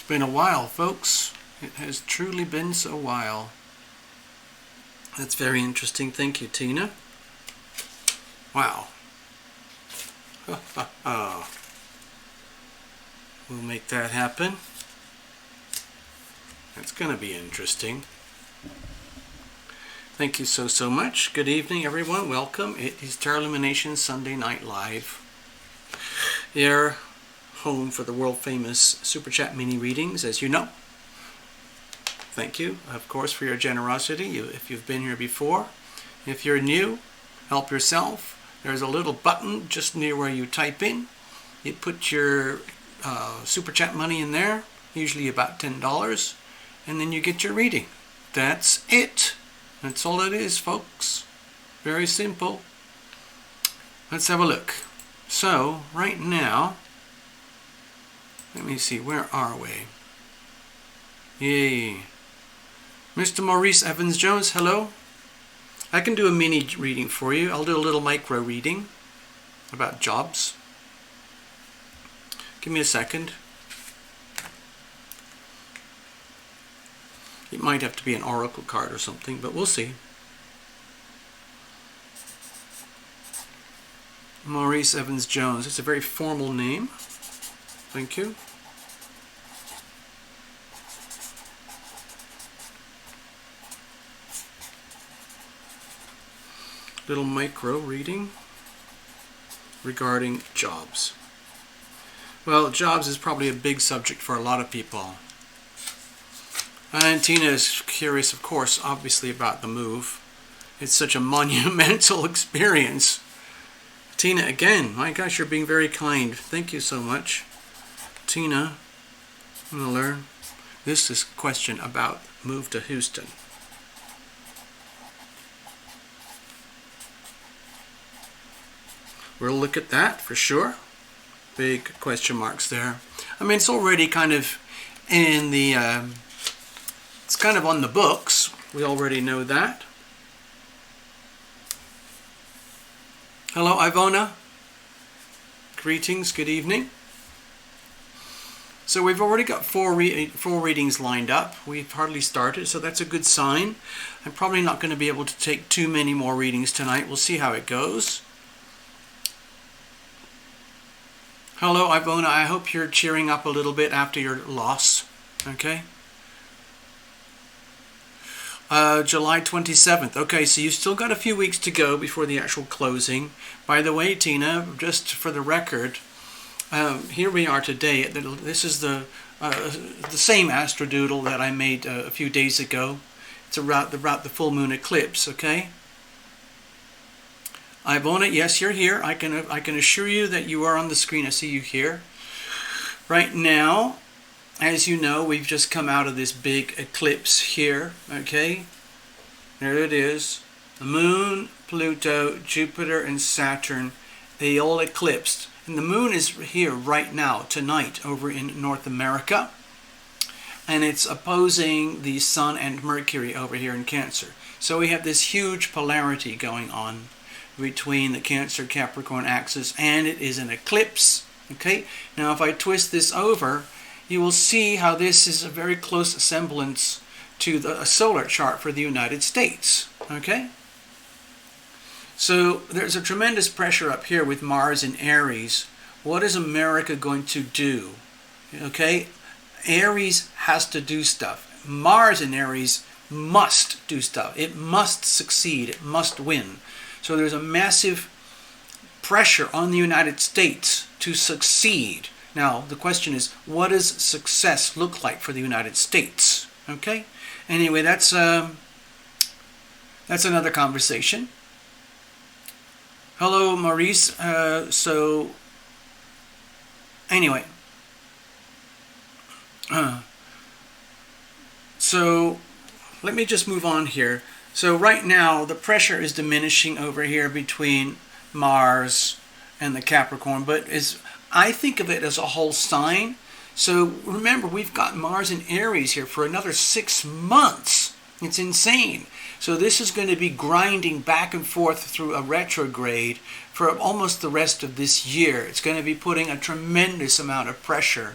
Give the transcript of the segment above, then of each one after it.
been a while, folks. It has truly been so while. That's very interesting. Thank you, Tina. Wow. We'll make that happen. That's going to be interesting. Thank you so much. Good evening, everyone. Welcome. It is Lumination Sunday Night Live. Your home for the world-famous SuperChat mini readings, as you know. Thank you, of course, for your generosity. If you've been here before. If you're new, help yourself. There's a little button just near where you type in. You put your SuperChat money in there, usually about $10, and then you get your reading. That's it. That's all it is, folks. Very simple. Let's have a look. So, right now, let me see, where are we? Yay. Mr. Maurice Evans-Jones, hello. I can do a mini reading for you. I'll do a little micro reading about jobs. Give me a second. It might have to be an oracle card or something, but we'll see. Maurice Evans-Jones. It's a very formal name. Thank you. Little micro reading regarding jobs. Well, jobs is probably a big subject for a lot of people. And Tina is curious, of course, obviously, about the move. It's such a monumental experience. Tina, again, my gosh, you're being very kind. Thank you so much. Tina Miller, this is a question about move to Houston. We'll look at that for sure. Big question marks there. I mean, it's already kind of in the, it's kind of on the books. We already know that. Hello, Ivona. Greetings, good evening. So we've already got four readings lined up. We've hardly started, so that's a good sign. I'm probably not going to be able to take too many more readings tonight. We'll see how it goes. Hello, Ivona. I hope you're cheering up a little bit after your loss. Okay. July 27th. Okay, so you've still got a few weeks to go before the actual closing. By the way, Tina, just for the record, here we are today. This is the same astrodoodle that I made a few days ago. It's about the full moon eclipse. Okay. Ivona, yes, you're here. I can assure you that you are on the screen. I see you here. Right now, as you know, we've just come out of this big eclipse here. Okay, there it is. The moon, Pluto, Jupiter, and Saturn, they all eclipsed. And the moon is here right now, tonight, over in North America. And it's opposing the Sun and Mercury over here in Cancer. So we have this huge polarity going on between the Cancer-Capricorn axis, and it is an eclipse. Okay, now if I twist this over, you will see how this is a very close semblance to a solar chart for the United States. Okay, so there's a tremendous pressure up here with Mars in Aries. What is America going to do? Okay, Aries has to do stuff. Mars in Aries must do stuff. It must succeed. It must win. So there's a massive pressure on the United States to succeed. Now, the question is, what does success look like for the United States? Okay? Anyway, that's another conversation. Hello, Maurice. So, anyway. So, let me just move on here. So right now, the pressure is diminishing over here between Mars and the Capricorn, but I think of it as a whole sign. So remember, we've got Mars in Aries here for another 6 months. It's insane. So this is going to be grinding back and forth through a retrograde for almost the rest of this year. It's going to be putting a tremendous amount of pressure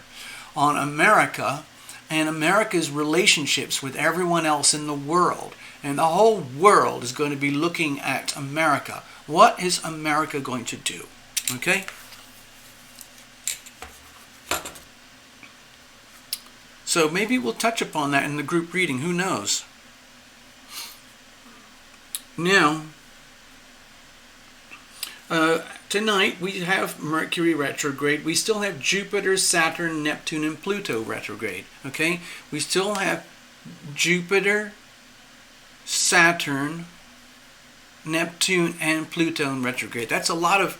on America and America's relationships with everyone else in the world. And the whole world is going to be looking at America. What is America going to do? Okay? So maybe we'll touch upon that in the group reading. Who knows? Now, tonight we have Mercury retrograde. We still have Jupiter, Saturn, Neptune, and Pluto retrograde. Okay? We still have Jupiter, Saturn, Neptune, and Pluto in retrograde. That's a lot of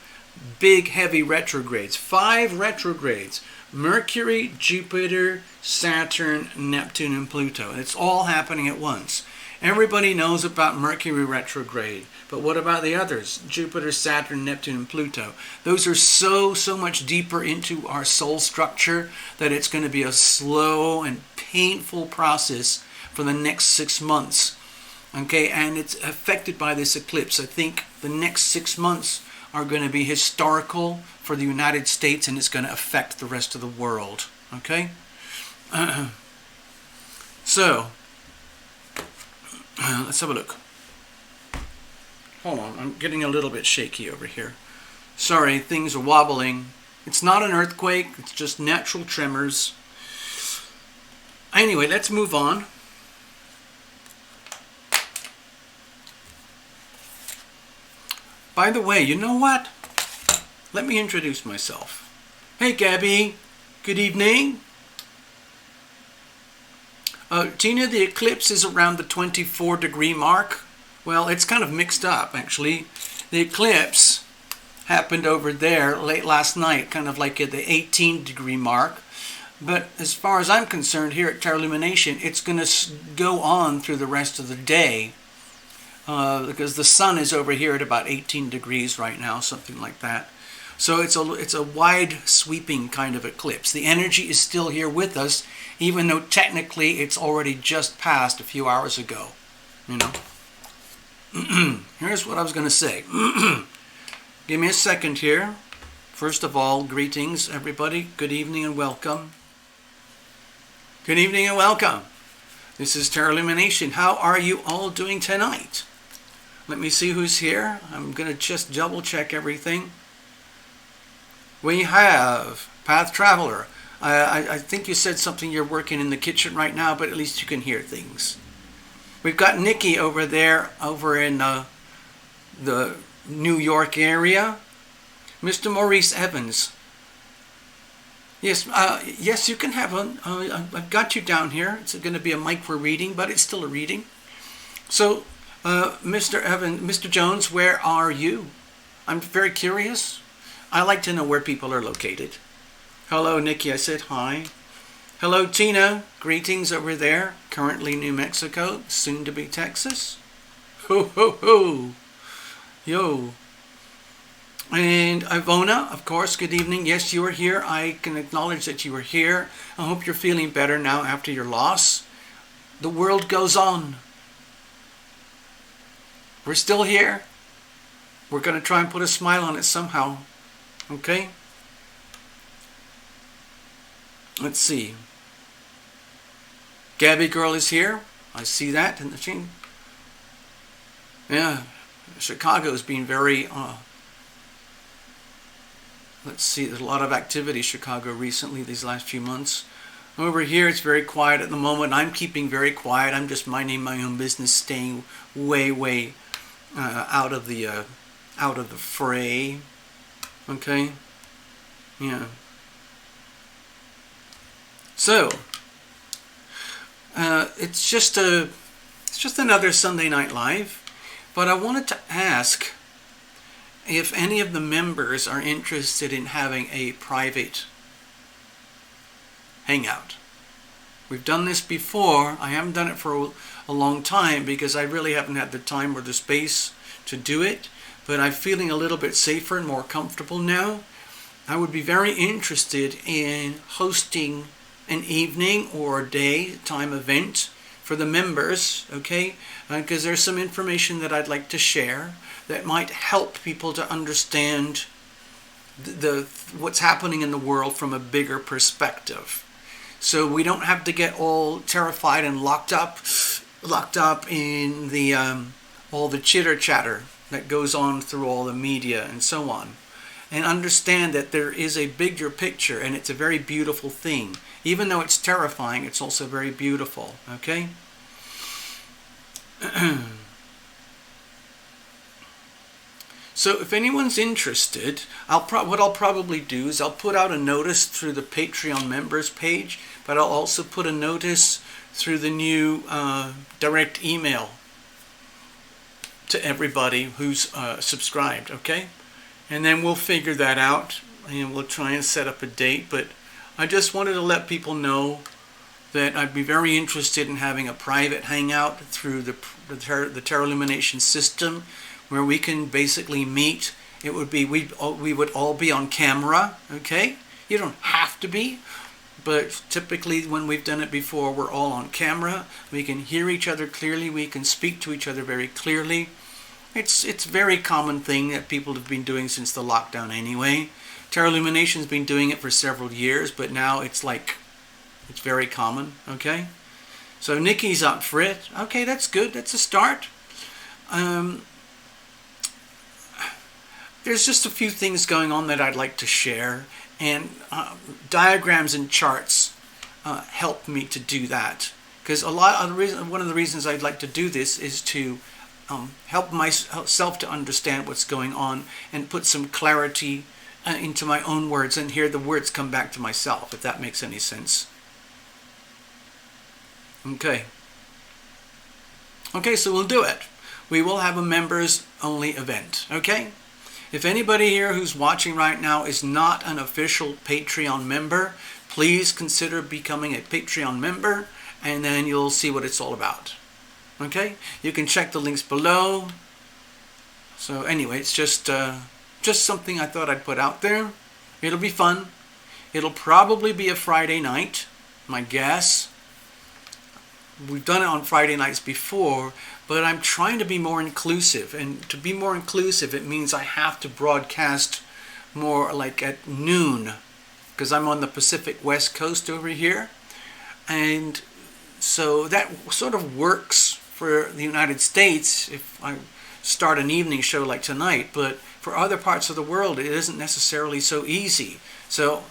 big, heavy retrogrades. 5 retrogrades. Mercury, Jupiter, Saturn, Neptune, and Pluto. And it's all happening at once. Everybody knows about Mercury retrograde. But what about the others? Jupiter, Saturn, Neptune, and Pluto. Those are so much deeper into our soul structure that it's going to be a slow and painful process for the next 6 months. Okay, and it's affected by this eclipse. I think the next 6 months are going to be historical for the United States, and it's going to affect the rest of the world. Okay? So, let's have a look. Hold on, I'm getting a little bit shaky over here. Sorry, things are wobbling. It's not an earthquake, it's just natural tremors. Anyway, let's move on. By the way, you know what? Let me introduce myself. Hey, Gabby. Good evening. Tina, the eclipse is around the 24-degree mark. Well, it's kind of mixed up, actually. The eclipse happened over there late last night, kind of like at the 18-degree mark. But as far as I'm concerned, here at Tarot Illumination, it's going to go on through the rest of the day. Because the sun is over here at about 18 degrees right now, something like that. So it's a wide sweeping kind of eclipse. The energy is still here with us, even though technically it's already just passed a few hours ago. You know. Here's what I was going to say. Give me a second here. First of all, greetings, everybody. Good evening and welcome. Good evening and welcome. This is Tarot Illumination. How are you all doing tonight? Let me see who's here. I'm going to just double check everything. We have Path Traveler. I think you said something, you're working in the kitchen right now, but at least you can hear things. We've got Nikki over there, over in the New York area. Mr. Maurice Evans. Yes, yes, you can have one. I've got you down here. It's going to be a micro reading, but it's still a reading. So, Mr. Jones, where are you? I'm very curious. I like to know where people are located. Hello, Nikki. I said hi. Hello, Tina. Greetings over there. Currently New Mexico, soon to be Texas. Ho, ho, ho. Yo. And Ivona, of course, good evening. Yes, you are here. I can acknowledge that you are here. I hope you're feeling better now after your loss. The world goes on. We're still here. We're going to try and put a smile on it somehow. Okay? Let's see. Gabby Girl is here. I see that in the scene. Yeah. Chicago's been very... let's see, there's a lot of activity in Chicago recently, these last few months. Over here, it's very quiet at the moment. I'm keeping very quiet. I'm just minding my own business, staying way out of the fray. Okay? Yeah. So, it's just another Sunday Night Live, but I wanted to ask if any of the members are interested in having a private hangout. We've done this before. I haven't done it for a long time because I really haven't had the time or the space to do it, but I'm feeling a little bit safer and more comfortable now. I would be very interested in hosting an evening or a daytime event for the members, okay? Because there's some information that I'd like to share that might help people to understand what's happening in the world from a bigger perspective. so we don't have to get all terrified and locked up in the all the chitter chatter that goes on through all the media and so on. And understand that there is a bigger picture, and it's a very beautiful thing. Even though it's terrifying, it's also very beautiful, okay? So if anyone's interested, what I'll probably do is I'll put out a notice through the Patreon members page, but I'll also put a notice through the new direct email to everybody who's subscribed, okay? And then we'll figure that out, and we'll try and set up a date. But I just wanted to let people know that I'd be very interested in having a private hangout through the Tarot Illumination system, where we can basically meet. It would be, we would all be on camera, okay? You don't have to be, but typically when we've done it before, we're all on camera. We can hear each other clearly. We can speak to each other very clearly. It's a very common thing that people have been doing since the lockdown anyway. Tarot Illumination's been doing it for several years, but now it's very common, okay? So Nikki's up for it. Okay, that's good. That's a start. There's just a few things going on that I'd like to share, and diagrams and charts help me to do that. Because one of the reasons I'd like to do this is to help myself to understand what's going on and put some clarity into my own words and hear the words come back to myself, if that makes any sense. Okay. Okay, so we'll do it. We will have a members only event, okay? If anybody here who's watching right now is not an official Patreon member, please consider becoming a Patreon member, and then you'll see what it's all about. Okay, you can check the links below. So anyway, it's just something I thought I'd put out there. It'll be fun. It'll probably be a Friday night, my guess. We've done it on Friday nights before, but I'm trying to be more inclusive. And to be more inclusive, it means I have to broadcast more like at noon, because I'm on the Pacific West Coast over here. And so that sort of works for the United States if I start an evening show like tonight, but for other parts of the world it isn't necessarily so easy. So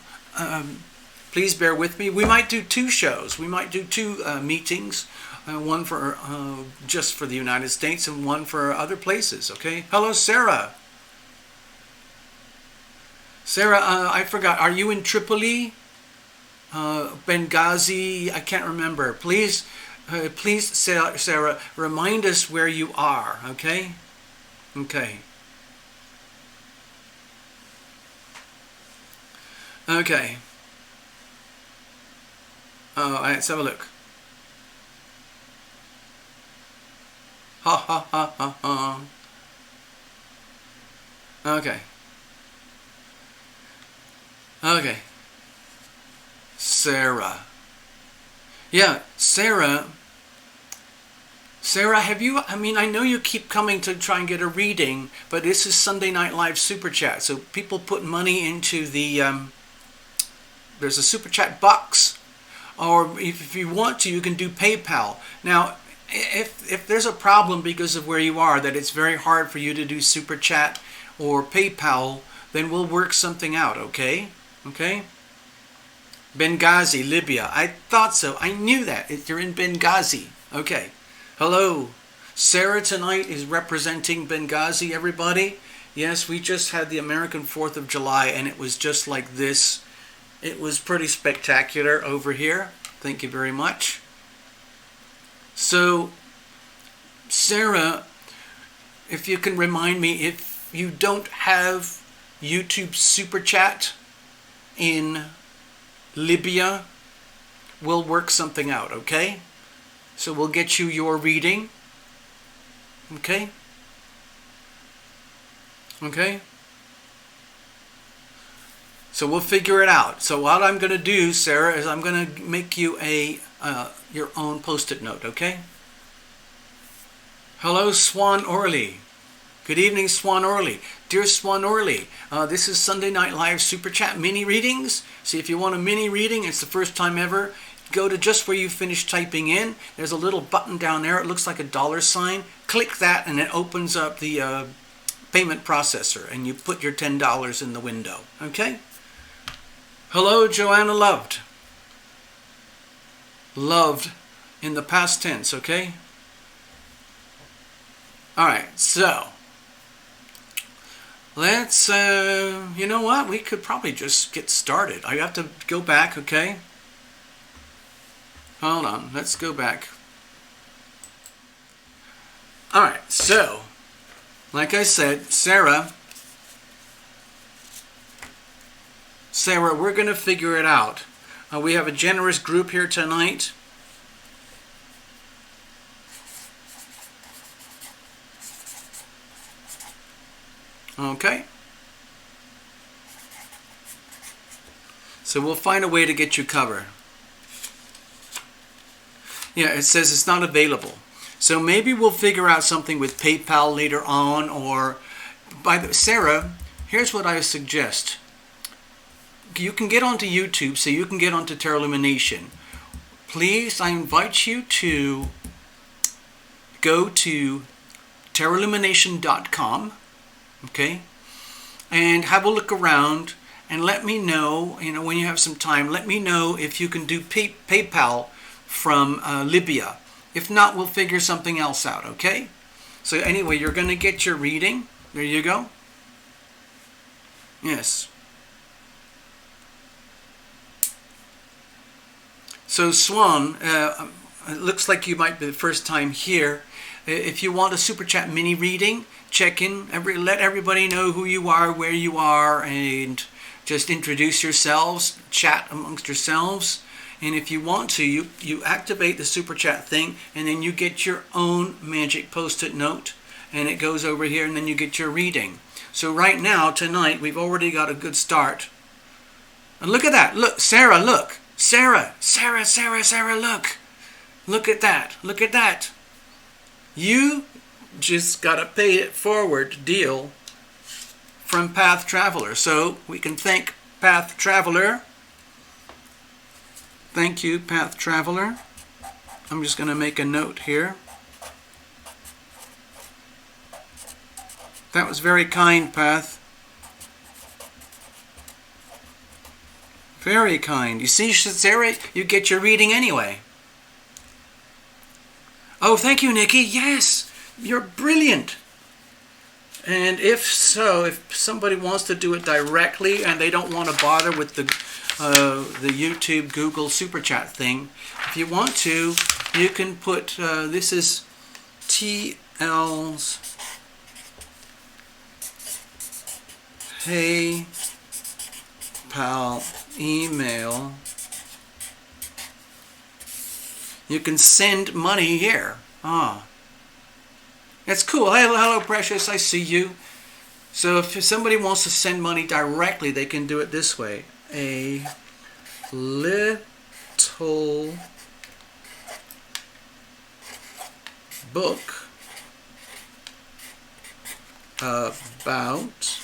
please bear with me. We might do 2 shows. We might do 2 meetings, one for just for the United States and one for other places, okay? Hello, Sarah. Sarah, I forgot. Are you in Tripoli? Benghazi? I can't remember. Please, Sarah, remind us where you are, okay? Okay. Okay. Let's have a look. Ha ha ha ha ha. Okay. Okay. Sarah. Yeah, Sarah, have you, I mean, I know you keep coming to try and get a reading, but this is Sunday Night Live Super Chat, so people put money into the, there's a Super Chat box, or if you want to, you can do PayPal. Now, if there's a problem because of where you are, that it's very hard for you to do Super Chat or PayPal, then we'll work something out, okay? Okay? Benghazi, Libya. I thought so. I knew that. You're in Benghazi. Okay. Hello. Sarah tonight is representing Benghazi, everybody. Yes, we just had the American 4th of July, and it was just like this. It was pretty spectacular over here. Thank you very much. So, Sarah, if you can remind me, if you don't have YouTube Super Chat in Libya, we'll work something out, okay? So we'll get you your reading, okay? Okay? So we'll figure it out. So what I'm going to do, Sarah, is I'm going to make you a your own post-it note, okay? Hello, Swan Orley. Good evening, Swan Orley. Dear Swan Orley, this is Sunday Night Live Super Chat mini readings. See, if you want a mini reading, it's the first time ever, go to just where you finish typing in. There's a little button down there. It looks like a $sign. Click that and it opens up the payment processor and you put your $10 in the window. Okay? Hello, Joanna Loved. Loved in the past tense, okay? Alright, so let's, you know what? We could probably just get started. I have to go back, okay? Hold on, let's go back. Alright, so, like I said, Sarah, we're going to figure it out. We have a generous group here tonight. Okay. So we'll find a way to get you covered. Yeah, it says it's not available. So maybe we'll figure out something with PayPal later on, or Sarah, here's what I suggest. You can get onto YouTube, so you can get onto Tarot Illumination. Please, I invite you to go to tarotillumination.com. Okay, and have a look around and let me know, when you have some time, let me know if you can do PayPal from Libya. If not, we'll figure something else out, okay? So anyway, you're going to get your reading. There you go. Yes. So Swan, it looks like you might be the first time here. If you want a Super Chat mini reading, check in, let everybody know who you are, where you are, and just introduce yourselves, chat amongst yourselves. And if you want to, you activate the Super Chat thing, and then you get your own magic post-it note, and it goes over here, and then you get your reading. So right now, tonight, we've already got a good start. And look at that. Look, Sarah, look. Sarah, look. Look at that. Look at that. You just got a pay it forward deal from Path Traveler. So we can thank Path Traveler. Thank you, Path Traveler. I'm just going to make a note here. That was very kind, Path. Very kind. You see, Sarah, you get your reading anyway. Oh, thank you, Nikki. Yes, you're brilliant. And if somebody wants to do it directly and they don't want to bother with the YouTube, Google Super Chat thing, if you want to, you can put, this is TL's PayPal email. You can send money here. Ah, that's cool. Hello, Precious. I see you. So if somebody wants to send money directly, they can do it this way. A little book about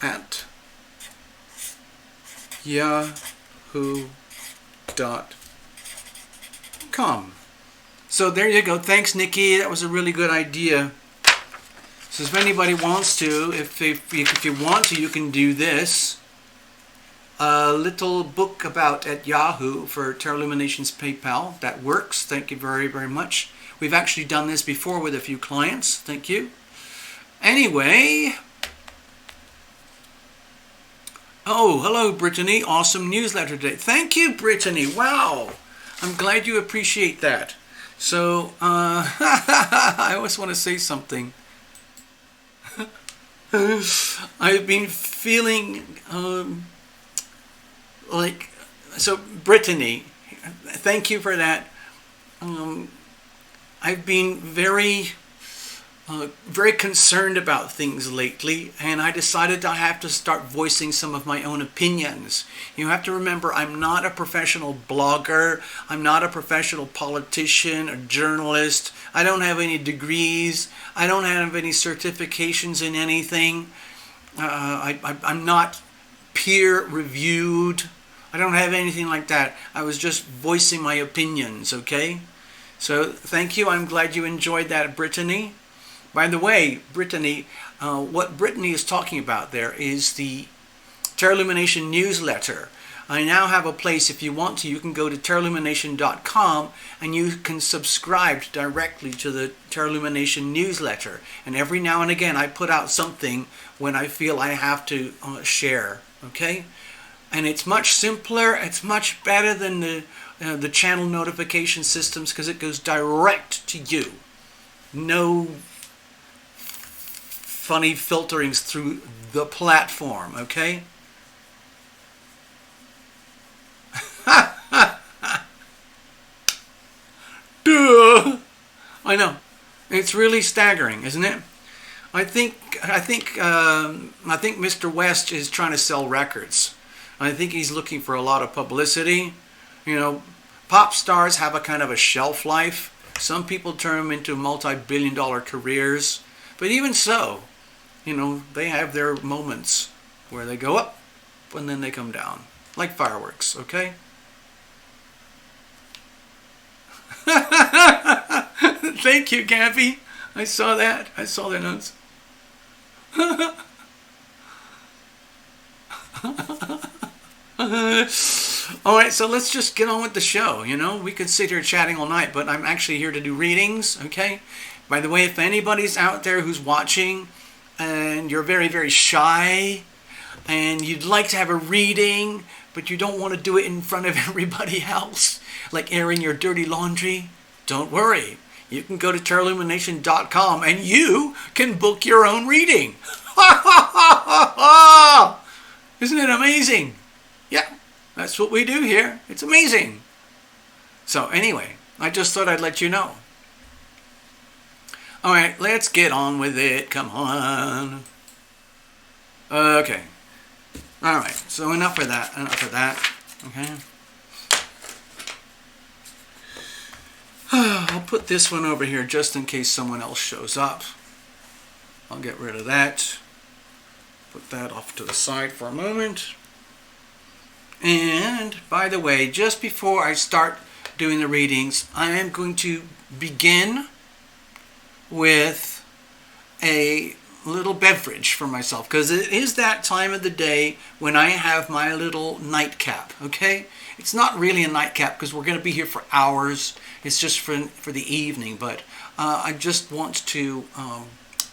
at yahoo.com. So there you go. Thanks, Nikki. That was a really good idea. So if anybody wants to, if you want to, you can do this. A little book about at Yahoo for Tarot Illuminations PayPal. That works. Thank you very, very much. We've actually done this before with a few clients. Thank you. Anyway. Oh, hello, Brittany. Awesome newsletter today. Thank you, Brittany. Wow. I'm glad you appreciate that. So, I always want to say something. I've been feeling so Brittany, thank you for that. I've been very very concerned about things lately, and I decided I have to start voicing some of my own opinions. You have to remember, I'm not a professional blogger, I'm not a professional politician or journalist, I don't have any degrees, I don't have any certifications in anything, I'm not peer-reviewed, I don't have anything like that. I was just voicing my opinions, okay? So thank you, I'm glad you enjoyed that, Brittany. By the way, Brittany, what Brittany is talking about there is the Tarot Illumination newsletter. I now have a place, if you want to, you can go to tarotillumination.com and you can subscribe directly to the Tarot Illumination newsletter. And every now and again I put out something when I feel I have to share, okay? And it's much simpler, it's much better than the channel notification systems because it goes direct to you. No funny filterings through the platform, okay? Duh! I know. It's really staggering, isn't it? I think Mr. West is trying to sell records. I think he's looking for a lot of publicity. You know, pop stars have a kind of a shelf life. Some people turn them into multi-billion-dollar careers. But even so, you know, they have their moments where they go up and then they come down. Like fireworks, okay? Thank you, Gabby. I saw that. I saw their notes. Alright, so let's just get on with the show, you know? We could sit here chatting all night, but I'm actually here to do readings, okay? By the way, if anybody's out there who's watching and you're very, very shy and you'd like to have a reading, but you don't want to do it in front of everybody else, like airing your dirty laundry, don't worry. You can go to tarotillumination.com and you can book your own reading. Isn't it amazing? Yeah, that's what we do here. It's amazing. So anyway, I just thought I'd let you know. All right, let's get on with it. Come on. Okay. All right, so enough of that. Enough of that. Okay. I'll put this one over here just in case someone else shows up. I'll get rid of that. Put that off to the side for a moment. And, by the way, just before I start doing the readings, I am going to begin with a little beverage for myself, because it is that time of the day when I have my little nightcap, okay? It's not really a nightcap because we're going to be here for hours. It's just for the evening, but I just want to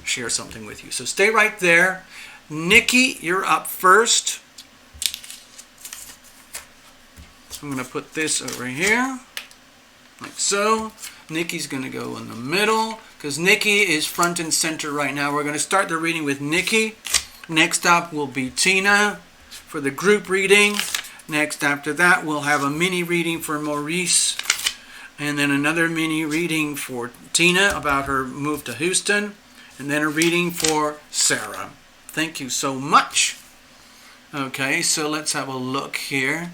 share something with you. So stay right there. Nikki, you're up first. I'm going to put this over here, like so. Nikki's going to go in the middle, because Nikki is front and center right now. We're going to start the reading with Nikki. Next up will be Tina for the group reading. Next after that, we'll have a mini reading for Maurice. And then another mini reading for Tina about her move to Houston. And then a reading for Sarah. Thank you so much. Okay, so let's have a look here.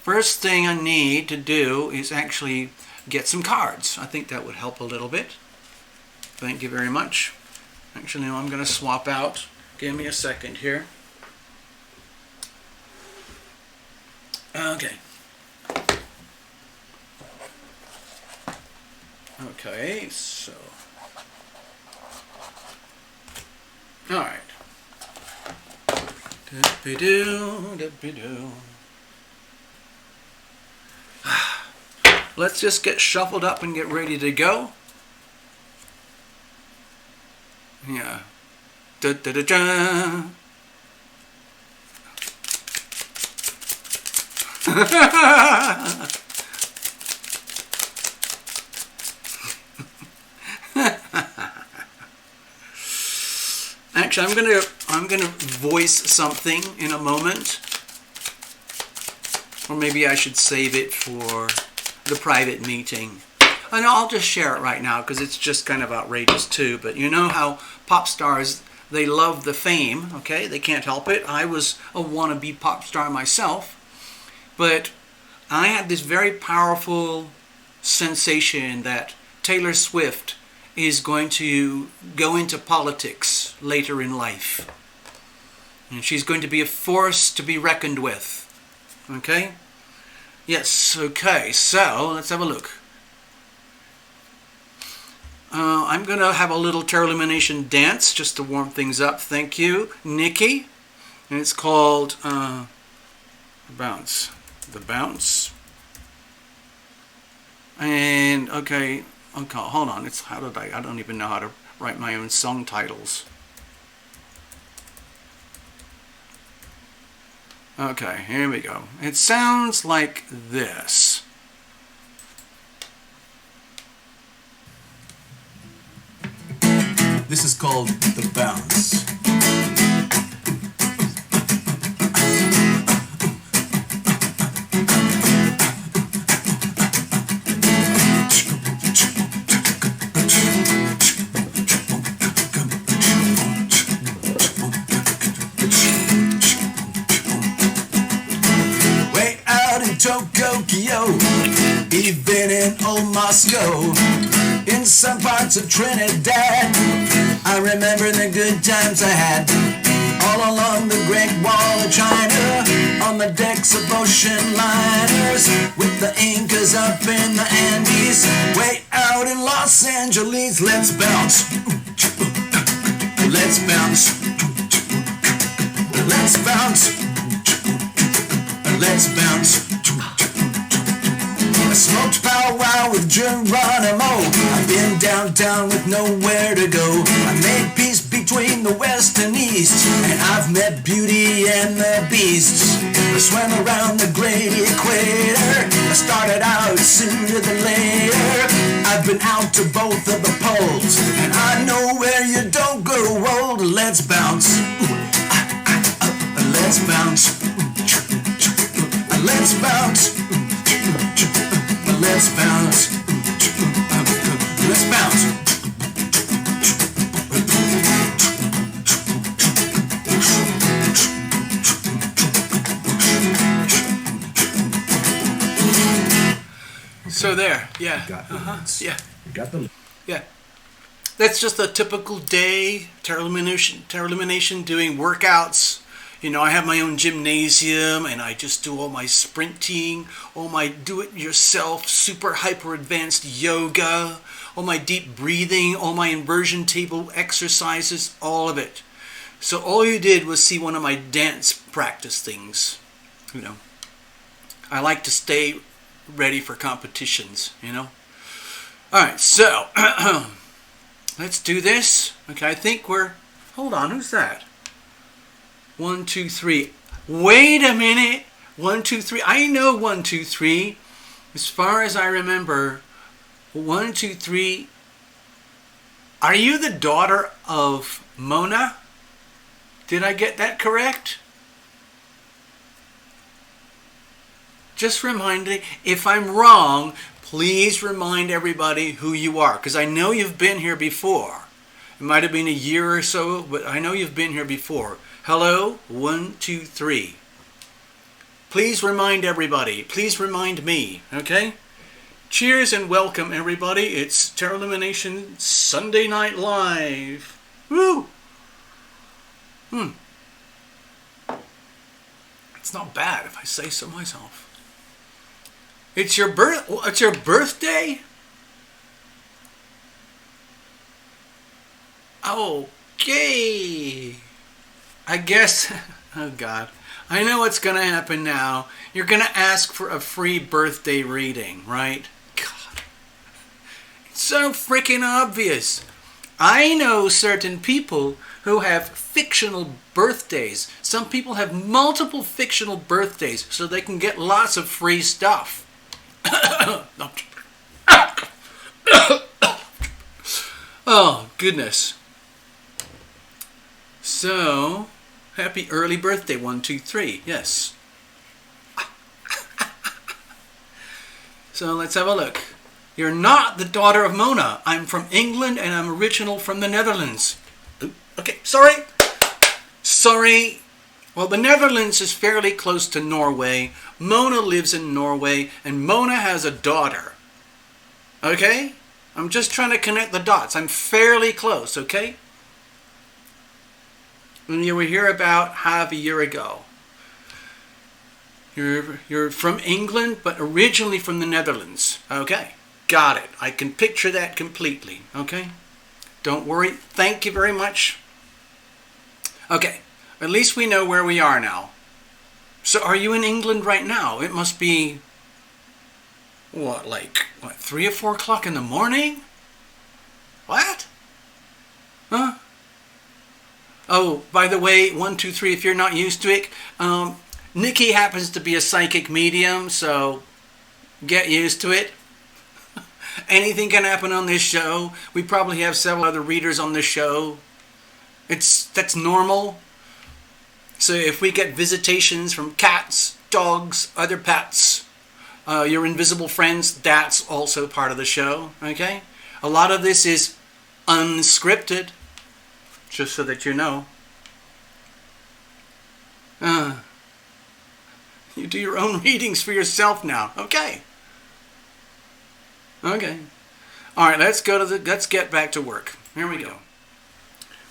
First thing I need to do is actually get some cards. I think that would help a little bit. Thank you very much. Actually, no, I'm going to swap out. Give me a second here. Okay. Okay, so. All right. Dippy-doo. Let's just get shuffled up and get ready to go. Yeah. Da-da-da-da. Actually, I'm gonna voice something in a moment, or maybe I should save it for the private meeting. And I'll just share it right now because it's just kind of outrageous too. But you know how pop stars, they love the fame, okay? They can't help it. I was a wannabe pop star myself. But I had this very powerful sensation that Taylor Swift is going to go into politics later in life. And she's going to be a force to be reckoned with. Okay? Yes, okay, so let's have a look. I'm going to have a little tarot illumination dance just to warm things up. Thank you, Nikki. And it's called Bounce. The Bounce. And, okay, hold on. I don't even know how to write my own song titles. Okay, here we go. It sounds like this. This is called The Bounce. Way out in Tokyo, even in old Moscow, in some parts of Trinidad, I remember the good times I had. All along the Great Wall of China, on the decks of ocean liners, with the Incas up in the Andes, way out in Los Angeles. Let's bounce. Let's bounce. Let's bounce. Let's bounce. I smoked powwow with Geronimo. I've been downtown with nowhere to go. I made peace between the West and East, and I've met Beauty and the Beast. I swam around the great equator. I started out sooner than later. I've been out to both of the poles, and I know where you don't grow old. Let's bounce. Let's bounce. Let's bounce. Let's bounce. Let's bounce. So there, yeah. Yeah. Got the Yeah. That's just a typical day, tarot illumination doing workouts. You know, I have my own gymnasium and I just do all my sprinting, all my do-it-yourself, super hyper-advanced yoga, all my deep breathing, all my inversion table exercises, all of it. So all you did was see one of my dance practice things. You know, I like to stay ready for competitions, you know. All right, so let's do this. Okay, I think hold on, who's that? 1, 2, 3. Wait a minute. 1, 2, 3. I know 1, 2, 3. As far as I remember, 1, 2, 3. Are you the daughter of Mona? Did I get that correct? Just reminding, if I'm wrong, please remind everybody who you are, because I know you've been here before. It might have been a year or so, but I know you've been here before. Hello, 1, 2, 3. Please remind everybody. Please remind me, okay? Cheers and welcome, everybody. It's Tarot Illumination Sunday Night Live. Woo! It's not bad if I say so myself. It's your birthday? Okay. I guess, oh God, I know what's going to happen now. You're going to ask for a free birthday reading, right? God, it's so freaking obvious. I know certain people who have fictional birthdays. Some people have multiple fictional birthdays so they can get lots of free stuff. Oh, goodness. So, happy early birthday, 1, 2, 3. Yes. So let's have a look. You're not the daughter of Mona. I'm from England and I'm original from the Netherlands. Okay, sorry. Sorry. Well, the Netherlands is fairly close to Norway. Mona lives in Norway and Mona has a daughter. Okay? I'm just trying to connect the dots. I'm fairly close, okay? When you were here about half a year ago. You're from England, but originally from the Netherlands. Okay, got it. I can picture that completely, okay? Don't worry. Thank you very much. Okay, at least we know where we are now. So are you in England right now? It must be, what, 3 or 4 o'clock in the morning? What? Huh? Oh, by the way, 1, 2, 3, if you're not used to it, Nikki happens to be a psychic medium, so get used to it. Anything can happen on this show. We probably have several other readers on this show. That's normal. So if we get visitations from cats, dogs, other pets, your invisible friends, that's also part of the show, okay? A lot of this is unscripted, just so that you know. You do your own readings for yourself now. Okay. Okay. All right, let's get back to work. Here we go.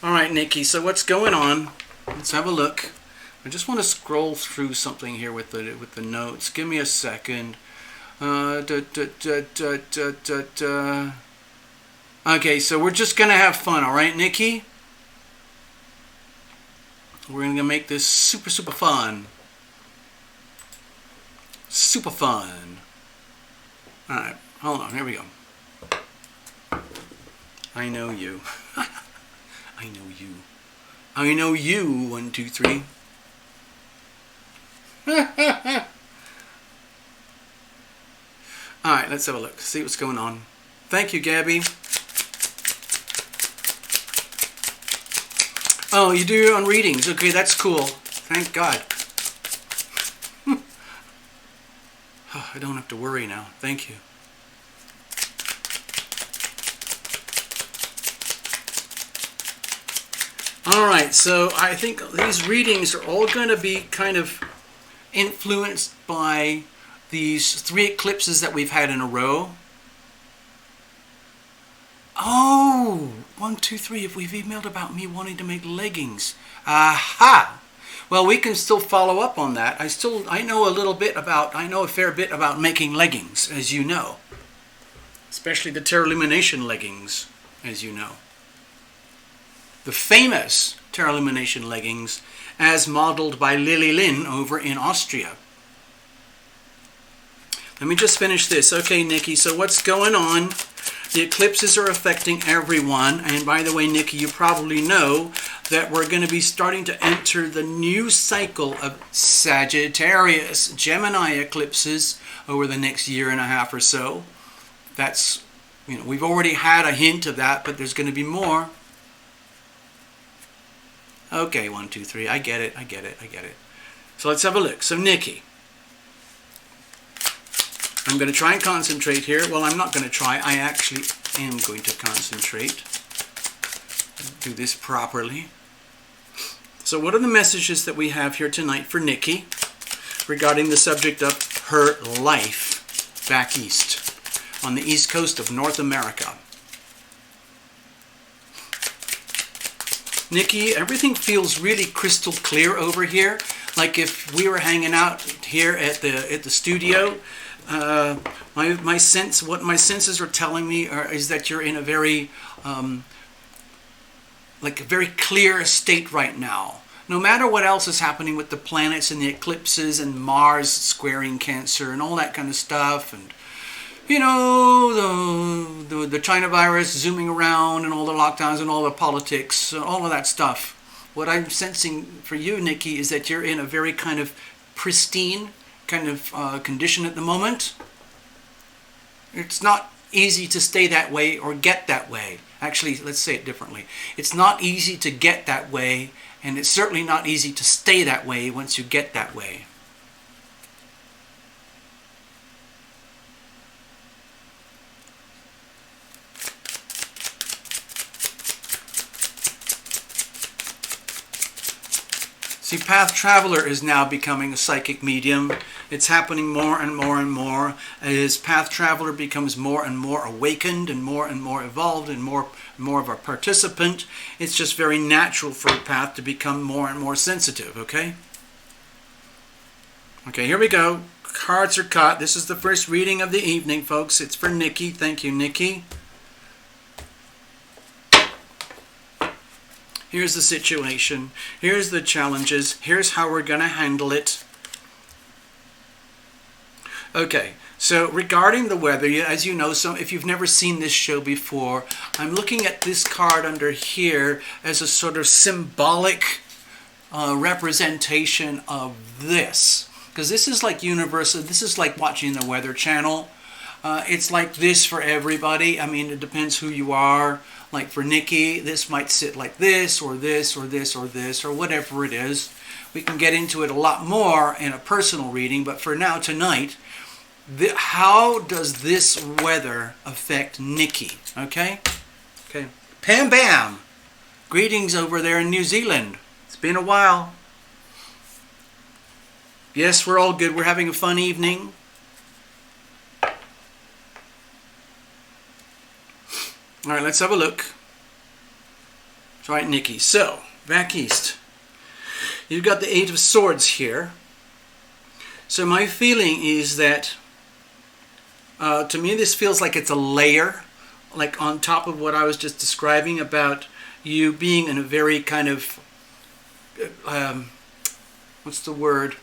All right, Nikki, so what's going on? Let's have a look. I just want to scroll through something here with the notes. Give me a second. Okay, so we're just going to have fun, all right, Nikki? We're going to make this super, super fun. Super fun. All right, hold on. Here we go. I know you. I know you. I know you. 1, 2, 3. All right, let's have a look. See what's going on. Thank you, Gabby. Oh, you do your own readings. Okay, that's cool. Thank God. Oh, I don't have to worry now. Thank you. All right, so I think these readings are all going to be kind of influenced by these 3 eclipses that we've had in a row. Oh, 1, 2, 3. If we've emailed about me wanting to make leggings. Aha! Well, we can still follow up on that. I know a fair bit about making leggings, as you know. Especially the Terra Illumination leggings, as you know. The famous Terra Illumination leggings, as modeled by Lily Lynn over in Austria. Let me just finish this. Okay, Nikki, so what's going on? The eclipses are affecting everyone. And by the way, Nikki, you probably know that we're going to be starting to enter the new cycle of Sagittarius, Gemini eclipses over the next 1.5 years or so. That's, we've already had a hint of that, but there's going to be more. Okay, 1, 2, 3. I get it. So let's have a look. So, Nikki, I'm going to try and concentrate here. Well, I'm not going to try. I actually am going to concentrate. Do this properly. So what are the messages that we have here tonight for Nikki regarding the subject of her life back east on the east coast of North America? Nikki, everything feels really crystal clear over here. Like if we were hanging out here at the studio. My sense, what my senses are telling me is that you're in a very like a very clear state right now. No matter what else is happening with the planets and the eclipses and Mars squaring Cancer and all that kind of stuff, and the China virus zooming around and all the lockdowns and all the politics, all of that stuff. What I'm sensing for you, Nikki, is that you're in a very kind of pristine kind of condition at the moment. It's not easy to stay that way or get that way. Actually, let's say it differently. It's not easy to get that way, and it's certainly not easy to stay that way once you get that way. See, Path Traveler is now becoming a psychic medium. It's happening more and more and more as Path Traveler becomes more and more awakened and more evolved and more of a participant. It's just very natural for a Path to become more and more sensitive, okay? Okay, here we go. Cards are cut. This is the first reading of the evening, folks. It's for Nikki. Thank you, Nikki. Here's the situation. Here's the challenges. Here's how we're going to handle it. Okay, so regarding the weather, as you know, so if you've never seen this show before, I'm looking at this card under here as a sort of symbolic representation of this. Because this is like universal. This is like watching the Weather Channel. It's like this for everybody. I mean, it depends who you are. Like for Nikki, this might sit like this, or this, or this, or this, or whatever it is. We can get into it a lot more in a personal reading, but for now, tonight, how does this weather affect Nikki? Okay? Okay. Pam Bam! Greetings over there in New Zealand. It's been a while. Yes, we're all good. We're having a fun evening. All right, let's have a look. All right, Nikki. So, back east. You've got the Eight of Swords here. So my feeling is that, to me, this feels like it's a layer, like on top of what I was just describing about you being in a very kind of, what's the word?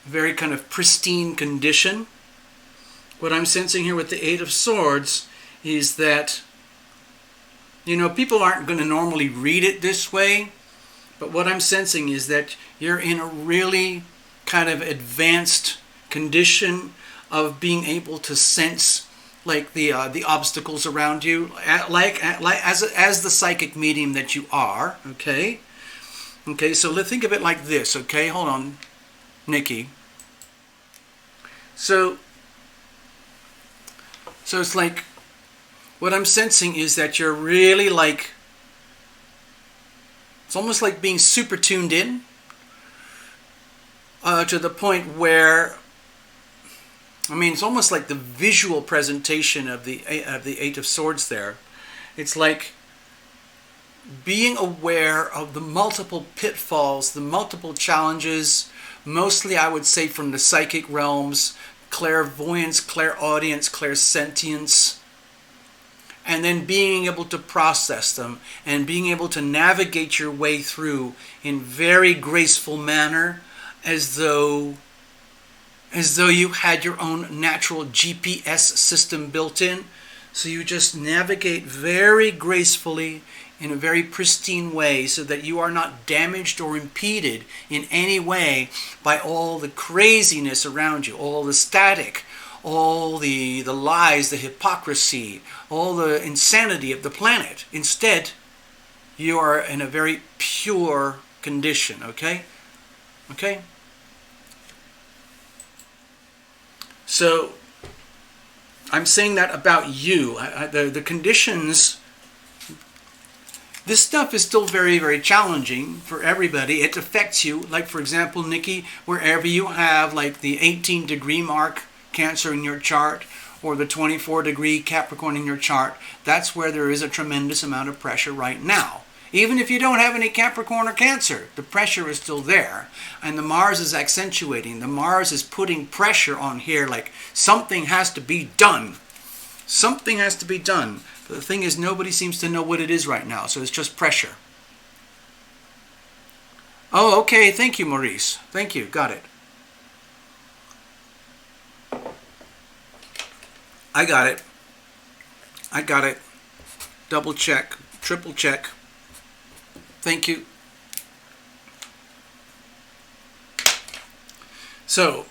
Very kind of pristine condition. What I'm sensing here with the Eight of Swords is that, you know, people aren't going to normally read it this way, but what I'm sensing is that you're in a really kind of advanced condition of being able to sense like the obstacles around you, like as the psychic medium that you are. Okay, so let's think of it like this. Okay, hold on, Nikki. So it's like, what I'm sensing is that you're really like, it's almost like being super tuned in to the point where, I mean, it's almost like the visual presentation of the Eight of Swords there. It's like being aware of the multiple pitfalls, the multiple challenges, mostly I would say from the psychic realms, clairvoyance, clairaudience, clairsentience, and then being able to process them and being able to navigate your way through in very graceful manner, as though you had your own natural GPS system built in. So you just navigate very gracefully in a very pristine way so that you are not damaged or impeded in any way by all the craziness around you, all the static, all the lies, the hypocrisy, all the insanity of the planet. Instead, you are in a very pure condition, okay? Okay? So, I'm saying that about you. The conditions, this stuff is still very, very challenging for everybody. It affects you. Like, for example, Nikki, wherever you have like the 18-degree mark Cancer in your chart, or the 24-degree Capricorn in your chart, that's where there is a tremendous amount of pressure right now. Even if you don't have any Capricorn or Cancer, the pressure is still there. And the Mars is accentuating. The Mars is putting pressure on here, like something has to be done. Something has to be done. But the thing is, nobody seems to know what it is right now, so it's just pressure. Oh, okay. Thank you, Maurice. Thank you. Got it. I got it. I got it. Double check. Triple check. Thank you. So,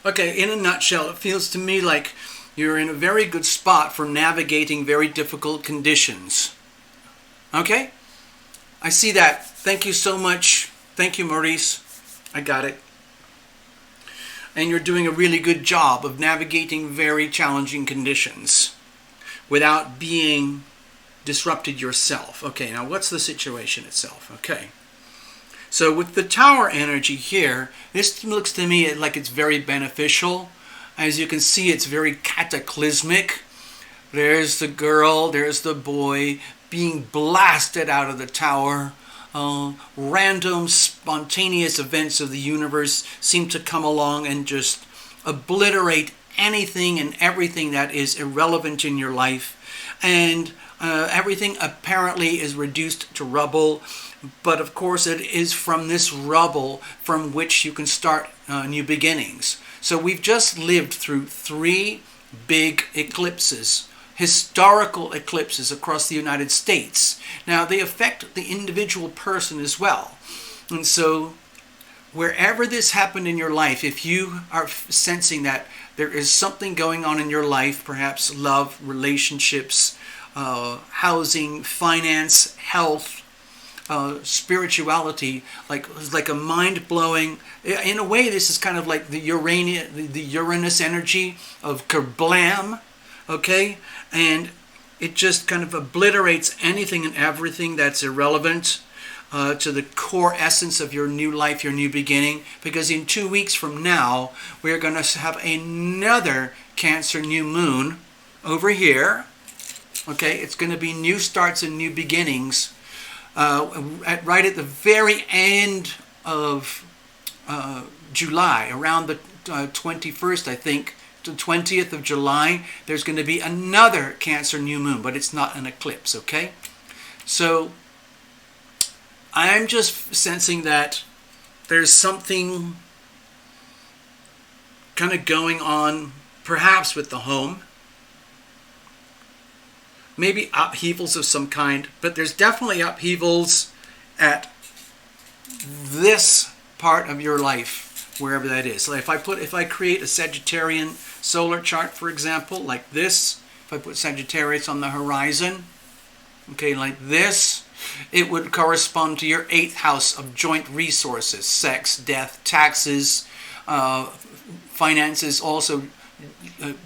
okay, in a nutshell, it feels to me like you're in a very good spot for navigating very difficult conditions. Okay? I see that. Thank you so much. Thank you, Maurice. I got it. And you're doing a really good job of navigating very challenging conditions without being disrupted yourself. Okay, now what's the situation itself? Okay. So with the Tower energy here, this looks to me like it's very beneficial. As you can see, it's very cataclysmic. There's the girl, there's the boy being blasted out of the tower. Random, spontaneous events of the universe seem to come along and just obliterate anything and everything that is irrelevant in your life. And everything apparently is reduced to rubble. But of course, it is from this rubble from which you can start new beginnings. So we've just lived through 3 big eclipses, historical eclipses across the United States. Now, they affect the individual person as well. And so wherever this happened in your life, if you are sensing that there is something going on in your life, perhaps love, relationships, housing, finance, health, spirituality, like a mind-blowing, in a way this is kind of like the Uranus energy of kablam, okay? And it just kind of obliterates anything and everything that's irrelevant to the core essence of your new life, your new beginning, because in 2 weeks from now we're going to have another Cancer new moon over here, okay? It's going to be new starts and new beginnings. Right at the very end of July, around the 21st, I think, the 20th of July, there's going to be another Cancer new moon, but it's not an eclipse, okay? So I'm just sensing that there's something kind of going on, perhaps with the home. Maybe upheavals of some kind, but there's definitely upheavals at this part of your life, wherever that is. So if I create a Sagittarian solar chart, for example, like this, if I put Sagittarius on the horizon, okay, like this, it would correspond to your 8th house of joint resources, sex, death, taxes, finances, also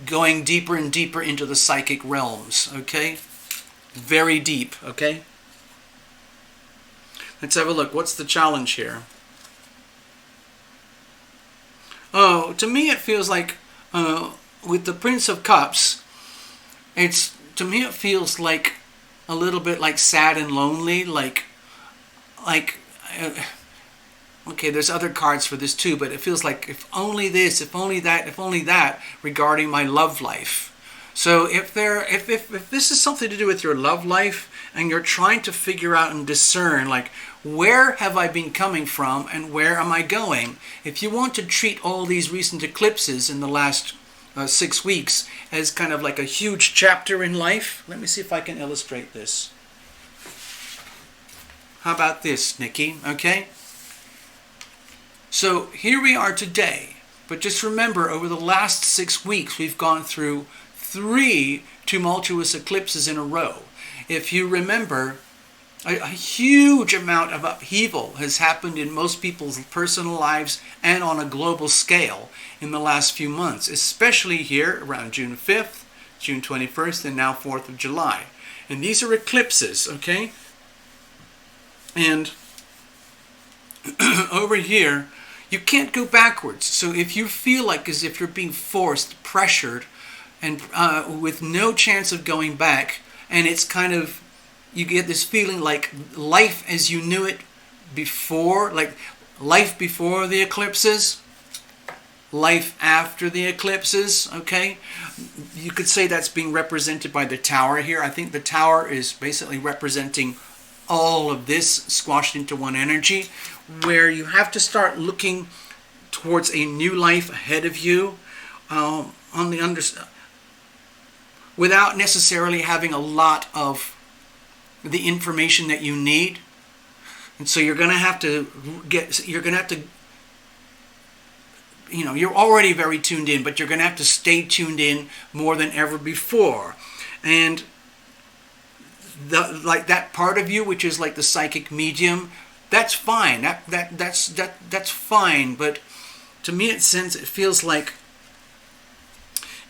going deeper and deeper into the psychic realms, okay? Very deep, okay? Let's have a look. What's the challenge here? Oh, to me it feels like, with the Prince of Cups, to me it feels like a little bit like sad and lonely, okay, there's other cards for this too, but it feels like if only this, if only that, if only that regarding my love life. So if this is something to do with your love life and you're trying to figure out and discern, like, where have I been coming from and where am I going? If you want to treat all these recent eclipses in the last 6 weeks as kind of like a huge chapter in life, let me see if I can illustrate this. How about this, Nikki? Okay? So here we are today, but just remember, over the last 6 weeks, we've gone through 3 tumultuous eclipses in a row. If you remember, a huge amount of upheaval has happened in most people's personal lives and on a global scale in the last few months, especially here around June 5th, June 21st, and now 4th of July. And these are eclipses, okay? And over here, you can't go backwards. So if you feel like as if you're being forced, pressured, and with no chance of going back, and it's kind of, you get this feeling like life as you knew it before, like life before the eclipses, life after the eclipses, okay? You could say that's being represented by the Tower here. I think the Tower is basically representing all of this squashed into one energy, where you have to start looking towards a new life ahead of you, without necessarily having a lot of the information that you need. And so you're going to have to you're already very tuned in, but you're going to have to stay tuned in more than ever before. And like that part of you, which is like the psychic medium, that's fine. That's fine. But to me, it feels like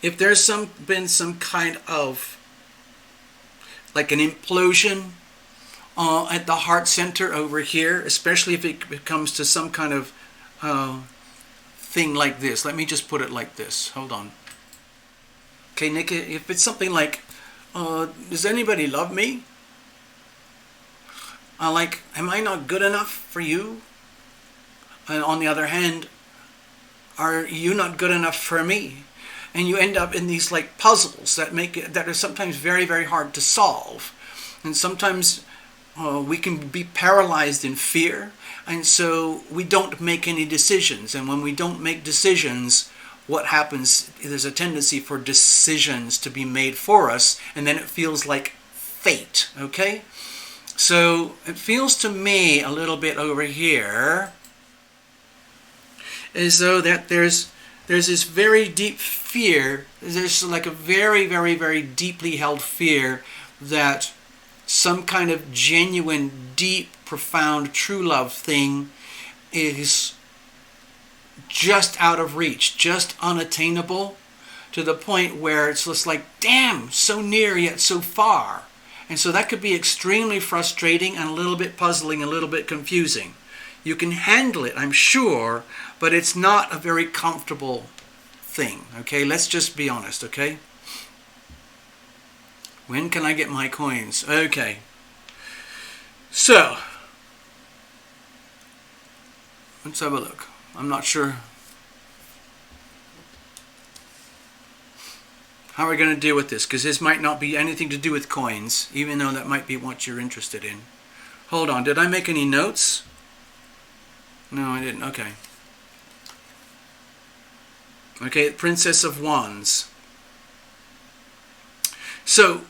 if there's been some kind of like an implosion at the heart center over here, especially if it comes to some kind of thing like this. Let me just put it like this. Hold on. Okay, Nick, if it's something like, does anybody love me? Like, am I not good enough for you? And on the other hand, are you not good enough for me? And you end up in these like puzzles that are sometimes very, very hard to solve. And sometimes we can be paralyzed in fear, and so we don't make any decisions. And when we don't make decisions, what happens? There's a tendency for decisions to be made for us, and then it feels like fate, okay? So it feels to me a little bit over here as though that there's this very deep fear. There's like a very, very, very deeply held fear that some kind of genuine, deep, profound, true love thing is just out of reach, just unattainable, to the point where it's just like, damn, so near yet so far. And so that could be extremely frustrating and a little bit puzzling, a little bit confusing. You can handle it, I'm sure, but it's not a very comfortable thing, okay? Let's just be honest, okay? When can I get my coins? Okay. So, let's have a look. I'm not sure how we're going to deal with this, because this might not be anything to do with coins, even though that might be what you're interested in. Hold on, did I make any notes? No, I didn't. Okay. Okay, Princess of Wands. So,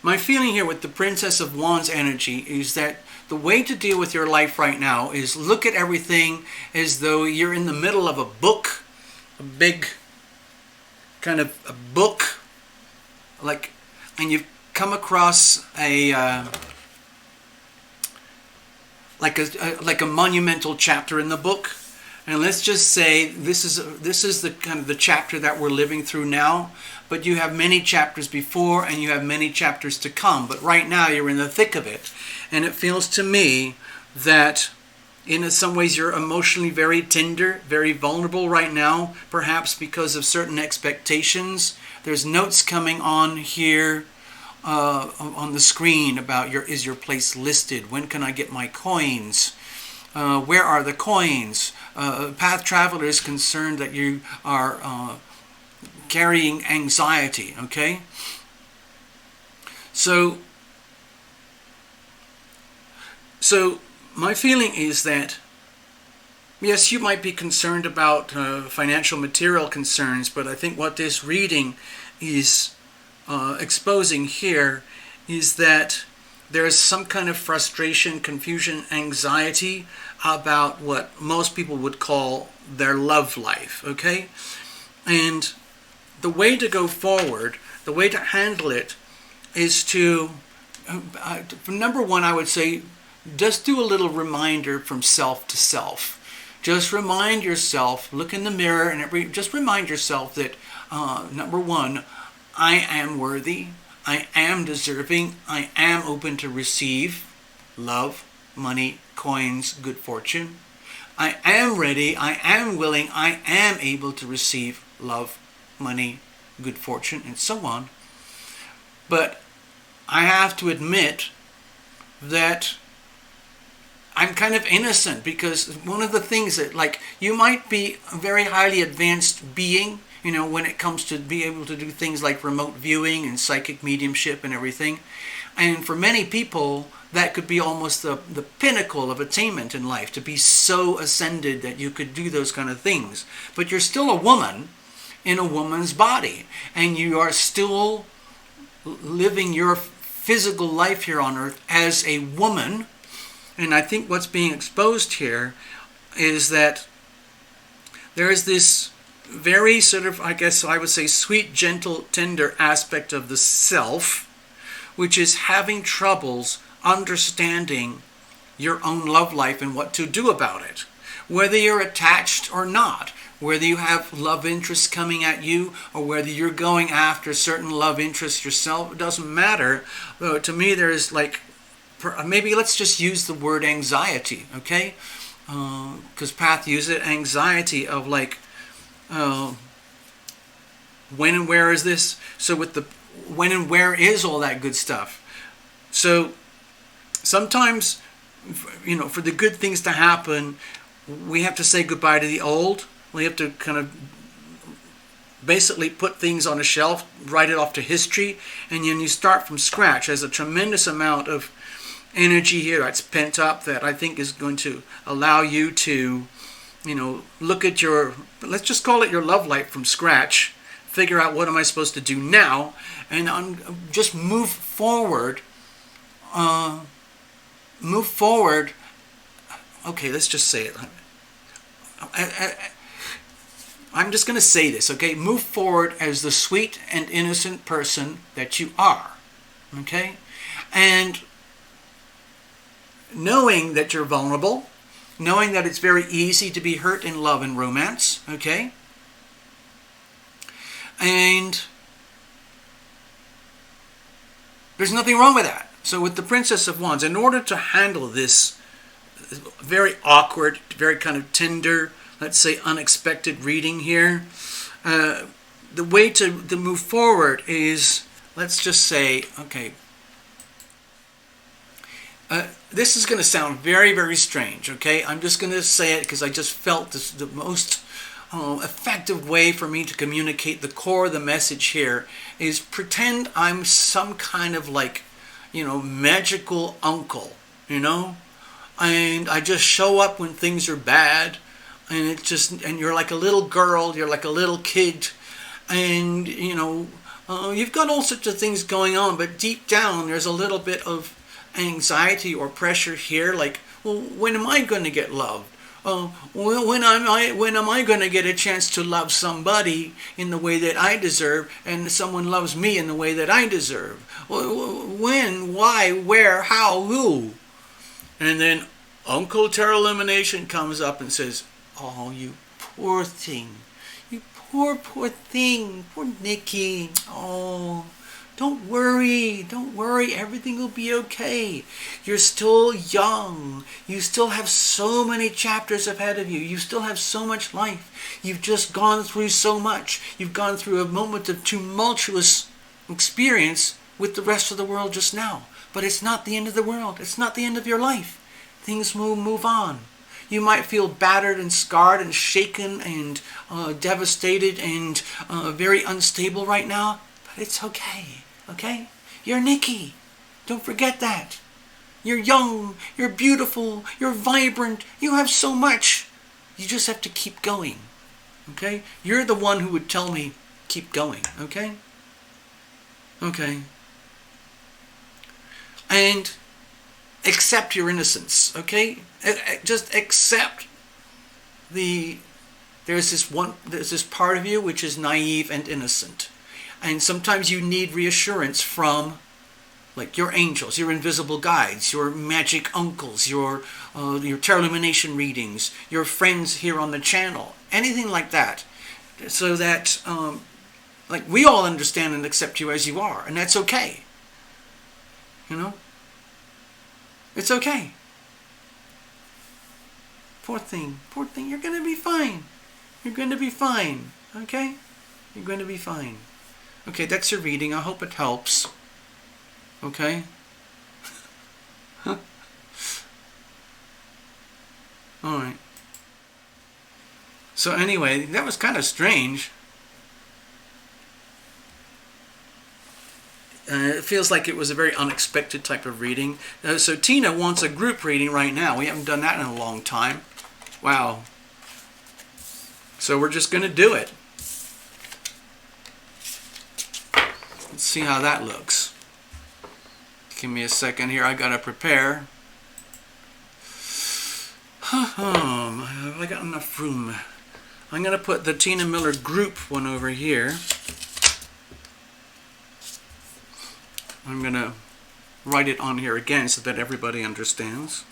my feeling here with the Princess of Wands energy is that the way to deal with your life right now is look at everything as though you're in the middle of a book, a big kind of a book, like, and you've come across a like a monumental chapter in the book, and let's just say this is the kind of the chapter that we're living through now. But you have many chapters before, and you have many chapters to come. But right now you're in the thick of it, and it feels to me that in some ways you're emotionally very tender, very vulnerable right now, perhaps because of certain expectations. There's notes coming on here on the screen about is your place listed? When can I get my coins? Where are the coins? Path Traveler is concerned that you are carrying anxiety, okay? So my feeling is that, yes, you might be concerned about financial material concerns, but I think what this reading is exposing here is that there is some kind of frustration, confusion, anxiety about what most people would call their love life, okay? And the way to go forward, the way to handle it is to, number one, I would say, just do a little reminder from self to self. Just remind yourself, look in the mirror, and just remind yourself that, number one, I am worthy, I am deserving, I am open to receive love, money, coins, good fortune. I am ready, I am willing, I am able to receive love, money, good fortune, and so on. But I have to admit that I'm kind of innocent, because one of the things that, like, you might be a very highly advanced being, you know, when it comes to be able to do things like remote viewing and psychic mediumship and everything. And for many people, that could be almost the pinnacle of attainment in life, to be so ascended that you could do those kind of things. But you're still a woman in a woman's body, and you are still living your physical life here on earth as a woman. And I think what's being exposed here is that there is this very sort of, I guess I would say, sweet, gentle, tender aspect of the self, which is having troubles understanding your own love life and what to do about it. Whether you're attached or not, whether you have love interests coming at you or whether you're going after certain love interests yourself, it doesn't matter. To me, there's like, maybe let's just use the word anxiety, okay? Because Path used it, anxiety of like, when and where is this? So with the when and where is all that good stuff? So sometimes, you know, for the good things to happen, we have to say goodbye to the old. We have to kind of basically put things on a shelf, write it off to history, and then you start from scratch. There's a tremendous amount of energy here that's pent up that I think is going to allow you to, you know, look at your, let's just call it your love life from scratch, figure out what am I supposed to do now, and just move forward. Move forward. Okay, let's just say it. I'm just going to say this, okay? Move forward as the sweet and innocent person that you are, okay? And knowing that you're vulnerable, knowing that it's very easy to be hurt in love and romance, okay? And there's nothing wrong with that. So with the Princess of Wands, in order to handle this very awkward, very kind of tender, let's say unexpected reading here, the way to move forward is, let's just say, okay, this is going to sound very, very strange, okay? I'm just going to say it because I just felt this, the most effective way for me to communicate the core of the message here is pretend I'm some kind of like, you know, magical uncle, you know? And I just show up when things are bad, and it just, and you're like a little girl, you're like a little kid, and, you know, you've got all sorts of things going on, but deep down there's a little bit of anxiety or pressure here, like, well, when am I going to get loved? When am I going to get a chance to love somebody in the way that I deserve, and someone loves me in the way that I deserve? When, why, where, how, who? And then Uncle Tarot Illumination comes up and says, oh, you poor thing. You poor thing. Poor Nikki. Oh, don't worry. Don't worry. Everything will be okay. You're still young. You still have so many chapters ahead of you. You still have so much life. You've just gone through so much. You've gone through a moment of tumultuous experience with the rest of the world just now. But it's not the end of the world. It's not the end of your life. Things move on. You might feel battered and scarred and shaken and devastated and very unstable right now, but it's okay, okay? You're Nikki. Don't forget that. You're young, you're beautiful, you're vibrant, you have so much. You just have to keep going, okay? You're the one who would tell me, keep going, okay? Okay. And accept your innocence, okay? Just accept there's this part of you which is naive and innocent. And sometimes you need reassurance from like your angels, your invisible guides, your magic uncles, your tarot illumination readings, your friends here on the channel, anything like that. So that like we all understand and accept you as you are, and that's okay. You know? It's okay. Poor thing, you're going to be fine. You're going to be fine, okay? You're going to be fine. Okay, that's your reading. I hope it helps. Okay? Alright. So anyway, that was kind of strange. It feels like it was a very unexpected type of reading. So Tina wants a group reading right now. We haven't done that in a long time. Wow. So we're just going to do it. Let's see how that looks. Give me a second here. I got to prepare. Have I got enough room? I'm going to put the Tina Miller group one over here. I'm going to write it on here again so that everybody understands.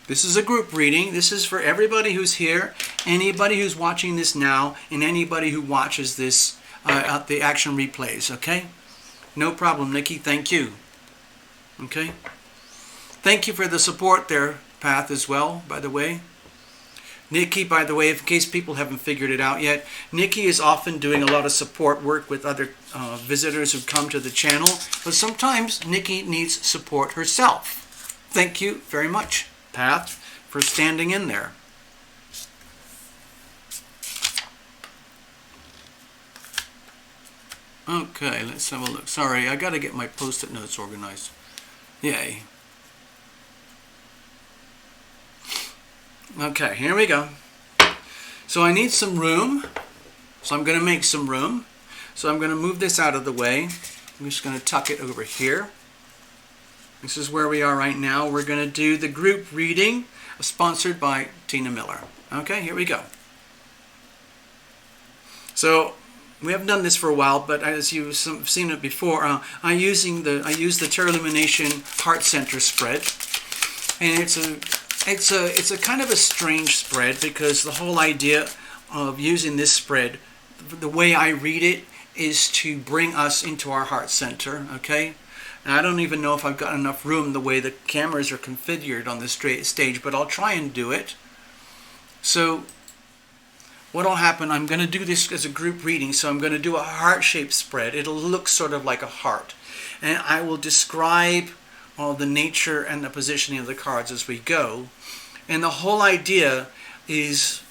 This is a group reading. This is for everybody who's here, anybody who's watching this now, and anybody who watches this the action replays, okay? No problem, Nikki. Thank you. Okay? Thank you for the support there, Path, as well, by the way. Nikki, by the way, in case people haven't figured it out yet, Nikki is often doing a lot of support work with other visitors who come to the channel, but sometimes Nikki needs support herself. Thank you very much, Path, for standing in there. Okay, let's have a look. Sorry, I got to get my post-it notes organized. Yay. Okay, here we go. So I need some room. So I'm going to make some room. So I'm going to move this out of the way. I'm just going to tuck it over here. This is where we are right now. We're going to do the group reading sponsored by Tina Miller. Okay, here we go. So we haven't done this for a while, but as you've seen it before, I use the Tarot Illumination Heart Center spread, and it's a kind of a strange spread because the whole idea of using this spread, the way I read it, is to bring us into our heart center. Okay, and I don't even know if I've got enough room the way the cameras are configured on this stage, but I'll try and do it. So what will happen, I'm going to do this as a group reading, so I'm going to do a heart-shaped spread. It'll look sort of like a heart. And I will describe the nature and the positioning of the cards as we go. And the whole idea is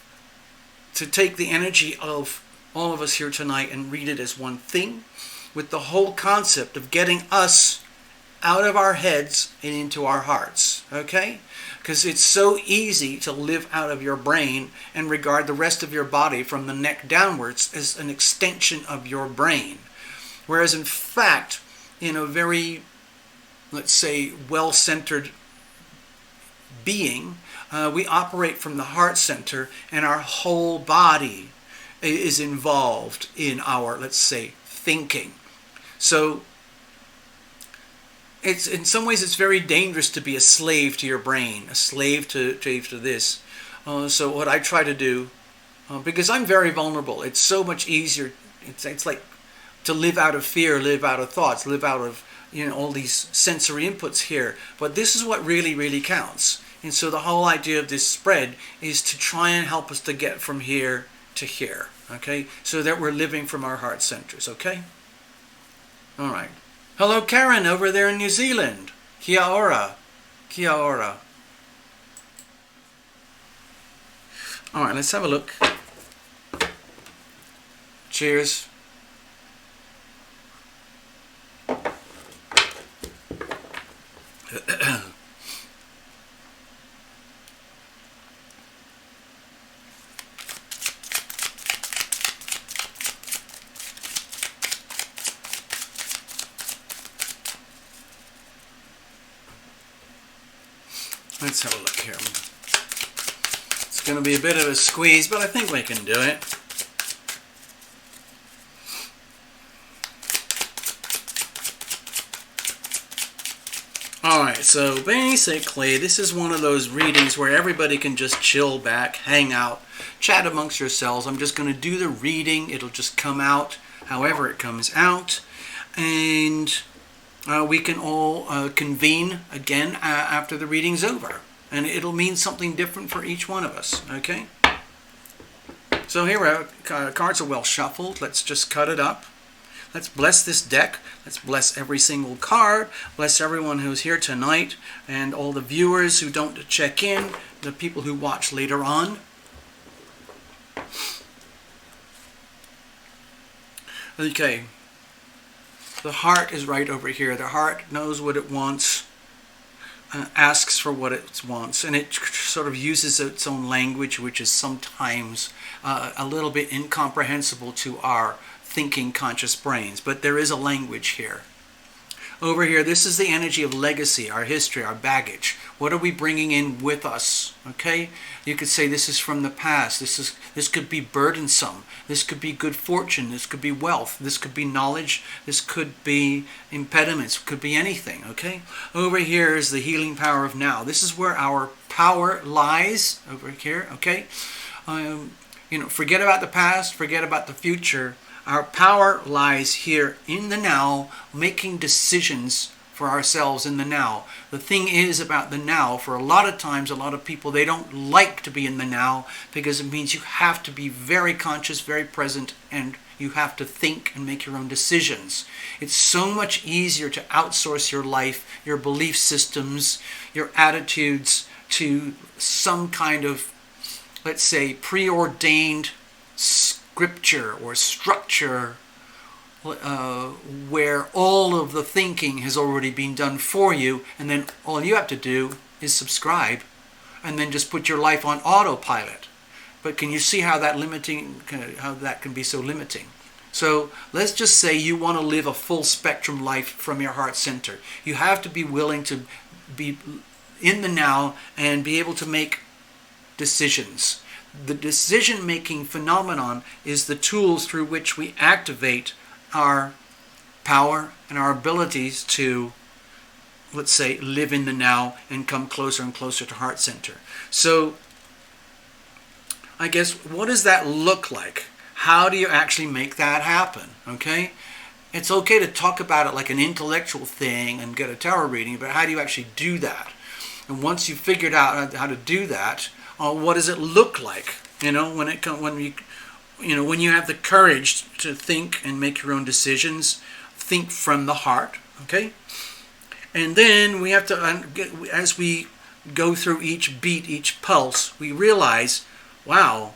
to take the energy of all of us here tonight and read it as one thing, with the whole concept of getting us out of our heads and into our hearts. Okay? Because it's so easy to live out of your brain and regard the rest of your body from the neck downwards as an extension of your brain. Whereas in fact, in a very, let's say, well-centered being, we operate from the heart center, and our whole body is involved in our, let's say, thinking. So it's, in some ways, it's very dangerous to be a slave to your brain, a slave to this. So what I try to do, because I'm very vulnerable, it's so much easier. It's like to live out of fear, live out of thoughts, live out of all these sensory inputs here. But this is what really, really counts. And so the whole idea of this spread is to try and help us to get from here to here. Okay, so that we're living from our heart centers. Okay. All right. Hello, Karen, over there in New Zealand. Kia ora. Kia ora. All right, let's have a look. Cheers. Let's have a look here. It's going to be a bit of a squeeze, but I think we can do it. Alright, so basically this is one of those readings where everybody can just chill back, hang out, chat amongst yourselves. I'm just going to do the reading. It'll just come out however it comes out. And we can all convene again after the reading's over. And it'll mean something different for each one of us, okay? So here our cards are well shuffled. Let's just cut it up. Let's bless this deck. Let's bless every single card. Bless everyone who's here tonight and all the viewers who don't check in, the people who watch later on. Okay. The heart is right over here. The heart knows what it wants, asks for what it wants, and it sort of uses its own language, which is sometimes a little bit incomprehensible to our thinking conscious brains. But there is a language here. Over here, this is the energy of legacy, our history, our baggage. What are we bringing in with us? Okay? You could say this is from the past. This could be burdensome. This could be good fortune. This could be wealth. This could be knowledge. This could be impediments. It could be anything. Okay? Over here is the healing power of now. This is where our power lies over here, okay? Forget about the past, forget about the future. Our power lies here in the now, making decisions for ourselves in the now. The thing is about the now, for a lot of times, a lot of people, they don't like to be in the now because it means you have to be very conscious, very present, and you have to think and make your own decisions. It's so much easier to outsource your life, your belief systems, your attitudes to some kind of, let's say, preordained scripture or structure where all of the thinking has already been done for you, and then all you have to do is subscribe and then just put your life on autopilot. But can you see how that can be so limiting? So let's just say you want to live a full spectrum life from your heart center. You have to be willing to be in the now and be able to make decisions. The decision-making phenomenon is the tools through which we activate our power and our abilities to, let's say, live in the now and come closer and closer to heart center. So I guess, what does that look like? How do you actually make that happen? Okay? It's okay to talk about it like an intellectual thing and get a tarot reading, but how do you actually do that? And once you've figured out how to do that, what does it look like? When you have the courage to think and make your own decisions, think from the heart, okay? And then we have to, as we go through each beat, each pulse, we realize, wow,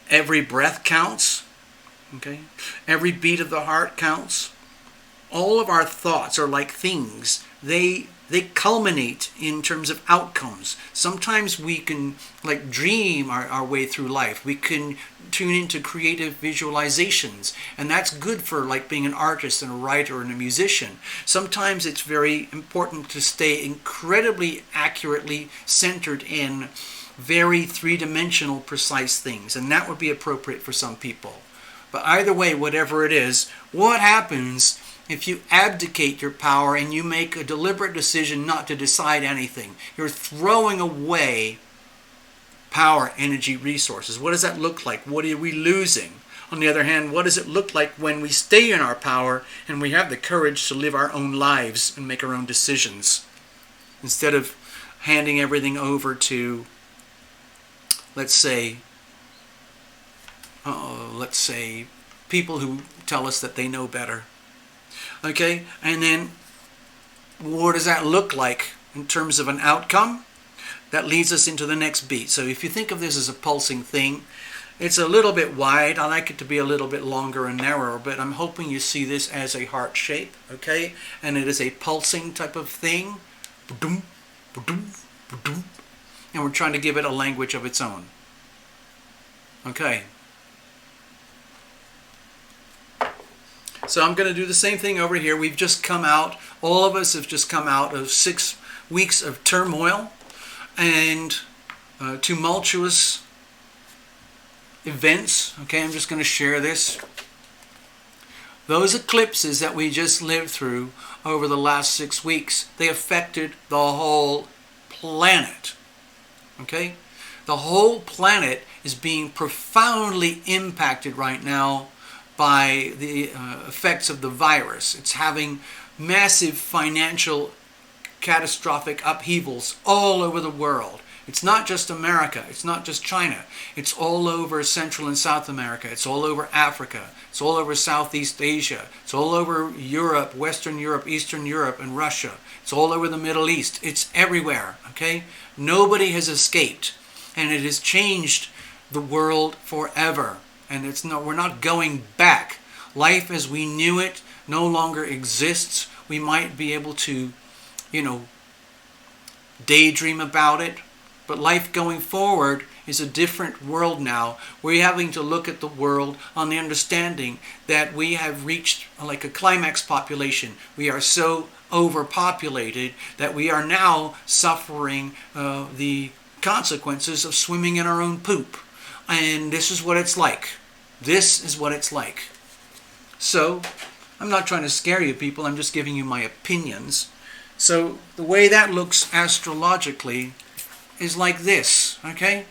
every breath counts, okay? Every beat of the heart counts. All of our thoughts are like things. They culminate in terms of outcomes. Sometimes we can dream our way through life. We can tune into creative visualizations, and that's good for being an artist and a writer and a musician. Sometimes it's very important to stay incredibly accurately centered in very three-dimensional precise things, and that would be appropriate for some people. But either way, whatever it is, what happens if you abdicate your power and you make a deliberate decision not to decide anything? You're throwing away power, energy, resources. What does that look like? What are we losing? On the other hand, what does it look like when we stay in our power and we have the courage to live our own lives and make our own decisions, instead of handing everything over to, let's say, people who tell us that they know better? Okay, and then what does that look like in terms of an outcome? That leads us into the next beat. So if you think of this as a pulsing thing, it's a little bit wide. I like it to be a little bit longer and narrower, but I'm hoping you see this as a heart shape, okay? And it is a pulsing type of thing. And we're trying to give it a language of its own. Okay. So I'm going to do the same thing over here. We've just come out, all of us have just come out of 6 weeks of turmoil and tumultuous events. Okay, I'm just going to share this. Those eclipses that we just lived through over the last 6 weeks, they affected the whole planet. Okay? The whole planet is being profoundly impacted right now by the effects of the virus. It's having massive financial catastrophic upheavals all over the world. It's not just America. It's not just China. It's all over Central and South America. It's all over Africa. It's all over Southeast Asia. It's all over Europe, Western Europe, Eastern Europe, and Russia. It's all over the Middle East. It's everywhere, okay? Nobody has escaped. And it has changed the world forever. And we're not going back. Life as we knew it no longer exists. We might be able to, daydream about it. But life going forward is a different world now. We're having to look at the world on the understanding that we have reached like a climax population. We are so overpopulated that we are now suffering the consequences of swimming in our own poop. And this is what it's like. This is what it's like. So, I'm not trying to scare you people, I'm just giving you my opinions. So, the way that looks astrologically is like this, okay?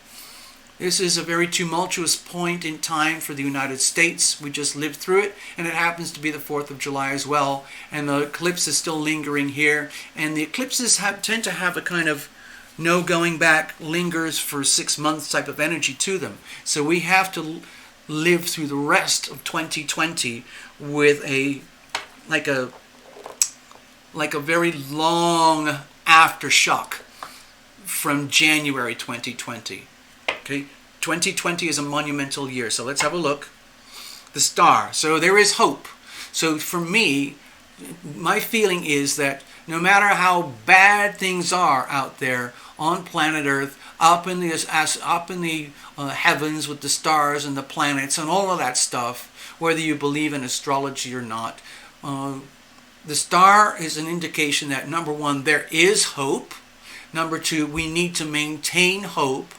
This is a very tumultuous point in time for the United States. We just lived through it, and it happens to be the 4th of July as well. And the eclipse is still lingering here. And the eclipses tend to have a kind of no going back, lingers for 6 months type of energy to them. So we have to live through the rest of 2020 with like a very long aftershock from January 2020. Okay, 2020 is a monumental year. So let's have a look. The star. So there is hope. So for me, my feeling is that no matter how bad things are out there on planet Earth, up in the heavens with the stars and the planets and all of that stuff, whether you believe in astrology or not, the star is an indication that, number one, there is hope. Number two, we need to maintain hope.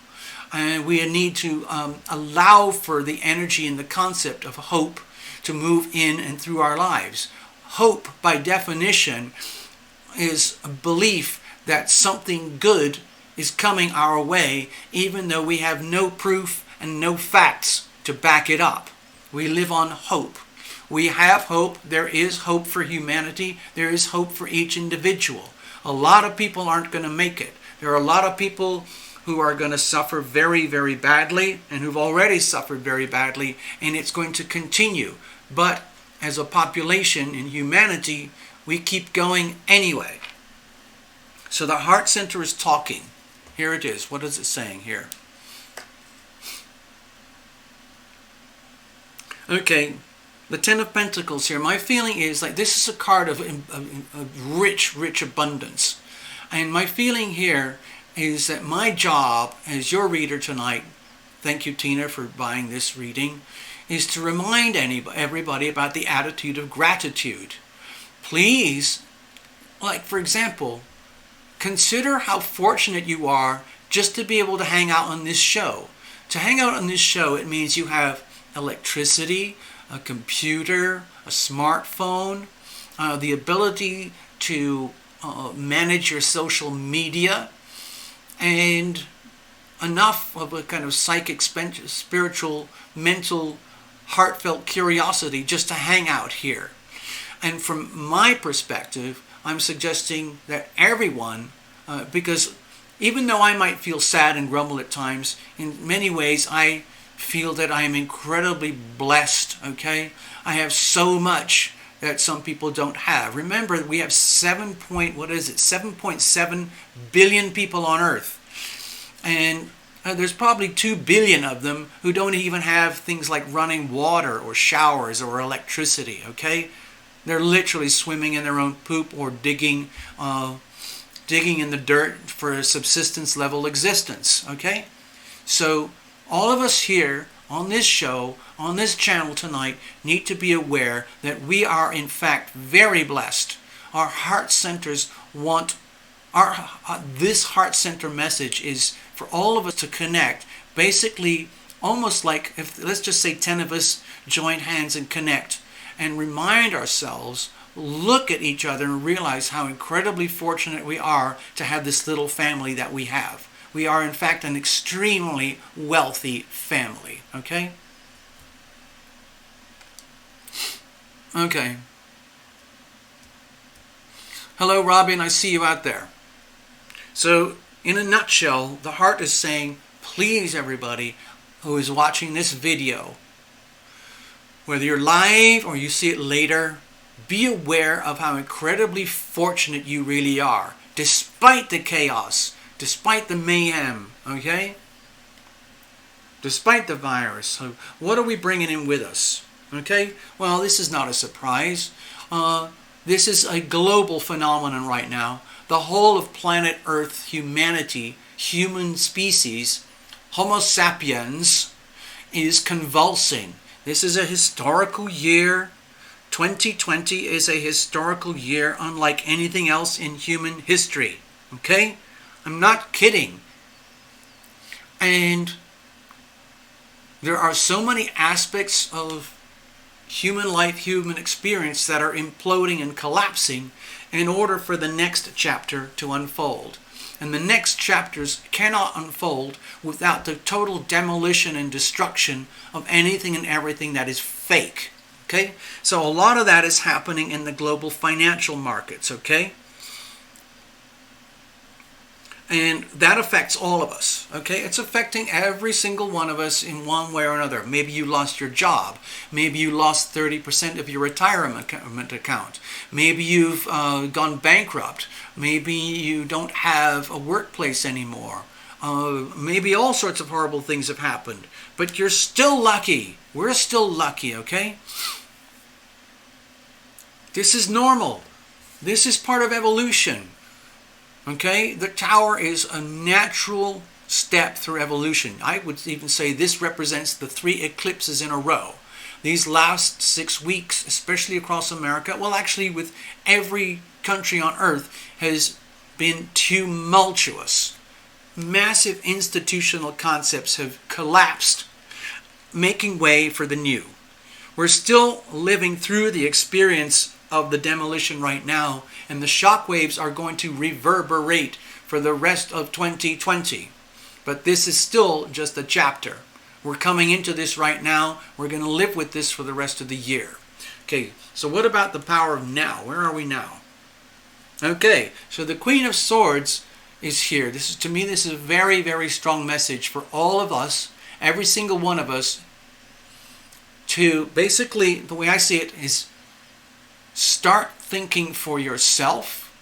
And we need to allow for the energy and the concept of hope to move in and through our lives. Hope, by definition, is a belief that something good is coming our way, even though we have no proof and no facts to back it up. We live on hope. We have hope. There is hope for humanity. There is hope for each individual. A lot of people aren't going to make it. There are a lot of people who are going to suffer very, very badly and who've already suffered very badly, and it's going to continue. But as a population in humanity, we keep going anyway. So the heart center is talking. Here it is. What is it saying here? Okay, the Ten of Pentacles here. My feeling is like this is a card of rich, rich abundance. And my feeling here is that my job as your reader tonight, thank you Tina for buying this reading, is to remind everybody about the attitude of gratitude. Please, like for example, consider how fortunate you are just to be able to hang out on this show. To hang out on this show, it means you have electricity, a computer, a smartphone, the ability to manage your social media, and enough of a kind of psychic, spiritual, mental, heartfelt curiosity just to hang out here. And from my perspective, I'm suggesting that everyone, because even though I might feel sad and grumble at times, in many ways I feel that I am incredibly blessed, okay? I have so much that some people don't have. Remember, we have 7.7 billion people on Earth. And there's probably 2 billion of them who don't even have things like running water or showers or electricity, okay? They're literally swimming in their own poop or digging in the dirt for a subsistence level existence, okay? So all of us here on this show, on this channel tonight, need to be aware that we are in fact very blessed. Our heart centers want, this heart center message is for all of us to connect, basically almost like if, let's just say 10 of us join hands and connect and remind ourselves, look at each other and realize how incredibly fortunate we are to have this little family that we have. We are, in fact, an extremely wealthy family, okay? Okay. Hello, Robin, I see you out there. So, in a nutshell, the heart is saying, please, everybody who is watching this video, whether you're live or you see it later, be aware of how incredibly fortunate you really are, despite the chaos, despite the mayhem, okay? Despite the virus. So what are we bringing in with us? Okay? Well, this is not a surprise. This is a global phenomenon right now. The whole of planet Earth, humanity, human species, Homo sapiens, is convulsing. This is a historical year. 2020 is a historical year unlike anything else in human history. Okay? I'm not kidding. And there are so many aspects of human life, human experience that are imploding and collapsing in order for the next chapter to unfold. And the next chapters cannot unfold without the total demolition and destruction of anything and everything that is fake. Okay? So a lot of that is happening in the global financial markets, okay? And that affects all of us, okay? It's affecting every single one of us in one way or another. Maybe you lost your job. Maybe you lost 30% of your retirement account. Maybe you've gone bankrupt. Maybe you don't have a workplace anymore. Maybe all sorts of horrible things have happened. But you're still lucky. We're still lucky, okay? This is normal. This is part of evolution. Okay, the tower is a natural step through evolution. I would even say this represents the 3 eclipses in a row. These last 6 weeks, especially across America, well, actually with every country on earth, has been tumultuous. Massive institutional concepts have collapsed, making way for the new. We're still living through the experience of the demolition right now, and the shock waves are going to reverberate for the rest of 2020. But this is still just a chapter. We're coming into this right now. We're going to live with this for the rest of the year. Okay, so what about the power of now? Where are we now? Okay, so the Queen of Swords is here. This is, to me, this is a very, very strong message for all of us, every single one of us, to basically, the way I see it is, start thinking for yourself.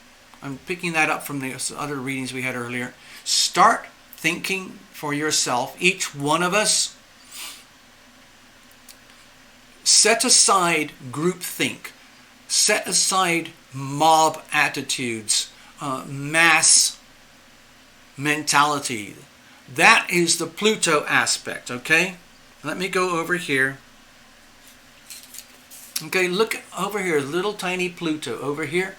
I'm picking that up from the other readings we had earlier. Start thinking for yourself, each one of us. Set aside groupthink. Set aside mob attitudes, mass mentality. That is the Pluto aspect, okay? Let me go over here. Okay, look over here, little tiny Pluto over here.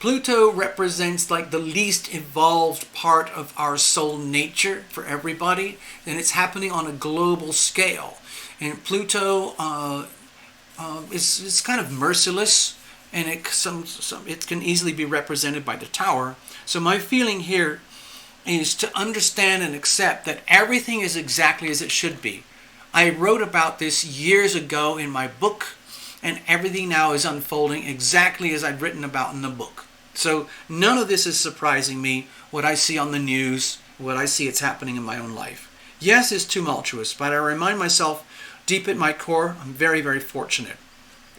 Pluto represents like the least evolved part of our soul nature for everybody, and it's happening on a global scale. And Pluto is kind of merciless, and it can easily be represented by the tower. So my feeling here is to understand and accept that everything is exactly as it should be. I wrote about this years ago in my book, and everything now is unfolding exactly as I'd written about in the book. So none of this is surprising me, what I see on the news, what I see it's happening in my own life. Yes, it's tumultuous, but I remind myself deep at my core, I'm very, very fortunate.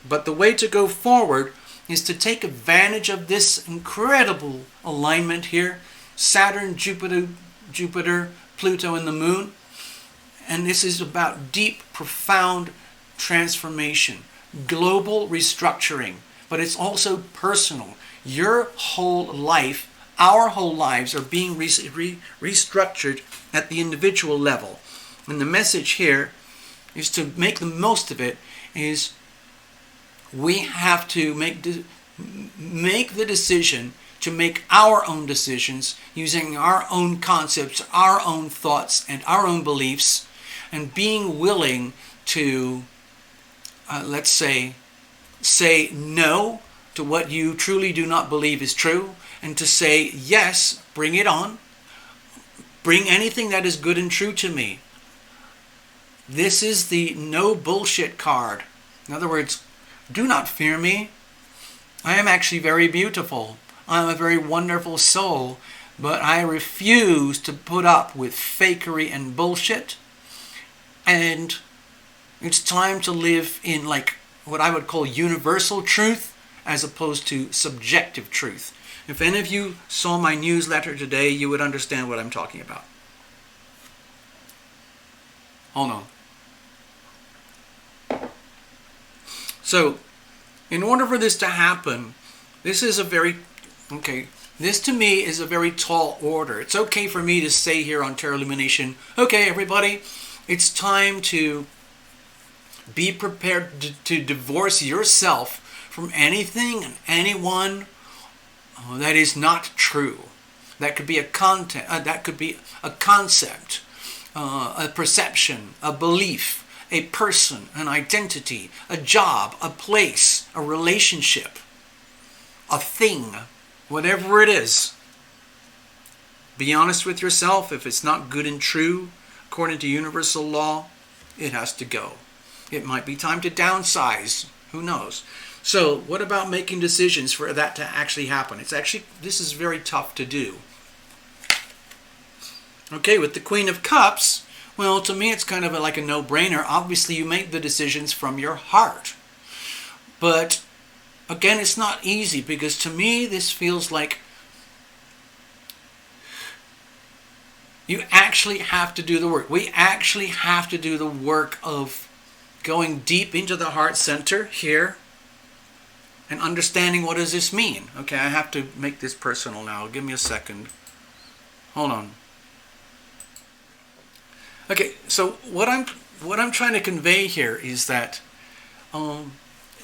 But the way to go forward is to take advantage of this incredible alignment here. Saturn, Jupiter, Pluto, and the Moon. And this is about deep, profound transformation. Global restructuring, but it's also personal. Your whole life, our whole lives are being restructured at the individual level. And the message here is to make the most of it, is we have to make the decision to make our own decisions using our own concepts, our own thoughts, and our own beliefs, and being willing to let's say no to what you truly do not believe is true, and to say yes, bring it on. Bring anything that is good and true to me. This is the no bullshit card. In other words, do not fear me. I am actually very beautiful. I am a very wonderful soul, but I refuse to put up with fakery and bullshit. And it's time to live in like what I would call universal truth as opposed to subjective truth. If any of you saw my newsletter today, you would understand what I'm talking about. Hold on. So, in order for this to happen, this to me is a very tall order. It's okay for me to say here on Terra Illumination, okay everybody, it's time to be prepared to divorce yourself from anything and anyone that is not true. That could be a content. That could be a concept, a perception, a belief, a person, an identity, a job, a place, a relationship, a thing, whatever it is. Be honest with yourself. If it's not good and true, according to universal law, it has to go. It might be time to downsize. Who knows? So what about making decisions for that to actually happen? This is very tough to do. Okay, with the Queen of Cups, well, to me it's kind of like a no-brainer. Obviously, you make the decisions from your heart. But, again, it's not easy, because to me this feels like you actually have to do the work. We actually have to do the work of going deep into the heart center here and understanding what does this mean. Okay, I have to make this personal now. Give me a second. Hold on. Okay, so what I'm trying to convey here is that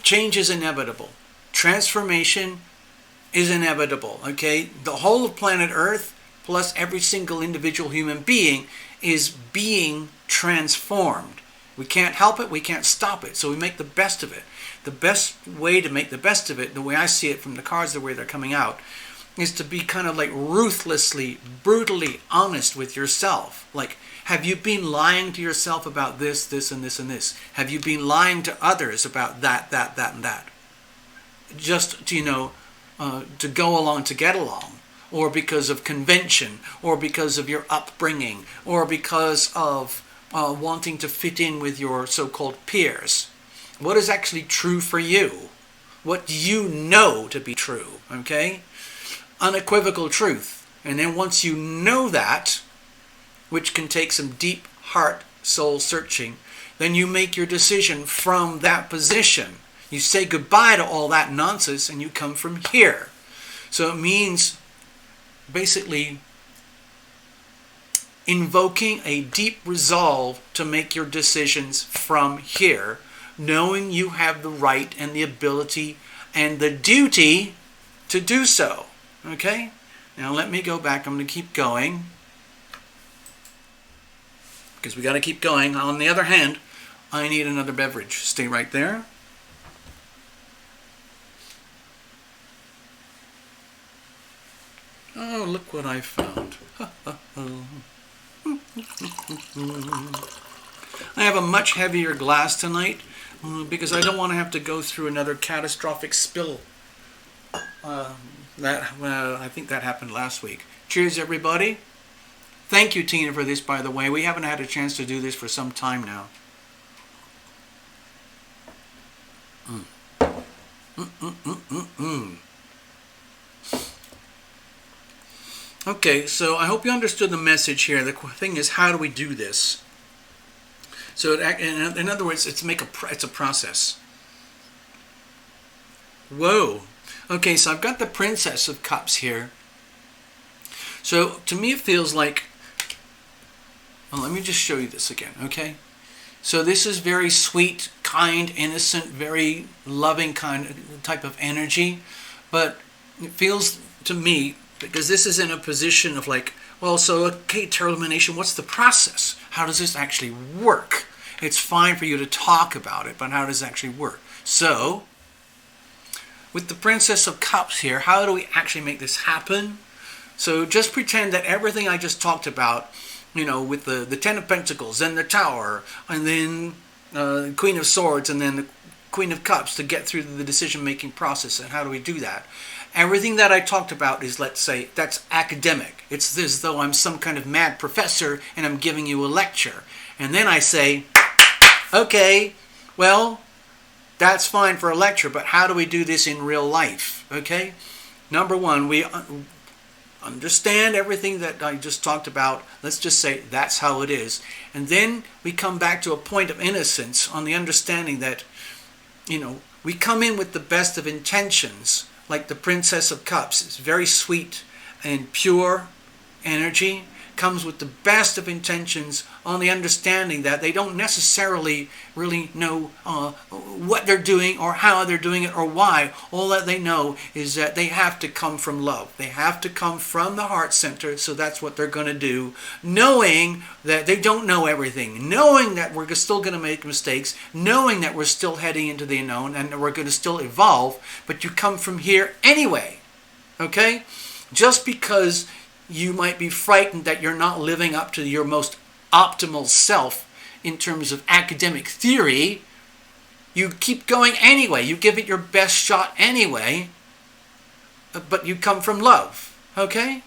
change is inevitable. Transformation is inevitable. Okay, the whole of planet Earth, plus every single individual human being, is being transformed. We can't help it, we can't stop it, so we make the best of it. The best way to make the best of it, the way I see it from the cards, the way they're coming out, is to be kind of like ruthlessly, brutally honest with yourself. Like, have you been lying to yourself about this, this, and this, and this? Have you been lying to others about that, that, and that? Just, to go along, to get along. Or because of convention, or because of your upbringing, or because of wanting to fit in with your so-called peers. What is actually true for you? What do you know to be true? Okay? Unequivocal truth. And then once you know that, which can take some deep heart, soul searching, then you make your decision from that position. You say goodbye to all that nonsense and you come from here. So it means basically invoking a deep resolve to make your decisions from here, knowing you have the right and the ability and the duty to do so. Okay? Now let me go back. I'm going to keep going, because we got to keep going. On the other hand, I need another beverage. Stay right there. Oh, look what I found. I have a much heavier glass tonight because I don't want to have to go through another catastrophic spill. I think that happened last week. Cheers, everybody. Thank you, Tina, for this, by the way. We haven't had a chance to do this for some time now. Okay, so I hope you understood the message here. The thing is, how do we do this? So, in other words, it's a process. Whoa. Okay, so I've got the Princess of Cups here. So, to me, it feels like... Well, let me just show you this again, okay? So this is very sweet, kind, innocent, very loving type of energy. But it feels to me, because this is in a position of like, well, so, okay, Termination, what's the process? How does this actually work? It's fine for you to talk about it, but how does it actually work? So, with the Princess of Cups here, how do we actually make this happen? So just pretend that everything I just talked about, with the Ten of Pentacles and the Tower, and then Queen of Swords, and then the Queen of Cups to get through the decision-making process. And how do we do that? Everything that I talked about is, let's say, that's academic. It's as though I'm some kind of mad professor and I'm giving you a lecture. And then I say, okay, well, that's fine for a lecture, but how do we do this in real life? Okay? Number one, we understand everything that I just talked about. Let's just say that's how it is. And then we come back to a point of innocence on the understanding that, we come in with the best of intentions, like the Princess of Cups. It's very sweet and pure energy. Comes with the best of intentions on the understanding that they don't necessarily really know what they're doing or how they're doing it or why. All that they know is that they have to come from love. They have to come from the heart center, so that's what they're going to do, knowing that they don't know everything, knowing that we're still going to make mistakes, knowing that we're still heading into the unknown and that we're going to still evolve, but you come from here anyway, okay? Just because you might be frightened that you're not living up to your most optimal self in terms of academic theory, you keep going anyway. You give it your best shot anyway, but you come from love, okay?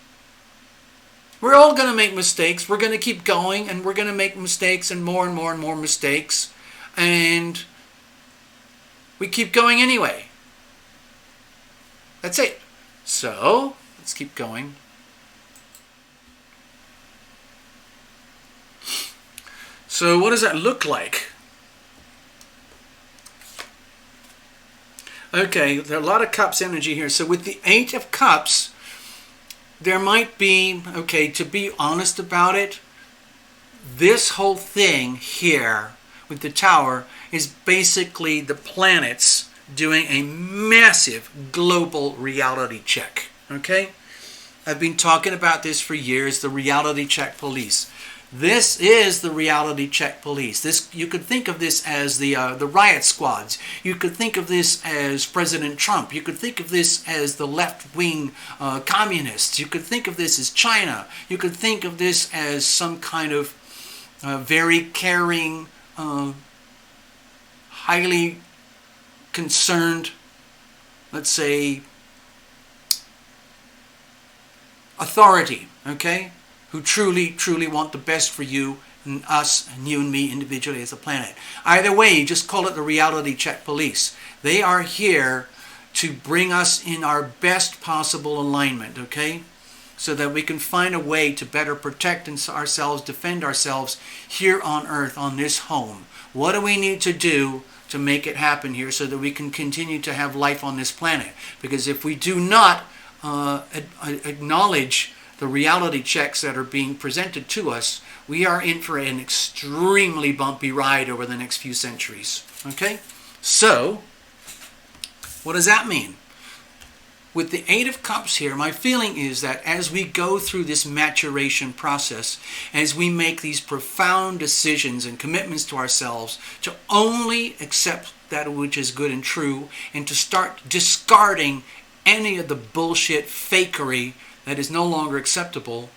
We're all going to make mistakes. We're going to keep going, and we're going to make mistakes and more and more and more mistakes. And we keep going anyway. That's it. So, let's keep going. So what does that look like? Okay, there are a lot of cups energy here. So with the 8 of Cups, there might be, okay, to be honest about it, this whole thing here with the Tower is basically the planets doing a massive global reality check. Okay? I've been talking about this for years, the reality check police. This is the reality check police. This, you could think of this as the riot squads. You could think of this as President Trump. You could think of this as the left-wing communists. You could think of this as China. You could think of this as some kind of very caring, highly concerned, let's say, authority, okay? Who truly want the best for you and us and you and me individually as a planet. Either way, you just call it the reality check police. They are here to bring us in our best possible alignment, okay? So that we can find a way to better protect ourselves, defend ourselves here on Earth, on this home. What do we need to do to make it happen here so that we can continue to have life on this planet? Because if we do not acknowledge the reality checks that are being presented to us, we are in for an extremely bumpy ride over the next few centuries. Okay? So, what does that mean? With the 8 of Cups here, my feeling is that as we go through this maturation process, as we make these profound decisions and commitments to ourselves to only accept that which is good and true, and to start discarding any of the bullshit fakery that is no longer acceptable,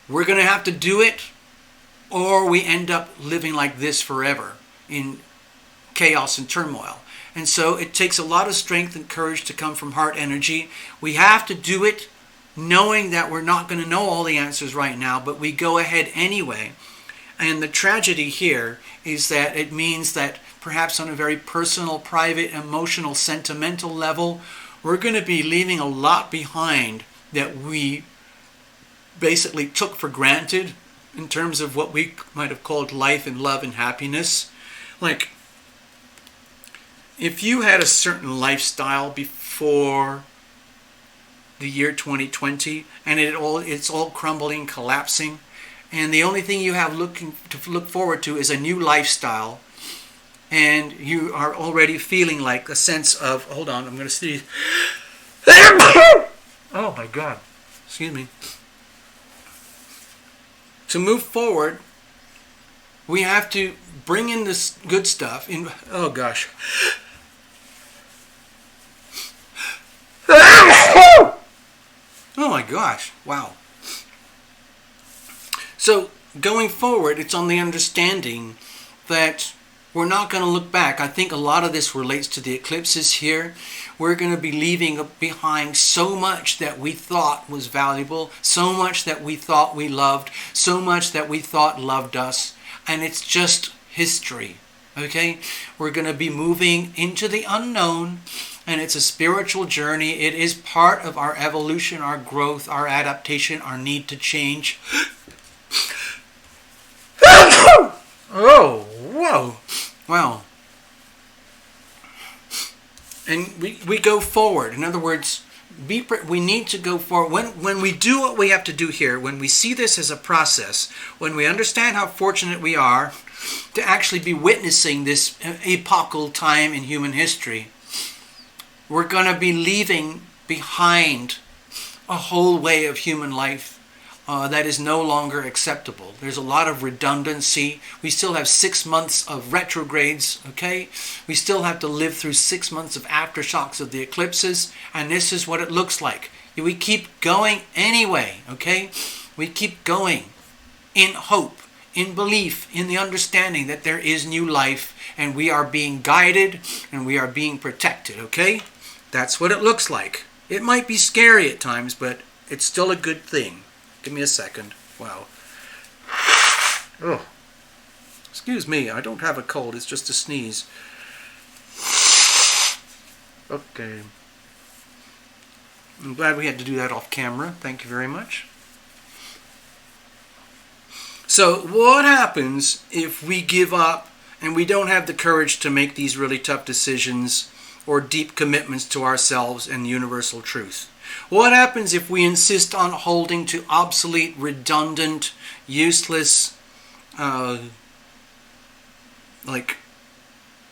we're going to have to do it, or we end up living like this forever in chaos and turmoil. And so it takes a lot of strength and courage to come from heart energy. We have to do it knowing that we're not going to know all the answers right now, but we go ahead anyway. And the tragedy here is that it means that perhaps on a very personal, private, emotional, sentimental level, we're going to be leaving a lot behind that we basically took for granted in terms of what we might have called life and love and happiness. Like, if you had a certain lifestyle before the year 2020 and it's all crumbling, collapsing, and the only thing you have to look forward to is a new lifestyle, and you are already feeling like a sense of, hold on, I'm going to sneeze. Oh my God, excuse me. To move forward, we have to bring in this good stuff. Oh gosh. Oh my gosh, wow. So going forward, it's on the understanding that we're not going to look back. I think a lot of this relates to the eclipses here. We're going to be leaving behind so much that we thought was valuable, so much that we thought we loved, so much that we thought loved us, and it's just history, okay? We're going to be moving into the unknown, and it's a spiritual journey. It is part of our evolution, our growth, our adaptation, our need to change. Oh, whoa. Wow. And we go forward. In other words, we need to go forward. When we do what we have to do here, when we see this as a process, when we understand how fortunate we are to actually be witnessing this epochal time in human history, we're going to be leaving behind a whole way of human life that is no longer acceptable. There's a lot of redundancy. We still have 6 months of retrogrades, okay? We still have to live through 6 months of aftershocks of the eclipses, and this is what it looks like. We keep going anyway, okay? We keep going in hope, in belief, in the understanding that there is new life and we are being guided and we are being protected, okay? That's what it looks like. It might be scary at times, but it's still a good thing. Give me a second. Wow. Oh. Excuse me, I don't have a cold, it's just a sneeze. Okay. I'm glad we had to do that off camera. Thank you very much. So what happens if we give up and we don't have the courage to make these really tough decisions or deep commitments to ourselves and universal truth? What happens if we insist on holding to obsolete, redundant, useless,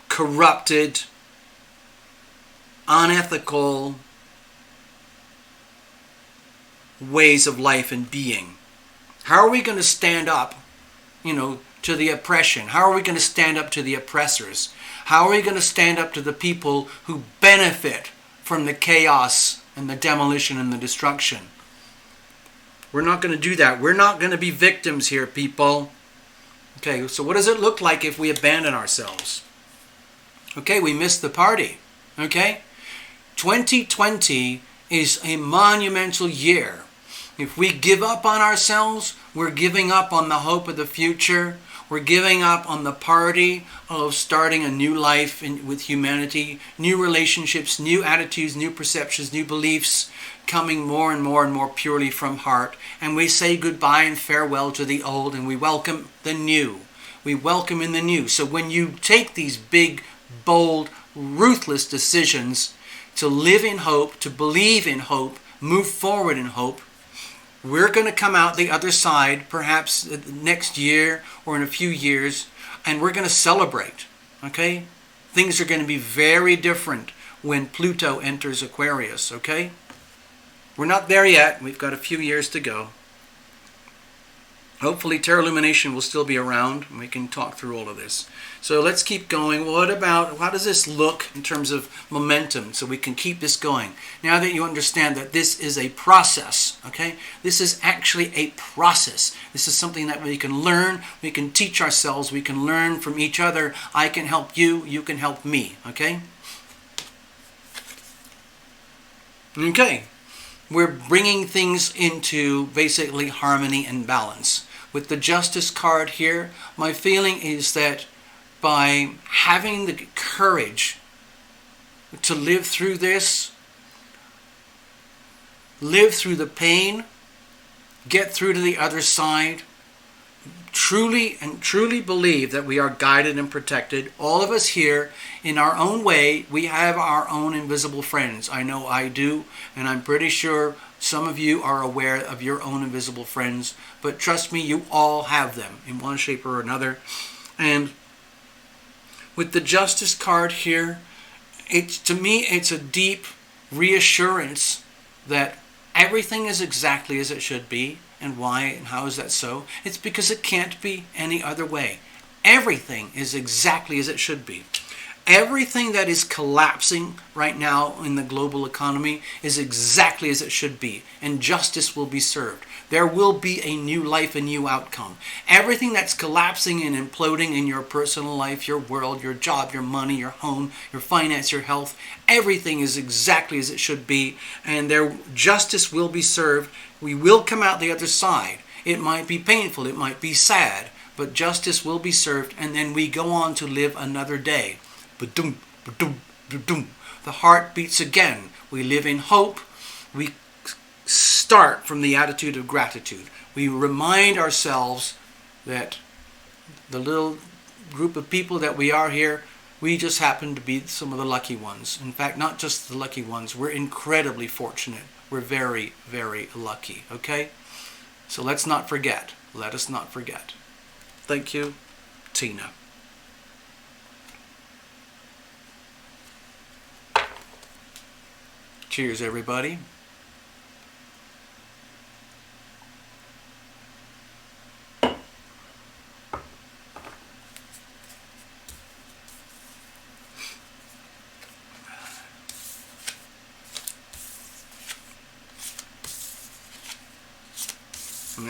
corrupted, unethical ways of life and being? How are we going to stand up, to the oppression? How are we going to stand up to the oppressors? How are we going to stand up to the people who benefit from the chaos and the demolition and the destruction? We're not going to do that. We're not going to be victims here, people. Okay, so what does it look like if we abandon ourselves? Okay, we missed the party. Okay? 2020 is a monumental year. If we give up on ourselves, we're giving up on the hope of the future. We're giving up on the party of starting a new life with humanity, new relationships, new attitudes, new perceptions, new beliefs, coming more and more and more purely from heart. And we say goodbye and farewell to the old, and we welcome the new. We welcome in the new. So when you take these big, bold, ruthless decisions to live in hope, to believe in hope, move forward in hope, we're going to come out the other side, perhaps next year or in a few years, and we're going to celebrate, okay? Things are going to be very different when Pluto enters Aquarius, okay? We're not there yet. We've got a few years to go. Hopefully Terra Illumination will still be around, and we can talk through all of this. So let's keep going. How does this look in terms of momentum so we can keep this going? Now that you understand that this is a process, okay? This is actually a process. This is something that we can learn, we can teach ourselves, we can learn from each other. I can help you, you can help me, okay? Okay. We're bringing things into basically harmony and balance. With the Justice card here, my feeling is that by having the courage to live through this, live through the pain, get through to the other side, truly believe that we are guided and protected. All of us here, in our own way, we have our own invisible friends. I know I do, and I'm pretty sure some of you are aware of your own invisible friends, but trust me, you all have them in one shape or another. And with the Justice card here, to me, it's a deep reassurance that everything is exactly as it should be. And why and how is that so? It's because it can't be any other way. Everything is exactly as it should be. Everything that is collapsing right now in the global economy is exactly as it should be, and justice will be served. There will be a new life, a new outcome. Everything that's collapsing and imploding in your personal life, your world, your job, your money, your home, your finance, your health, everything is exactly as it should be, and justice will be served. We will come out the other side. It might be painful, it might be sad, but justice will be served, and then we go on to live another day. Ba-dum, ba-dum, ba-dum. The heart beats again. We live in hope. We start from the attitude of gratitude. We remind ourselves that the little group of people that we are here, we just happen to be some of the lucky ones. In fact, not just the lucky ones. We're incredibly fortunate. We're very, very lucky. Okay? So let's not forget. Let us not forget. Thank you, Tina. Cheers, everybody.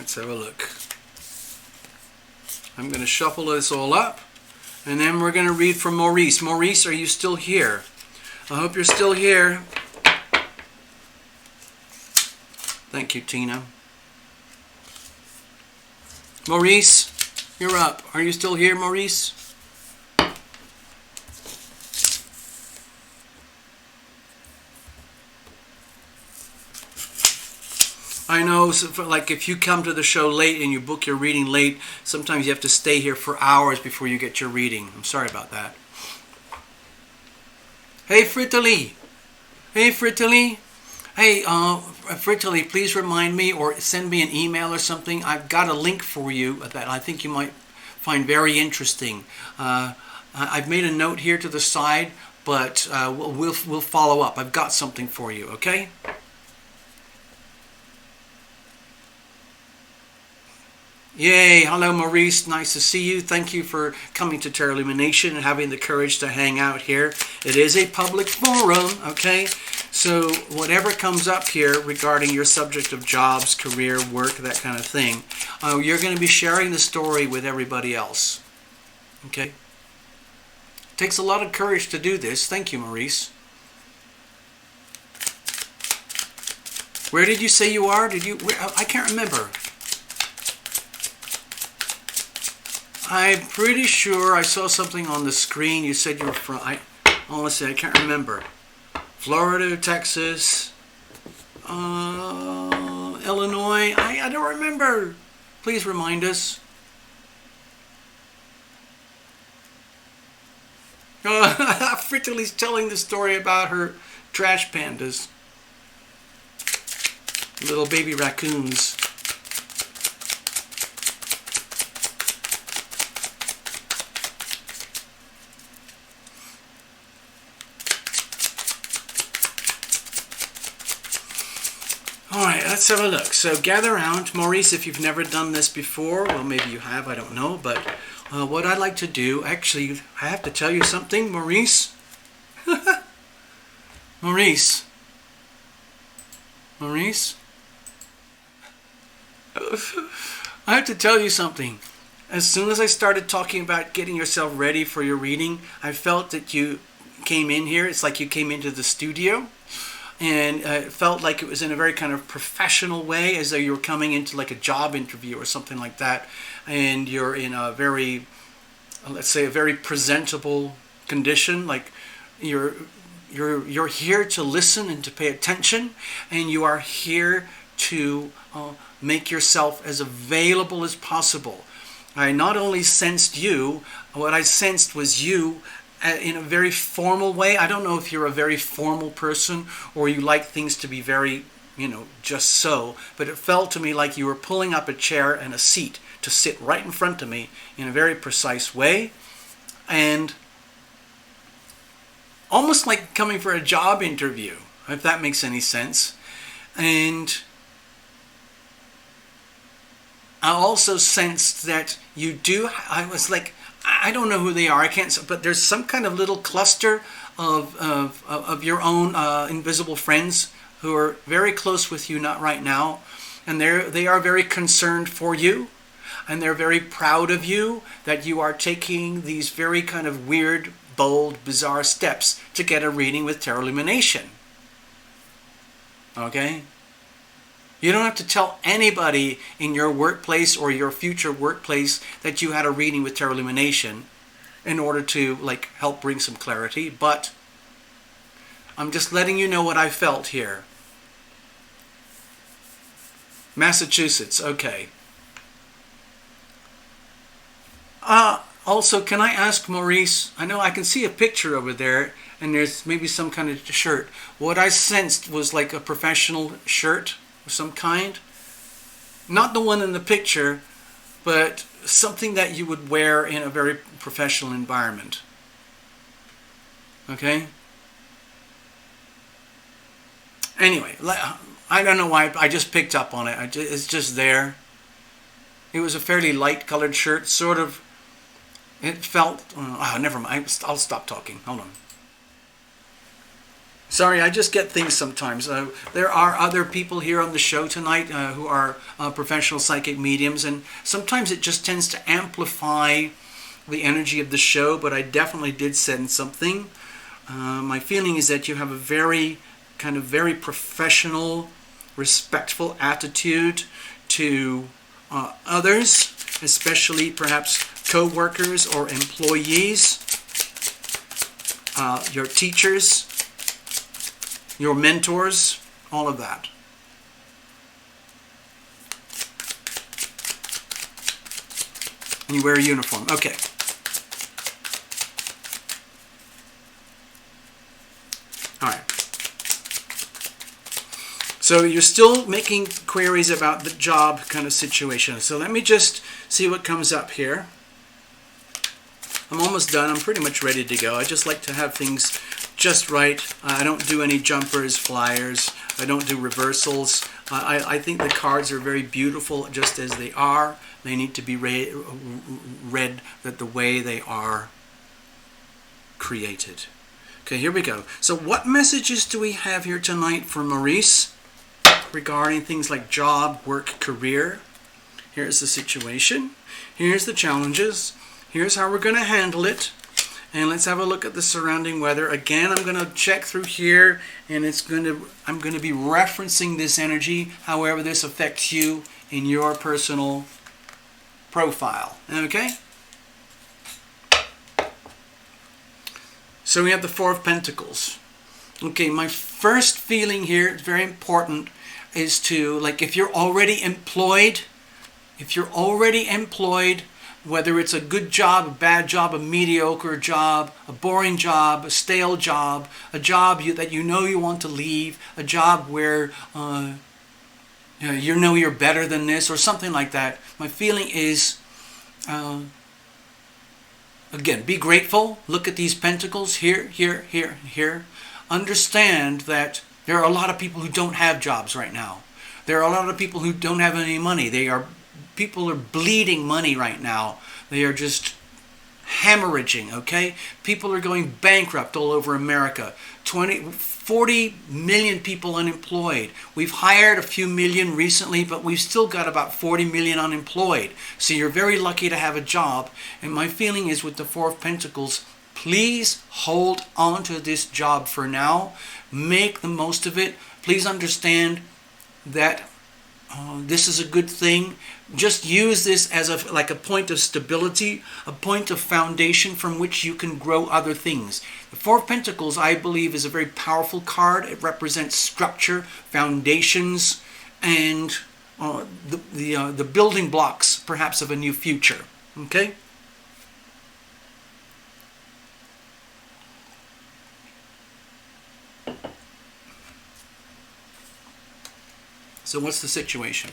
Let's have a look. I'm going to shuffle this all up, and then we're going to read from Maurice. Maurice, are you still here? I hope you're still here. Thank you, Tina. Maurice, you're up. Are you still here, Maurice? I know, like if you come to the show late and you book your reading late, sometimes you have to stay here for hours before you get your reading. I'm sorry about that. Hey, Fritali. Hey, Fritali. Hey, Fritali, please remind me or send me an email or something. I've got a link for you that I think you might find very interesting. I've made a note here to the side, but we'll follow up. I've got something for you, okay? Yay, hello Maurice, nice to see you. Thank you for coming to Tarot Illumination and having the courage to hang out here. It is a public forum, okay? So whatever comes up here regarding your subject of jobs, career, work, that kind of thing, you're going to be sharing the story with everybody else, okay? It takes a lot of courage to do this. Thank you, Maurice. Where did you say you are? I can't remember. I'm pretty sure I saw something on the screen. You said you were from, honestly, I can't remember. Florida, Texas, Illinois. I don't remember. Please remind us. Fritili's telling the story about her trash pandas. Little baby raccoons. Alright, let's have a look. So gather around. Maurice, if you've never done this before, well maybe you have, I don't know, but what I'd like to do, actually, I have to tell you something, Maurice. Maurice. Maurice? I have to tell you something. As soon as I started talking about getting yourself ready for your reading, I felt that you came in here. It's like you came into the studio. And it felt like it was in a very kind of professional way, as though you were coming into like a job interview or something like that. And you're in a very, let's say, a very presentable condition. Like you're here to listen and to pay attention, and you are here to make yourself as available as possible. I not only sensed you, what I sensed was you in a very formal way. I don't know if you're a very formal person or you like things to be very, just so, but it felt to me like you were pulling up a chair and a seat to sit right in front of me in a very precise way, and almost like coming for a job interview, if that makes any sense. And I also sensed that I was like, I don't know who they are, I can't, but there's some kind of little cluster of your own invisible friends who are very close with you, not right now, and they are very concerned for you, and they're very proud of you that you are taking these very kind of weird, bold, bizarre steps to get a reading with Tarot Illumination. Okay? You don't have to tell anybody in your workplace or your future workplace that you had a reading with Tarot Illumination in order to help bring some clarity, but I'm just letting you know what I felt here. Massachusetts, okay. Also, can I ask Maurice, I know I can see a picture over there and there's maybe some kind of shirt. What I sensed was like a professional shirt of some kind. Not the one in the picture, but something that you would wear in a very professional environment. Okay? Anyway, I don't know why, I just picked up on it. It's just there. It was a fairly light colored shirt, sort of. It felt, never mind, I'll stop talking, hold on. Sorry, I just get things sometimes. There are other people here on the show tonight who are professional psychic mediums, and sometimes it just tends to amplify the energy of the show, but I definitely did send something. My feeling is that you have a very professional, respectful attitude to others, especially perhaps co-workers or employees, your teachers, your mentors, all of that. And you wear a uniform. Okay. All right. So you're still making queries about the job kind of situation. So let me just see what comes up here. I'm almost done. I'm pretty much ready to go. I just like to have things just right. I don't do any jumpers, flyers. I don't do reversals. I think the cards are very beautiful just as they are. They need to be read that the way they are created. Okay, here we go. So what messages do we have here tonight for Maurice regarding things like job, work, career? Here's the situation. Here's the challenges. Here's how we're going to handle it. And let's have a look at the surrounding weather. Again, I'm going to check through here, and I'm going to be referencing this energy, however this affects you in your personal profile. Okay? So we have the Four of Pentacles. Okay, my first feeling here, it's very important, is to, like, if you're already employed, whether it's a good job, a bad job, a mediocre job, a boring job, a stale job, a job that you know you want to leave, a job where you know you're better than this, or something like that. My feeling is, again, be grateful. Look at these pentacles here, here, here, here. Understand that there are a lot of people who don't have jobs right now. There are a lot of people who don't have any money. People are bleeding money right now. They are just hemorrhaging, okay? People are going bankrupt all over America. 40 million people unemployed. We've hired a few million recently, but we've still got about 40 million unemployed. So you're very lucky to have a job. And my feeling is with the Four of Pentacles, please hold on to this job for now. Make the most of it. Please understand that this is a good thing. Just use this as a point of stability, a point of foundation from which you can grow other things. The Four of Pentacles, I believe, is a very powerful card. It represents structure, foundations, and the building blocks, perhaps, of a new future. Okay? So what's the situation?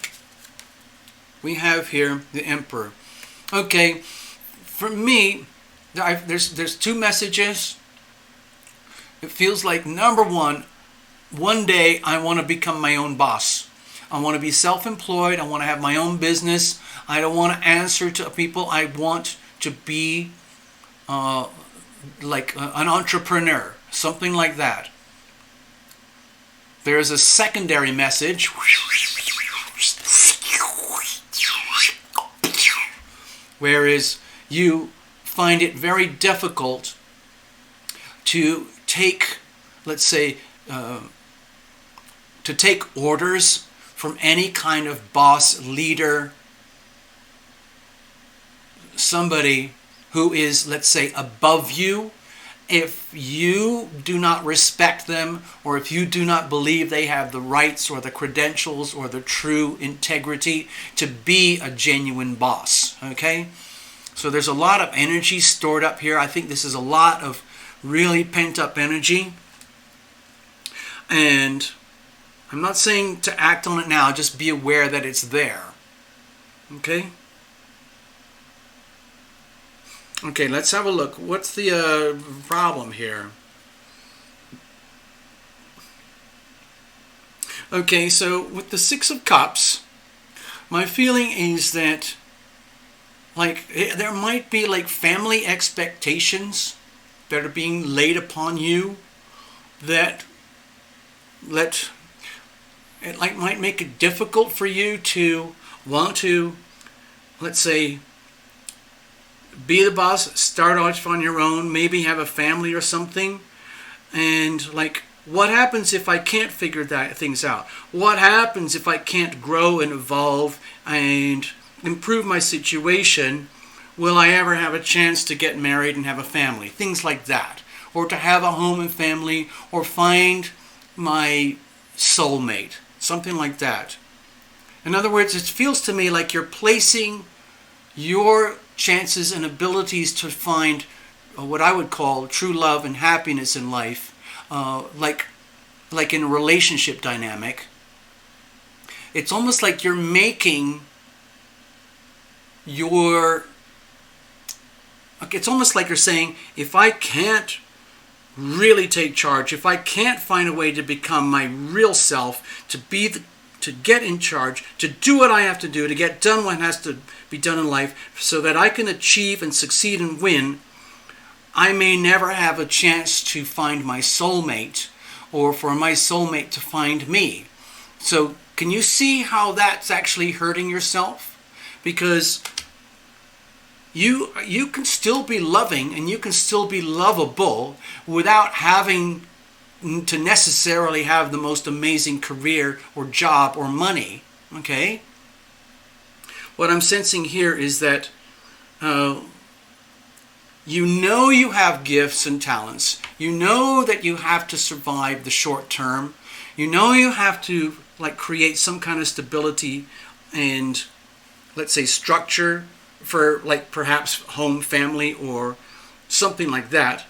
We have here the Emperor. Okay, for me, there's two messages. It feels like, number one day I want to become my own boss. I want to be self-employed. I want to have my own business. I don't want to answer to people. I want to be like an entrepreneur, something like that. There's a secondary message, whereas you find it very difficult to take, let's say, to take orders from any kind of boss, leader, somebody who is, let's say, above you. If you do not respect them, or if you do not believe they have the rights or the credentials or the true integrity to be a genuine boss, okay? So there's a lot of energy stored up here. I think this is a lot of really pent-up energy. And I'm not saying to act on it now, just be aware that it's there, okay? Okay, let's have a look. What's the problem here? Okay, so with the Six of Cups, my feeling is that, like, there might be like family expectations that are being laid upon you that might make it difficult for you to want to, let's say, be the boss, start off on your own, maybe have a family or something. And like, what happens if I can't figure things out? What happens if I can't grow and evolve and improve my situation? Will I ever have a chance to get married and have a family? Things like that. Or to have a home and family, or find my soulmate. Something like that. In other words, it feels to me like you're placing your chances and abilities to find what I would call true love and happiness in life, like in a relationship dynamic. It's almost like you're making it's almost like you're saying, if I can't really take charge, if I can't find a way to become my real self, to get in charge, to do what I have to do, to get done what has to be done in life, so that I can achieve and succeed and win, I may never have a chance to find my soulmate, or for my soulmate to find me. So can you see how that's actually hurting yourself? Because you can still be loving and you can still be lovable without having to necessarily have the most amazing career or job or money. Okay? What I'm sensing here is that you know you have gifts and talents. You know that you have to survive the short term. You know you have to create some kind of stability and, let's say, structure for perhaps home, family, or something like that.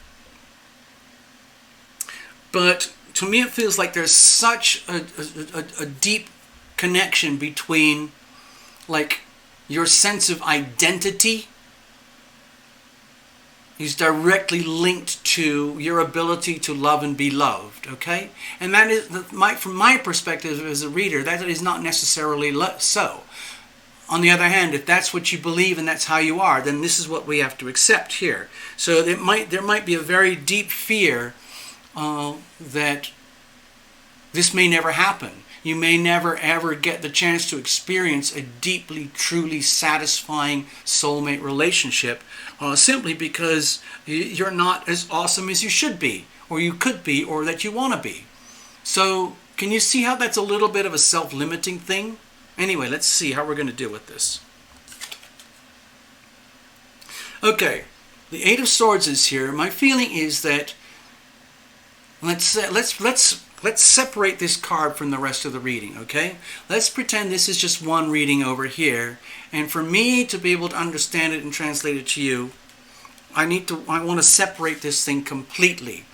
But to me it feels like there's such a deep connection between your sense of identity is directly linked to your ability to love and be loved, okay? And that is, from my perspective as a reader, that is not necessarily so. On the other hand, if that's what you believe and that's how you are, then this is what we have to accept here. So there might be a very deep fear that this may never happen. You may never ever get the chance to experience a deeply, truly satisfying soulmate relationship, simply because you're not as awesome as you should be, or you could be, or that you want to be. So can you see how that's a little bit of a self-limiting thing? Anyway, let's see how we're going to deal with this. Okay, the Eight of Swords is here. My feeling is that let's separate this card from the rest of the reading, okay? Let's pretend this is just one reading over here, and for me to be able to understand it and translate it to you, I want to separate this thing completely.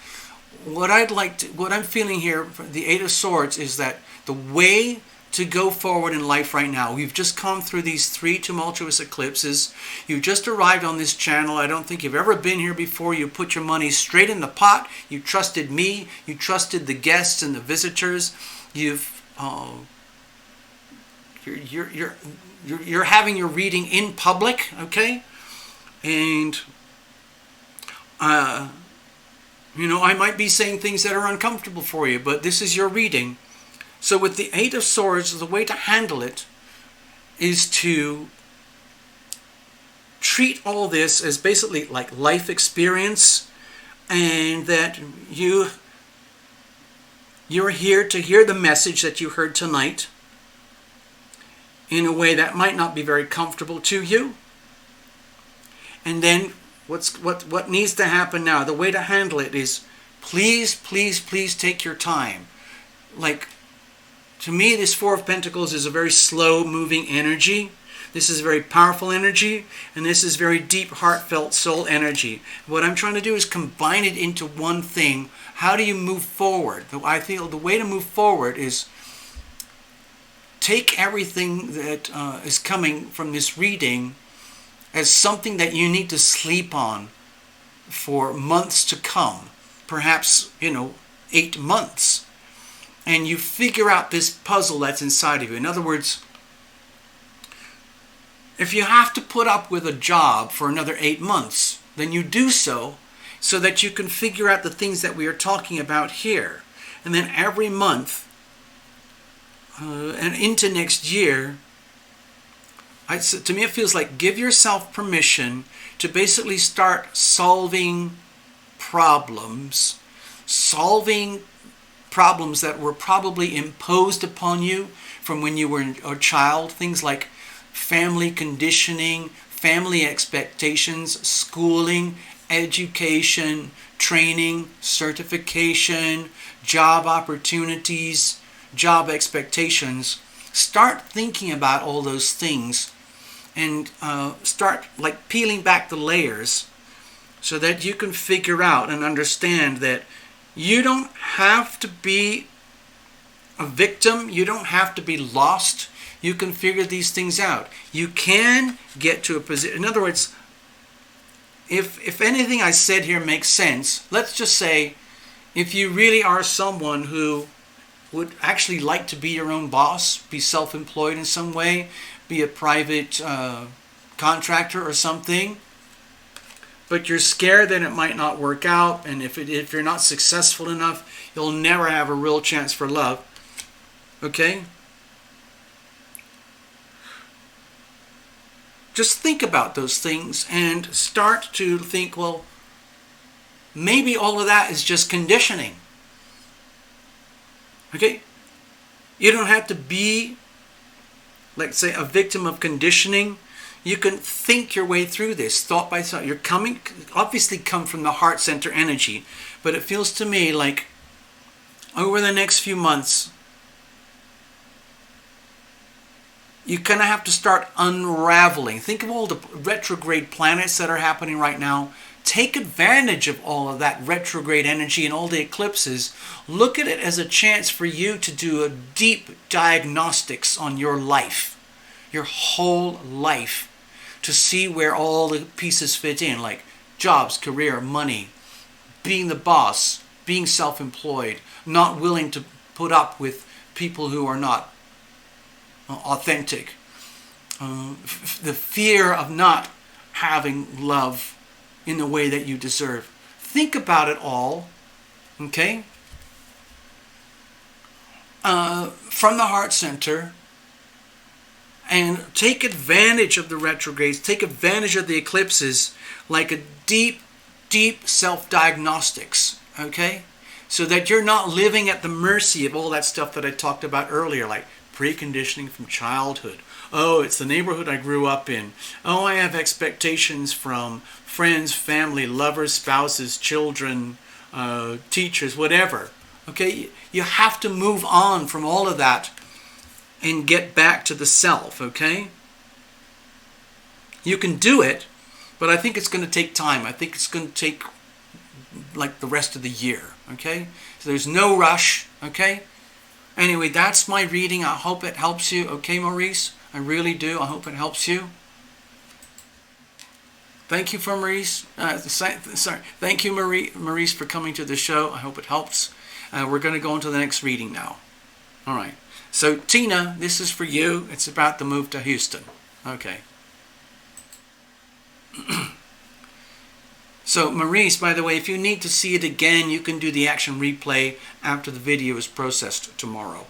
What I'm feeling here for the Eight of Swords is that the way to go forward in life right now. We've just come through these 3 tumultuous eclipses. You just arrived on this channel. I don't think you've ever been here before. You put your money straight in the pot. You trusted me. You trusted the guests and the visitors. You're having your reading in public, okay? And I might be saying things that are uncomfortable for you, but this is your reading. So with the Eight of Swords, the way to handle it is to treat all this as basically like life experience, and that you're here to hear the message that you heard tonight in a way that might not be very comfortable to you. And then what needs to happen now, the way to handle it is please take your time. To me, this Four of Pentacles is a very slow-moving energy. This is a very powerful energy, and this is very deep, heartfelt soul energy. What I'm trying to do is combine it into one thing. How do you move forward? I feel the way to move forward is take everything that is coming from this reading as something that you need to sleep on for months to come. Perhaps, 8 months. And you figure out this puzzle that's inside of you. In other words, if you have to put up with a job for another 8 months, then you do so that you can figure out the things that we are talking about here. And then every month and into next year, to me it feels like give yourself permission to basically start solving problems that were probably imposed upon you from when you were a child. Things like family conditioning, family expectations, schooling, education, training, certification, job opportunities, job expectations. Start thinking about all those things and start like peeling back the layers so that you can figure out and understand that you don't have to be a victim. You don't have to be lost. You can figure these things out. You can get to a position. In other words, if anything I said here makes sense, let's just say if you really are someone who would actually like to be your own boss, be self-employed in some way, be a private contractor or something, but you're scared that it might not work out, and if you're not successful enough, you'll never have a real chance for love. Okay? Just think about those things and start to think, well, maybe all of that is just conditioning. Okay? You don't have to be, let's say, a victim of conditioning. You can think your way through this, thought by thought. You're obviously come from the heart center energy, but it feels to me like over the next few months, you kind of have to start unraveling. Think of all the retrograde planets that are happening right now. Take advantage of all of that retrograde energy and all the eclipses. Look at it as a chance for you to do a deep diagnostics on your life, your whole life, to see where all the pieces fit in, like jobs, career, money, being the boss, being self-employed, not willing to put up with people who are not authentic, the fear of not having love in the way that you deserve. Think about it all, okay? From the heart center, and take advantage of the retrogrades, take advantage of the eclipses like a deep, deep self-diagnostics, okay? So that you're not living at the mercy of all that stuff that I talked about earlier, like preconditioning from childhood. Oh, it's the neighborhood I grew up in. Oh, I have expectations from friends, family, lovers, spouses, children, teachers, whatever. Okay, you have to move on from all of that and get back to the self, okay? You can do it, but I think it's going to take time. I think it's going to take like the rest of the year, okay? So there's no rush, okay? Anyway, that's my reading. I hope it helps you. Okay, Maurice? I really do. I hope it helps you. Thank you for Maurice. Thank you, Maurice, for coming to the show. I hope it helps. We're going to go on to the next reading now. All right. So, Tina, this is for you. It's about the move to Houston. Okay. So, Maurice, by the way, if you need to see it again, you can do the action replay after the video is processed tomorrow.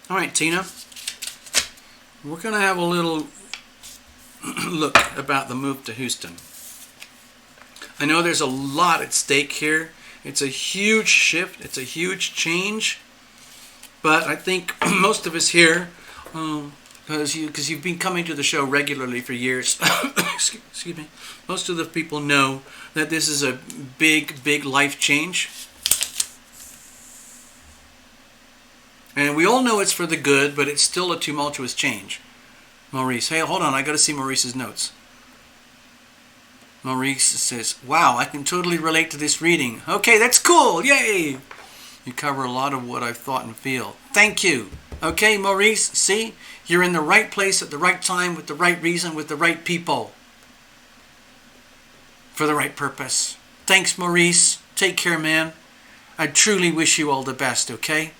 All right, Tina. We're going to have a little look about the move to Houston. I know there's a lot at stake here. It's a huge shift. It's a huge change. But I think most of us here, because you've been coming to the show regularly for years, excuse me, most of the people know that this is a big, big life change. And we all know it's for the good, but it's still a tumultuous change. Maurice, hey, hold on, I got to see Maurice's notes. Maurice says, wow, I can totally relate to this reading. Okay, that's cool, yay! You cover a lot of what I've thought and feel. Thank you. Okay, Maurice, see? You're in the right place at the right time with the right reason, with the right people. For the right purpose. Thanks, Maurice. Take care, man. I truly wish you all the best, okay?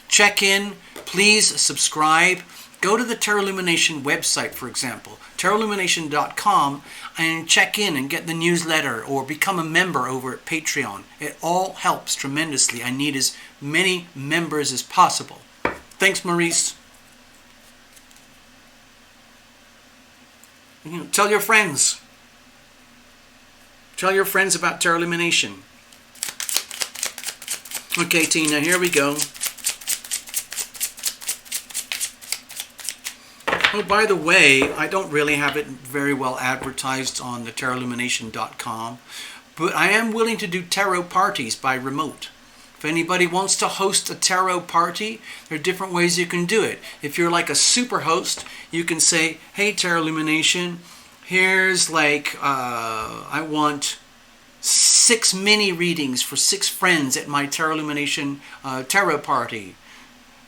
check in. Please subscribe. Go to the Tarot Illumination website, for example, tarotillumination.com, and check in and get the newsletter or become a member over at Patreon. It all helps tremendously. I need as many members as possible. Thanks, Maurice. Tell your friends. Tell your friends about Tarot Illumination. Okay, Tina, here we go. Oh, by the way, I don't really have it very well advertised on the tarotillumination.com, but I am willing to do tarot parties by remote. If anybody wants to host a tarot party, there are different ways you can do it. If you're like a super host, you can say, hey, Tarot Illumination, here's like, I want 6 mini readings for 6 friends at my Tarot Illumination tarot party.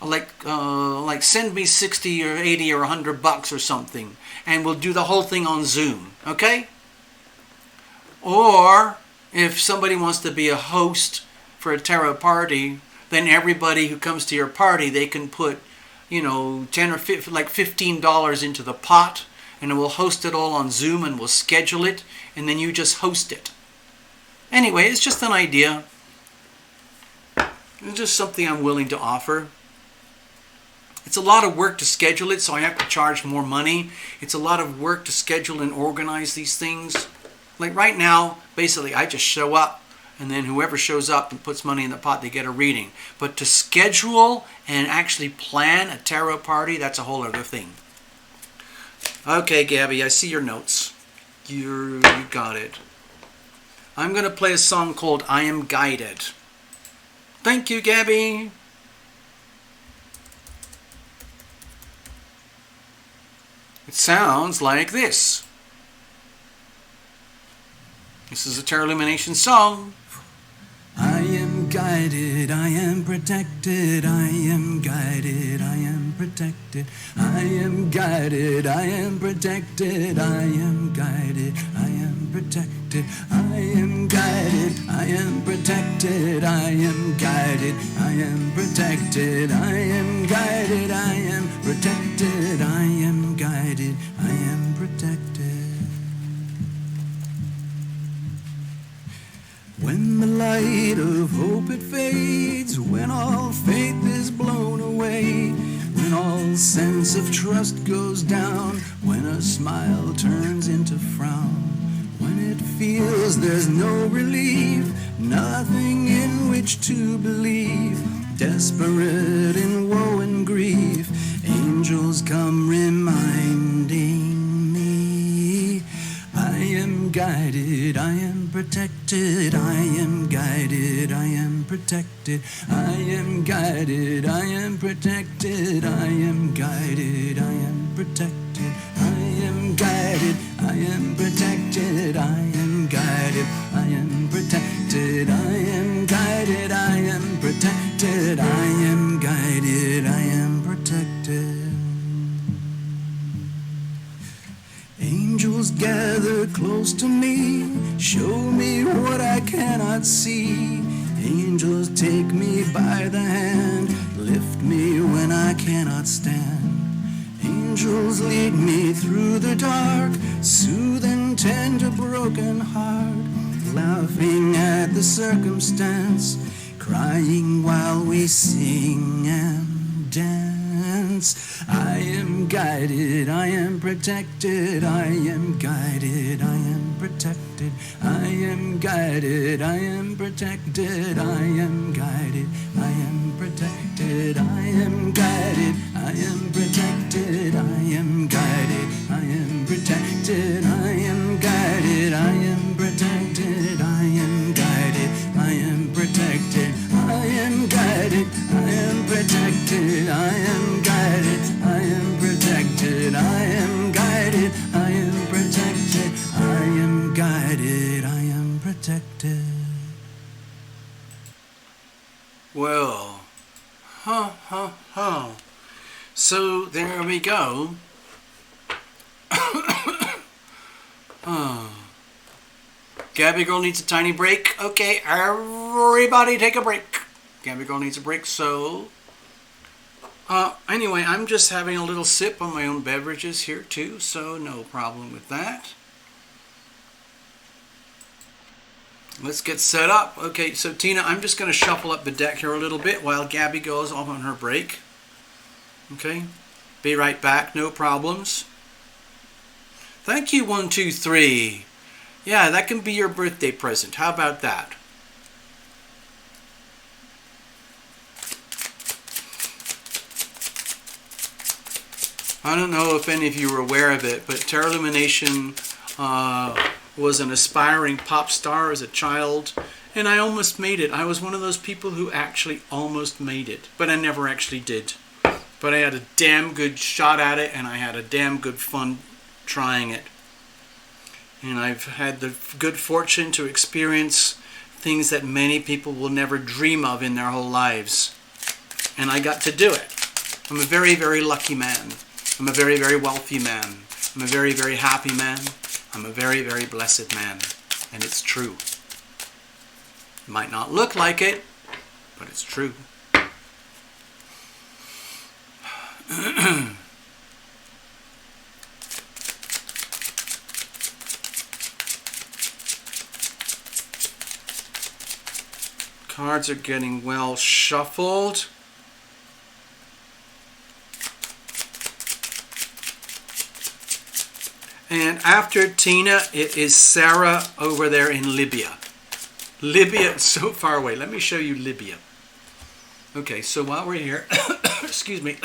Like send me 60 or 80 or $100 or something, and we'll do the whole thing on Zoom, okay? Or if somebody wants to be a host for a tarot party, then everybody who comes to your party, they can put, 10 or 15, like $15 into the pot, and we'll host it all on Zoom, and we'll schedule it, and then you just host it. Anyway, it's just an idea. It's just something I'm willing to offer. It's a lot of work to schedule it, so I have to charge more money. It's a lot of work to schedule and organize these things. Like right now, basically, I just show up, and then whoever shows up and puts money in the pot, they get a reading. But to schedule and actually plan a tarot party, that's a whole other thing. Okay, Gabby, I see your notes. You got it. I'm going to play a song called I Am Guided. Thank you, Gabby. It sounds like this. This is a Tarot Illumination song. I am guided, I am protected, I am guided, I am protected, I am guided, I am protected, I am guided, I am protected, I am guided, I am protected, I am guided, I am protected, I am guided, I am protected, I am guided, I am protected. When the light of hope it fades, when all faith is blown away, when all sense of trust goes down, when a smile turns into frown, when it feels there's no relief, nothing in which to believe, desperate in woe and grief, angels come reminding me, I am guided, I am protected, I am guided, I am protected, I am guided, I am protected, I am guided, I am protected, I am guided, I am protected, I am guided, I am protected, I am guided, I am protected, I am guided, I am protected. Angels gather close to me, show me what I cannot see. Angels take me by the hand, lift me when I cannot stand. Angels lead me through the dark, soothe and tend a broken heart, laughing at the circumstance, crying while we sing and dance. I am guided, I am protected, I am guided, I am protected, I am guided, I am protected, I am guided, I am protected, I am guided, I am protected, I am guided, I am protected, I am guided, I am protected, I am guided, I am protected, I am guided, I am protected, I am guided, I am protected, I am guided, I am protected, I am guided, I am protected. Well, so there we go. Gabby Girl needs a tiny break. Okay, everybody take a break. Gabby Girl needs a break, so Anyway, I'm just having a little sip on my own beverages here too, so no problem with that. Let's get set up. Okay, so Tina, I'm just going to shuffle up the deck here a little bit while Gabby goes off on her break. Okay, be right back, no problems. Thank you, 123. Yeah, that can be your birthday present. How about that? I don't know if any of you were aware of it, but Terra Illumination was an aspiring pop star as a child, and I almost made it. I was one of those people who actually almost made it, but I never actually did. But I had a damn good shot at it, and I had a damn good fun trying it. And I've had the good fortune to experience things that many people will never dream of in their whole lives. And I got to do it. I'm a very, very lucky man. I'm a very, very wealthy man. I'm a very, very happy man. I'm a very, very blessed man. And it's true. It might not look like it, but it's true. Cards are getting well shuffled. And after Tina, it is Sarah over there in Libya. Libya is so far away. Let me show you Libya. Okay, so while we're here, excuse me.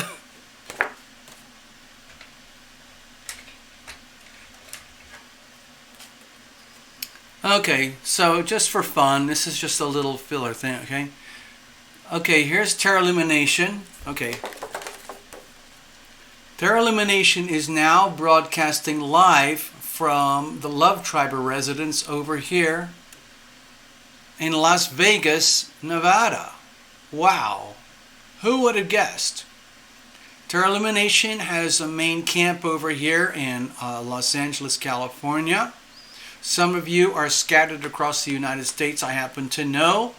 Okay, so just for fun, this is just a little filler thing, okay? Okay, here's Terra Illumination. Okay. Terra Illumination is now broadcasting live from the Love Tribe residence over here in Las Vegas, Nevada. Wow. Who would have guessed? Terra Illumination has a main camp over here in Los Angeles, California. Some of you are scattered across the United States, I happen to know.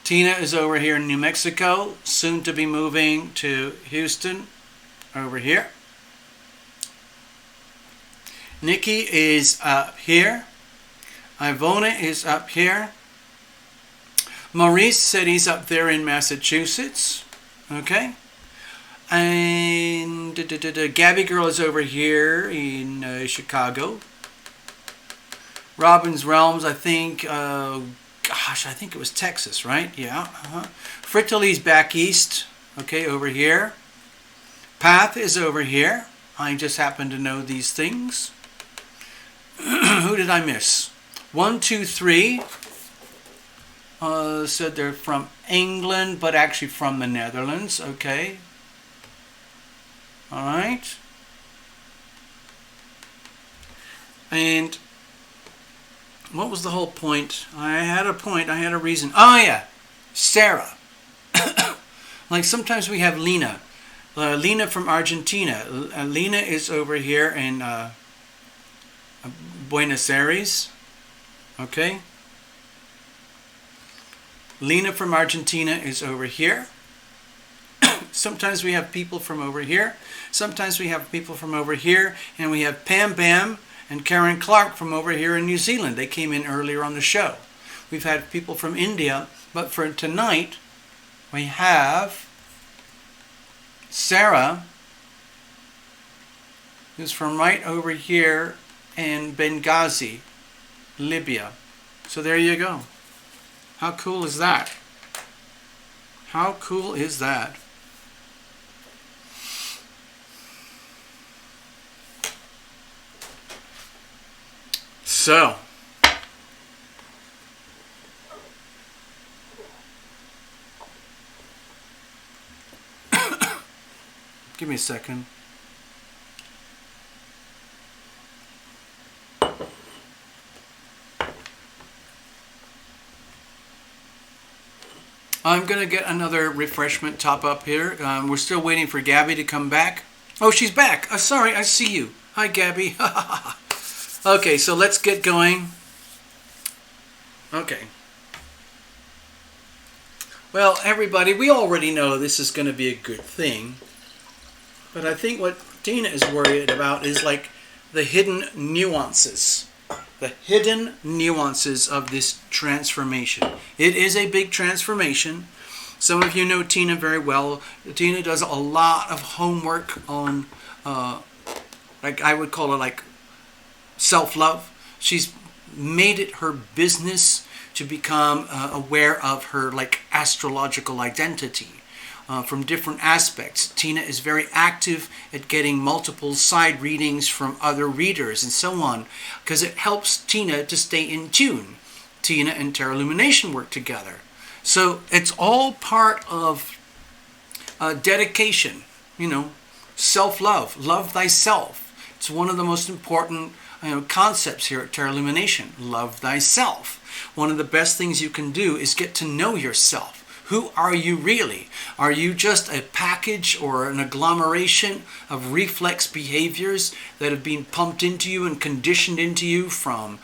Tina is over here in New Mexico, soon to be moving to Houston, over here. Nikki is up here. Ivona is up here. Maurice said he's up there in Massachusetts. Okay. And Gabby Girl is over here in Chicago. Robin's Realms, I think, I think it was Texas, right? Yeah. Fritily's back east, okay, over here. Path is over here. I just happen to know these things. Who did I miss? 123 said they're from England, but actually from the Netherlands, okay. All right. And what was the whole point? I had a point. I had a reason. Oh, yeah. Sarah. Like sometimes we have Lena. Lena from Argentina. Lena is over here in Buenos Aires. Okay. Lena from Argentina is over here. Sometimes we have people from over here. Sometimes we have people from over here. And we have Pam Bam and Karen Clark from over here in New Zealand. They came in earlier on the show. We've had people from India, but for tonight, we have Sarah, who's from right over here in Benghazi, Libya. So there you go. How cool is that? How cool is that? So, give me a second. I'm going to get another refreshment top up here. We're still waiting for Gabby to come back. Oh, she's back. Sorry, I see you. Hi, Gabby. Okay, so let's get going. Okay. Well, everybody, we already know this is going to be a good thing. But I think what Tina is worried about is like the hidden nuances. The hidden nuances of this transformation. It is a big transformation. Some of you know Tina very well. Tina does a lot of homework on, like I would call it like self-love. She's made it her business to become aware of her like astrological identity from different aspects. Tina is very active at getting multiple side readings from other readers and so on, because it helps Tina to stay in tune. Tina and Tarot Illumination work together. So it's all part of dedication, self-love, love thyself. It's one of the most important concepts here at Tarot Illumination, love thyself. One of the best things you can do is get to know yourself. Who are you really? Are you just a package or an agglomeration of reflex behaviors that have been pumped into you and conditioned into you from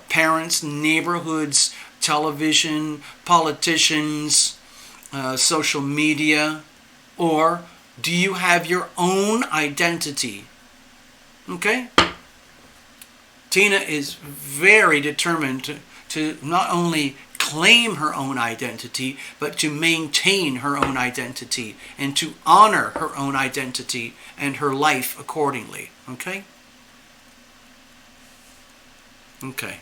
parents, neighborhoods, television, politicians, social media? Or do you have your own identity? Okay? Tina is very determined to not only claim her own identity, but to maintain her own identity and to honor her own identity and her life accordingly. Okay? Okay.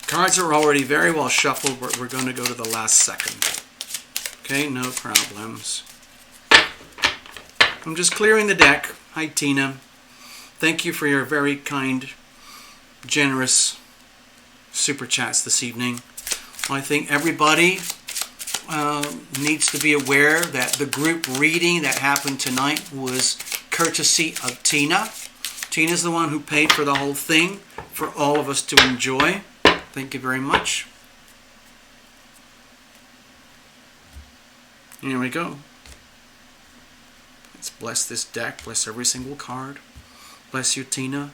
Cards are already very well shuffled. We're going to go to the last second. Okay, no problems. I'm just clearing the deck. Hi, Tina. Thank you for your very kind, generous super chats this evening. I think everybody needs to be aware that the group reading that happened tonight was courtesy of Tina. Tina's the one who paid for the whole thing for all of us to enjoy. Thank you very much. Here we go. Let's bless this deck. Bless every single card. Bless you, Tina.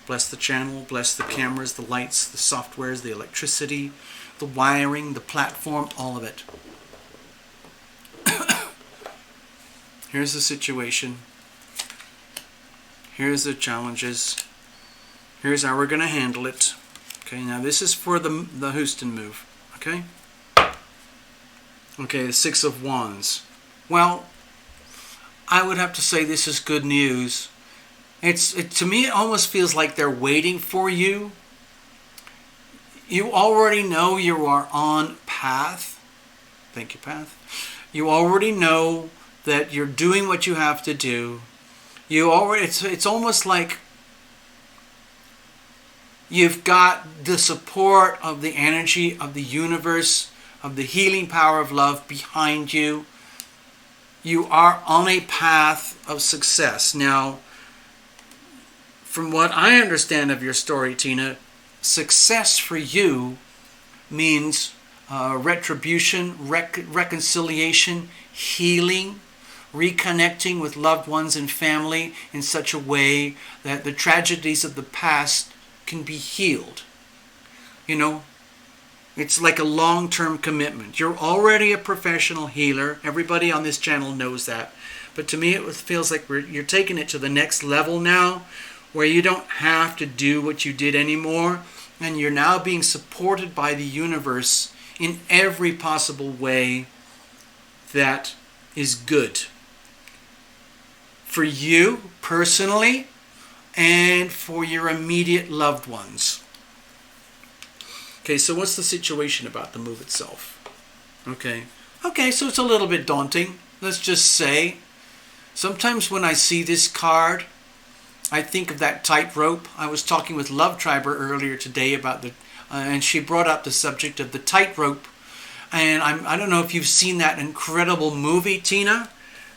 Bless the channel. Bless the cameras, the lights, the softwares, the electricity, the wiring, the platform, all of it. Here's the situation. Here's the challenges. Here's how we're going to handle it. Okay, now this is for the Houston move. Okay? Okay, the Six of Wands. Well, I would have to say this is good news. To me, it almost feels like they're waiting for you. You already know you are on path. Thank you, path. You already know that you're doing what you have to do. It's almost like you've got the support of the energy of the universe, of the healing power of love behind you. You are on a path of success. Now, from what I understand of your story, Tina, success for you means retribution, reconciliation, healing, reconnecting with loved ones and family in such a way that the tragedies of the past can be healed. It's like a long-term commitment. You're already a professional healer. Everybody on this channel knows that. But to me, it feels like you're taking it to the next level now, where you don't have to do what you did anymore, and you're now being supported by the universe in every possible way that is good. For you, personally, and for your immediate loved ones. Okay, so what's the situation about the move itself? Okay, so it's a little bit daunting. Let's just say, sometimes when I see this card, I think of that tightrope. I was talking with Love Triber earlier today about and she brought up the subject of the tightrope. And I don't know if you've seen that incredible movie, Tina.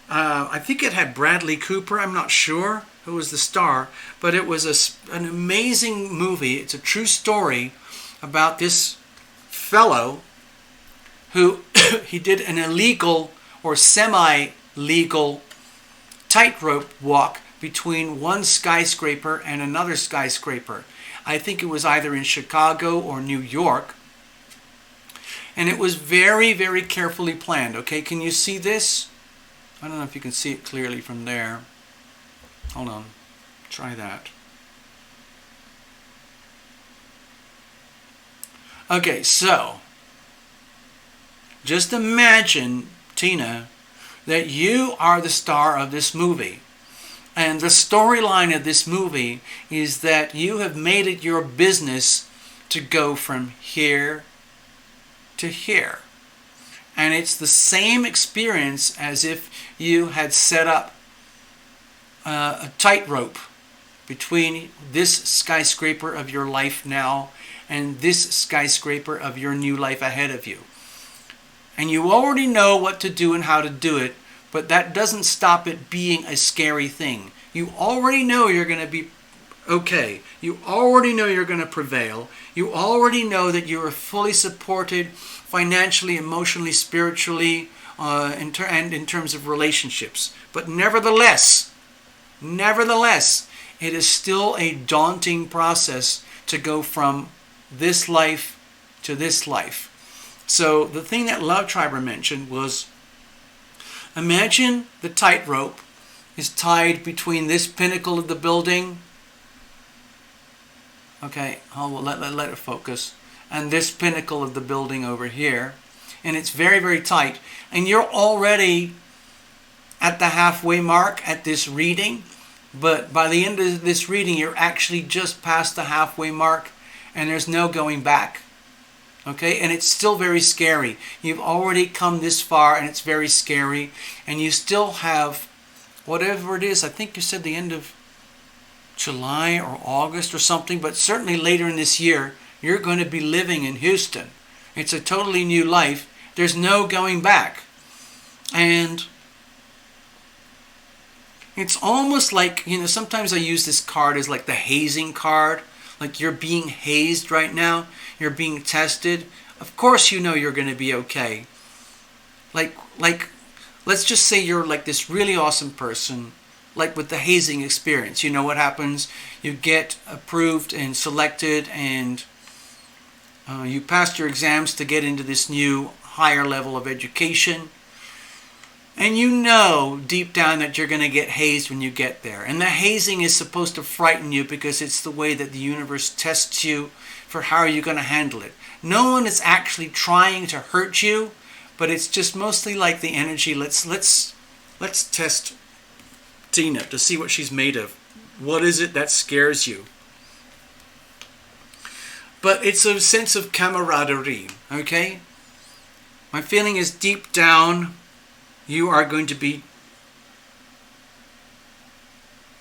I think it had Bradley Cooper. I'm not sure who was the star, but it was an amazing movie. It's a true story about this fellow who he did an illegal or semi-legal tightrope walk between one skyscraper and another skyscraper. I think it was either in Chicago or New York. And it was very, very carefully planned. Okay, can you see this? I don't know if you can see it clearly from there. Hold on. Try that. Okay, so just imagine, Tina, that you are the star of this movie. And the storyline of this movie is that you have made it your business to go from here to here. And it's the same experience as if you had set up a tightrope between this skyscraper of your life now and this skyscraper of your new life ahead of you. And you already know what to do and how to do it, but that doesn't stop it being a scary thing. You already know you're going to be okay. You already know you're going to prevail. You already know that you are fully supported financially, emotionally, spiritually, and in terms of relationships. But nevertheless, it is still a daunting process to go from this life to this life. So the thing that Love Triber mentioned was, imagine the tightrope is tied between this pinnacle of the building. Okay, let it focus. And this pinnacle of the building over here. And it's very, very tight. And you're already at the halfway mark at this reading. But by the end of this reading, you're actually just past the halfway mark. And there's no going back. Okay, and it's still very scary. You've already come this far and it's very scary. And you still have, whatever it is, I think you said the end of July or August or something, but certainly later in this year, you're going to be living in Houston. It's a totally new life. There's no going back. And it's almost like, sometimes I use this card as like the hazing card. Like you're being hazed right now. You're being tested. Of course you know you're going to be okay. Like let's just say you're like this really awesome person, like with the hazing experience. You know what happens? You get approved and selected and you passed your exams to get into this new higher level of education. And you know deep down that you're going to get hazed when you get there. And the hazing is supposed to frighten you because it's the way that the universe tests you for how are you going to handle it. No one is actually trying to hurt you, but it's just mostly like the energy. Let's test Tina to see what she's made of. What is it that scares you? But it's a sense of camaraderie, okay? My feeling is deep down, you are going to be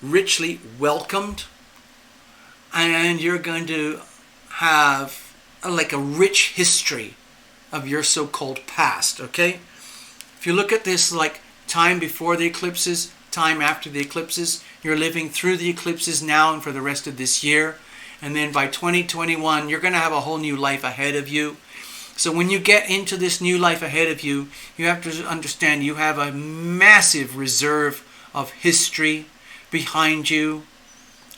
richly welcomed, and you're going to have like a rich history of your so-called past, okay? If you look at this like time before the eclipses, time after the eclipses, you're living through the eclipses now and for the rest of this year. And then by 2021, you're going to have a whole new life ahead of you. So when you get into this new life ahead of you, you have to understand you have a massive reserve of history behind you,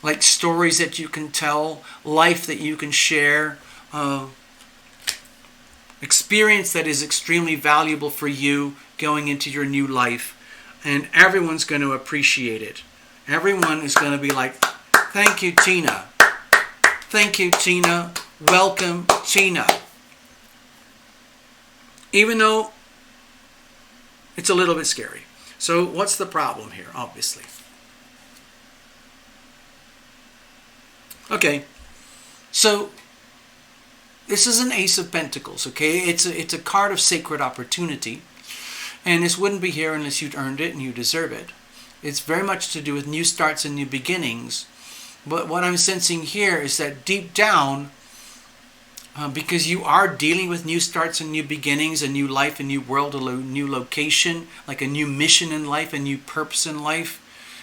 like stories that you can tell, life that you can share, experience that is extremely valuable for you going into your new life. And everyone's going to appreciate it. Everyone is going to be like, thank you, Tina. Thank you, Tina. Welcome, Tina. Even though it's a little bit scary. So what's the problem here, obviously? Okay, so this is an Ace of Pentacles, okay? It's a card of sacred opportunity. And this wouldn't be here unless you'd earned it and you deserve it. It's very much to do with new starts and new beginnings. But what I'm sensing here is that deep down, because you are dealing with new starts and new beginnings, a new life, a new world, a new location, like a new mission in life, a new purpose in life,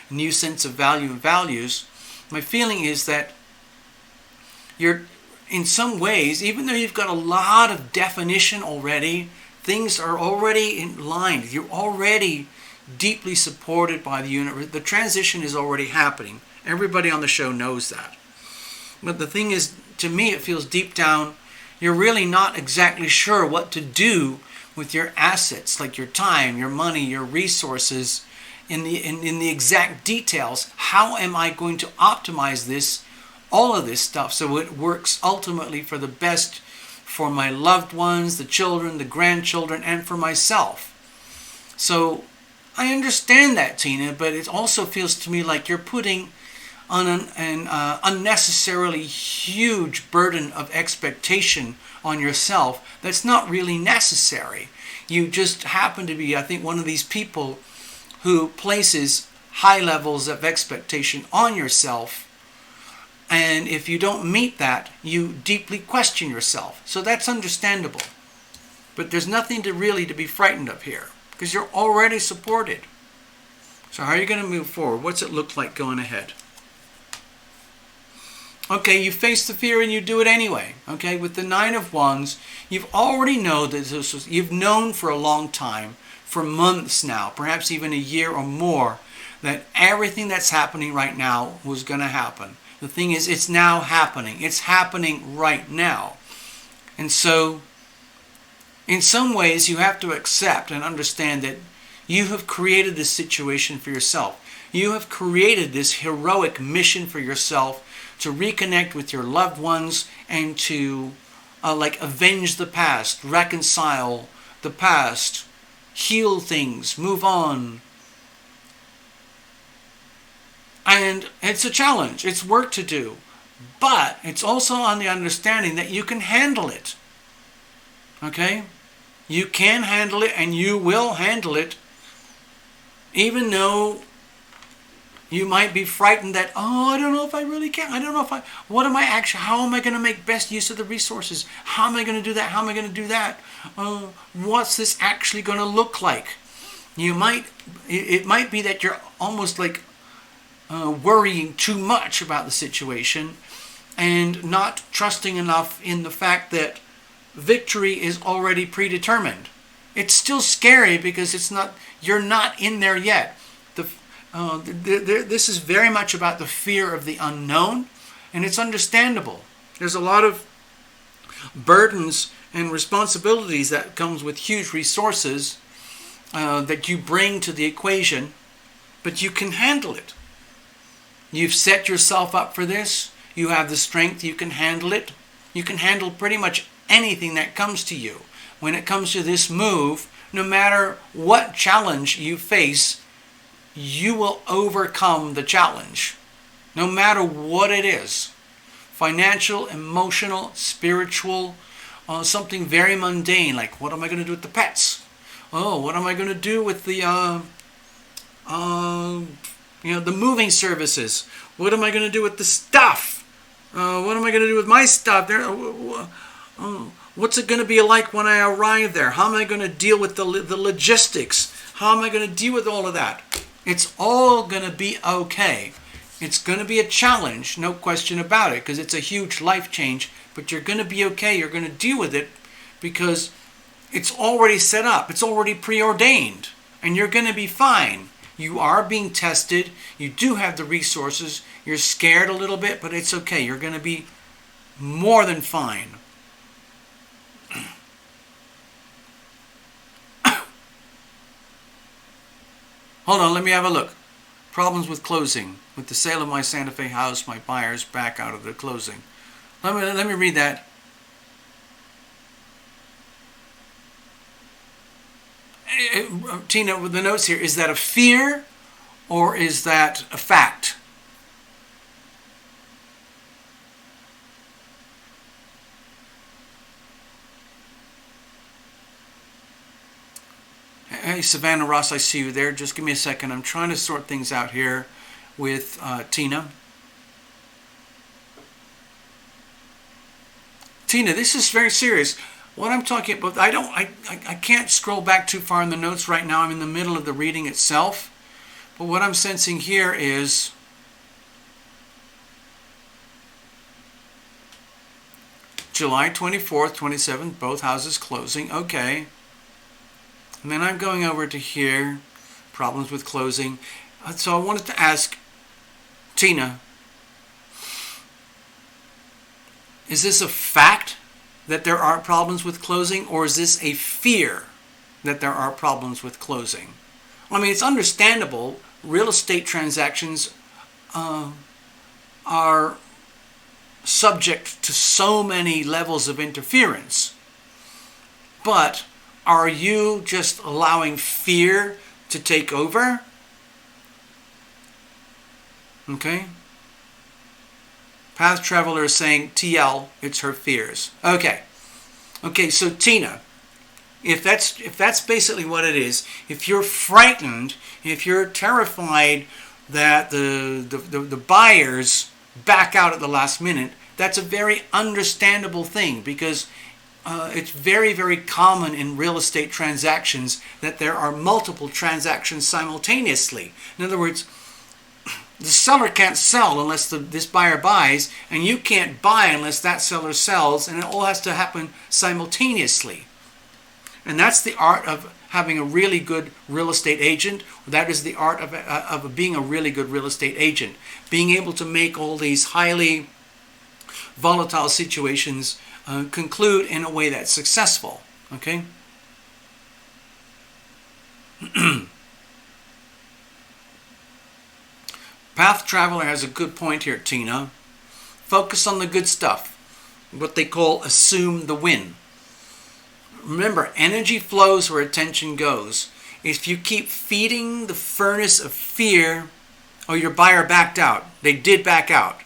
a new sense of value and values, my feeling is that you're, in some ways, even though you've got a lot of definition already, things are already in line. You're already deeply supported by the universe. The transition is already happening. Everybody on the show knows that. But the thing is, to me, it feels deep down, you're really not exactly sure what to do with your assets, like your time, your money, your resources, in the exact details. How am I going to optimize this, all of this stuff, so it works ultimately for the best for my loved ones, the children, the grandchildren, and for myself? So I understand that, Tina, but it also feels to me like you're putting on an unnecessarily huge burden of expectation on yourself that's not really necessary. You just happen to be, I think, one of these people who places high levels of expectation on yourself, and if you don't meet that, you deeply question yourself. So that's understandable. But there's nothing to be frightened of here, because you're already supported. So how are you going to move forward? What's it look like going ahead? Okay, you face the fear and you do it anyway. Okay, with the Nine of Wands, you've already known that you've known for a long time, for months now, perhaps even a year or more, that everything that's happening right now was going to happen. The thing is, it's now happening. It's happening right now. And so, in some ways, you have to accept and understand that you have created this situation for yourself. You have created this heroic mission for yourself to reconnect with your loved ones and to avenge the past, reconcile the past, heal things, move on. And it's a challenge. It's work to do. But it's also on the understanding that you can handle it. Okay? You can handle it, and you will handle it, even though you might be frightened that, I don't know if I really can. I don't know if how am I going to make best use of the resources? How am I going to do that? How am I going to do that? What's this actually going to look like? It might be that you're almost like worrying too much about the situation and not trusting enough in the fact that victory is already predetermined. It's still scary because you're not in there yet. This is very much about the fear of the unknown, and it's understandable. There's a lot of burdens and responsibilities that comes with huge resources that you bring to the equation, but you can handle it. You've set yourself up for this. You have the strength. You can handle it. You can handle pretty much anything that comes to you. When it comes to this move, no matter what challenge you face, you will overcome the challenge, no matter what it is. Financial, emotional, spiritual, something very mundane, like what am I going to do with the pets? Oh, what am I going to do with the moving services? What am I going to do with the stuff? What am I going to do with my stuff? What's it going to be like when I arrive there? How am I going to deal with the logistics? How am I going to deal with all of that? It's all going to be okay. It's going to be a challenge, no question about it, because it's a huge life change, but you're going to be okay. You're going to deal with it because it's already set up. It's already preordained, and you're going to be fine. You are being tested. You do have the resources. You're scared a little bit, but it's okay. You're going to be more than fine. Hold on, let me have a look. Problems with closing. With the sale of my Santa Fe house, my buyers back out of the closing. Let me read that. Tina, with the notes here, is that a fear or is that a fact? Hey, Savannah Ross, I see you there. Just give me a second. I'm trying to sort things out here with Tina. Tina, this is very serious. What I'm talking about, I can't scroll back too far in the notes right now. I'm in the middle of the reading itself. But what I'm sensing here is July 24th, 27th, both houses closing. Okay. And then I'm going over to here. Problems with closing. So I wanted to ask Tina, is this a fact that there are problems with closing, or is this a fear that there are problems with closing? I mean, it's understandable. Real estate transactions are subject to so many levels of interference. But are you just allowing fear to take over? Okay. Path Traveler is saying, TL, it's her fears. Okay. Okay, so Tina, if that's basically what it is, if you're frightened, if you're terrified that the buyers back out at the last minute, that's a very understandable thing, because it's very, very common in real estate transactions that there are multiple transactions simultaneously. In other words, the seller can't sell unless this buyer buys, and you can't buy unless that seller sells, and it all has to happen simultaneously. And that's the art of having a really good real estate agent. That is the art of being a really good real estate agent. Being able to make all these highly volatile situations conclude in a way that's successful. Okay? Path Traveler has a good point here, Tina. Focus on the good stuff. What they call assume the win. Remember, energy flows where attention goes. If you keep feeding the furnace of fear, oh, your buyer backed out. They did back out.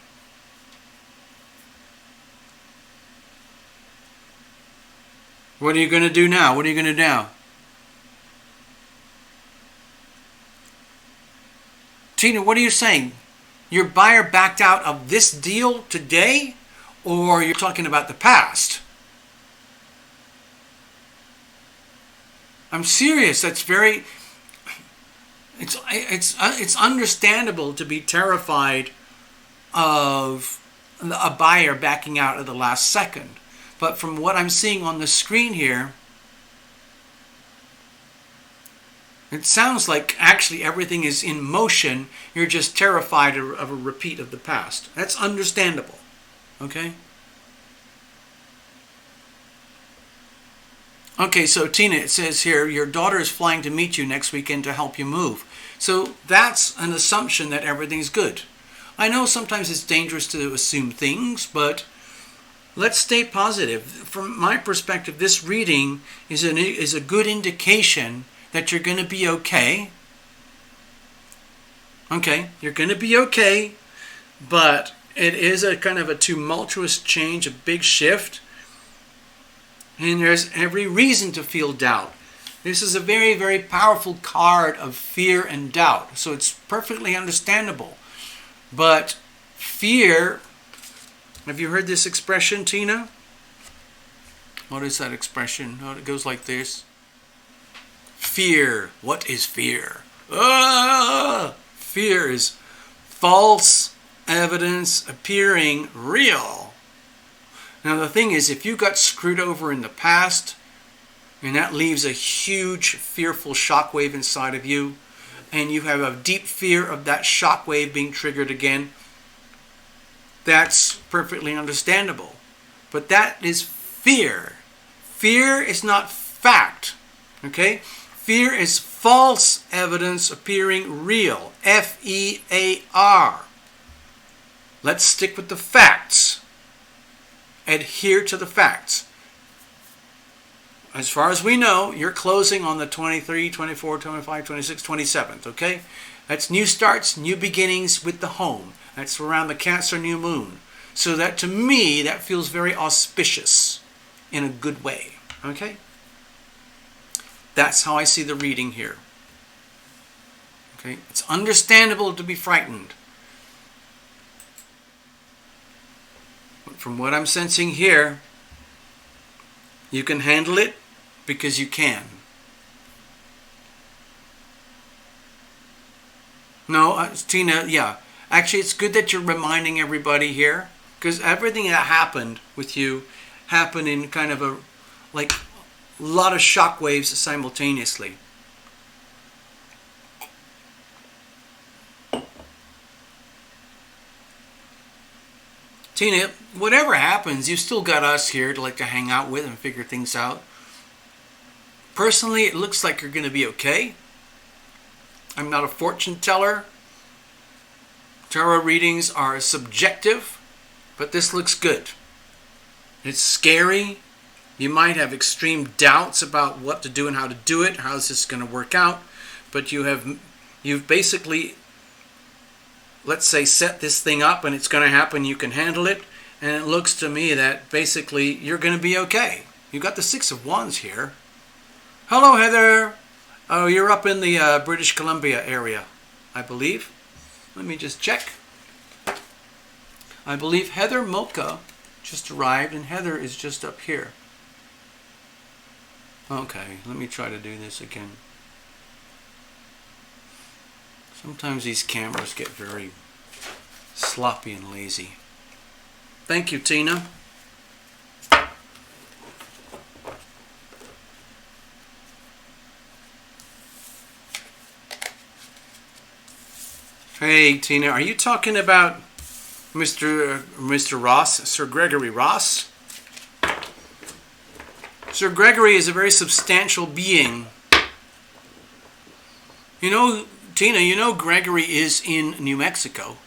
What are you going to do now? What are you going to do now? Tina, what are you saying? Your buyer backed out of this deal today, or you're talking about the past? I'm serious. That's very. It's understandable to be terrified of a buyer backing out at the last second, but from what I'm seeing on the screen here, it sounds like actually everything is in motion. You're just terrified of a repeat of the past. That's understandable. Okay? Okay, so Tina, it says here, your daughter is flying to meet you next weekend to help you move. So that's an assumption that everything's good. I know sometimes it's dangerous to assume things, but let's stay positive. From my perspective, this reading is a good indication that you're going to be okay. Okay, you're going to be okay, but it is a kind of a tumultuous change, a big shift. And there's every reason to feel doubt. This is a very, very powerful card of fear and doubt. So it's perfectly understandable. But fear, have you heard this expression, Tina? What is that expression? Oh, it goes like this. Fear. What is fear? Fear is false evidence appearing real. Now the thing is, if you got screwed over in the past, and that leaves a huge fearful shockwave inside of you, and you have a deep fear of that shockwave being triggered again, that's perfectly understandable. But that is fear. Fear is not fact. Okay? Fear is false evidence appearing real. F-E-A-R. Let's stick with the facts. Adhere to the facts. As far as we know, you're closing on the 23, 24, 25, 26, 27th, okay? That's new starts, new beginnings with the home. That's around the Cancer new moon. So that, to me, that feels very auspicious in a good way, okay? That's how I see the reading here. Okay? It's understandable to be frightened. From what I'm sensing here, you can handle it because you can. No, Tina, yeah. Actually, it's good that you're reminding everybody here, because everything that happened with you happened in kind of a lot of shock waves simultaneously. Tina, whatever happens, you've still got us here to like to hang out with and figure things out. Personally, it looks like you're going to be okay. I'm not a fortune teller. Tarot readings are subjective, but this looks good. It's scary. You might have extreme doubts about what to do and how to do it. How's this going to work out? But you've basically, let's say, set this thing up and it's going to happen. You can handle it. And it looks to me that basically you're going to be okay. You've got the Six of Wands here. Hello, Heather. Oh, you're up in the British Columbia area, I believe. Let me just check. I believe Heather Mocha just arrived, and Heather is just up here. Okay, let me try to do this again. Sometimes these cameras get very sloppy and lazy. Thank you, Tina. Hey, Tina, are you talking about Mr. Ross, Sir Gregory Ross? Sir Gregory is a very substantial being. You know, Tina, you know Gregory is in New Mexico.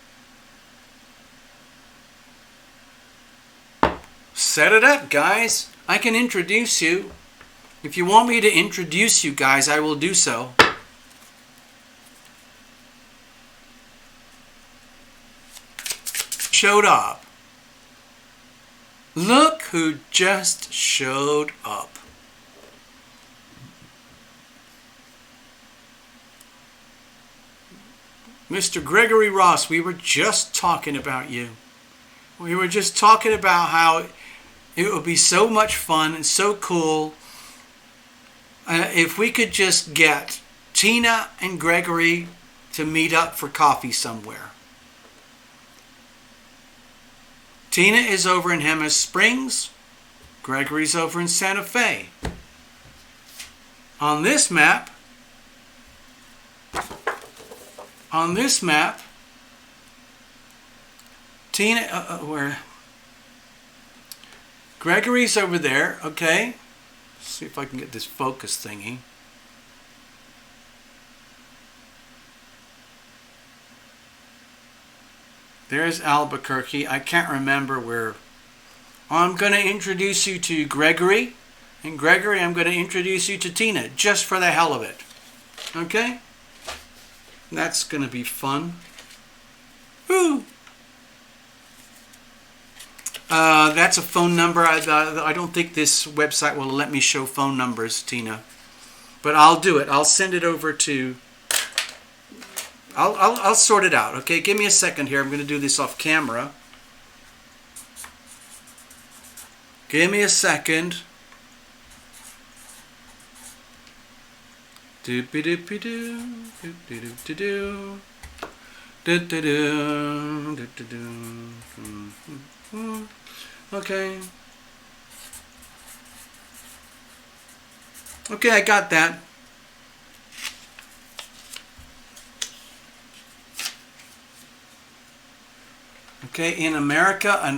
Set it up, guys. I can introduce you. If you want me to introduce you guys, I will do so. Showed up. Look who just showed up. Mr. Gregory Ross, we were just talking about you. We were just talking about how it would be so much fun and so cool if we could just get Tina and Gregory to meet up for coffee somewhere. Tina is over in Hemis Springs. Gregory's over in Santa Fe. On this map, Tina, where? Gregory's over there, okay? Let's see if I can get this focus thingy. There's Albuquerque. I can't remember where. I'm going to introduce you to Gregory. And Gregory, I'm going to introduce you to Tina, just for the hell of it. Okay? That's going to be fun. Woo! That's a phone number. I don't think this website will let me show phone numbers, Tina. But I'll do it. I'll send it over to... I'll sort it out, okay? Give me a second here. I'm going to do this off camera. Give me a second. Doopy-doopy-doo, doop-de-doop-de-doo, doop-de-doo, doop-de-doo. Okay. Okay, I got that. Okay, in America, a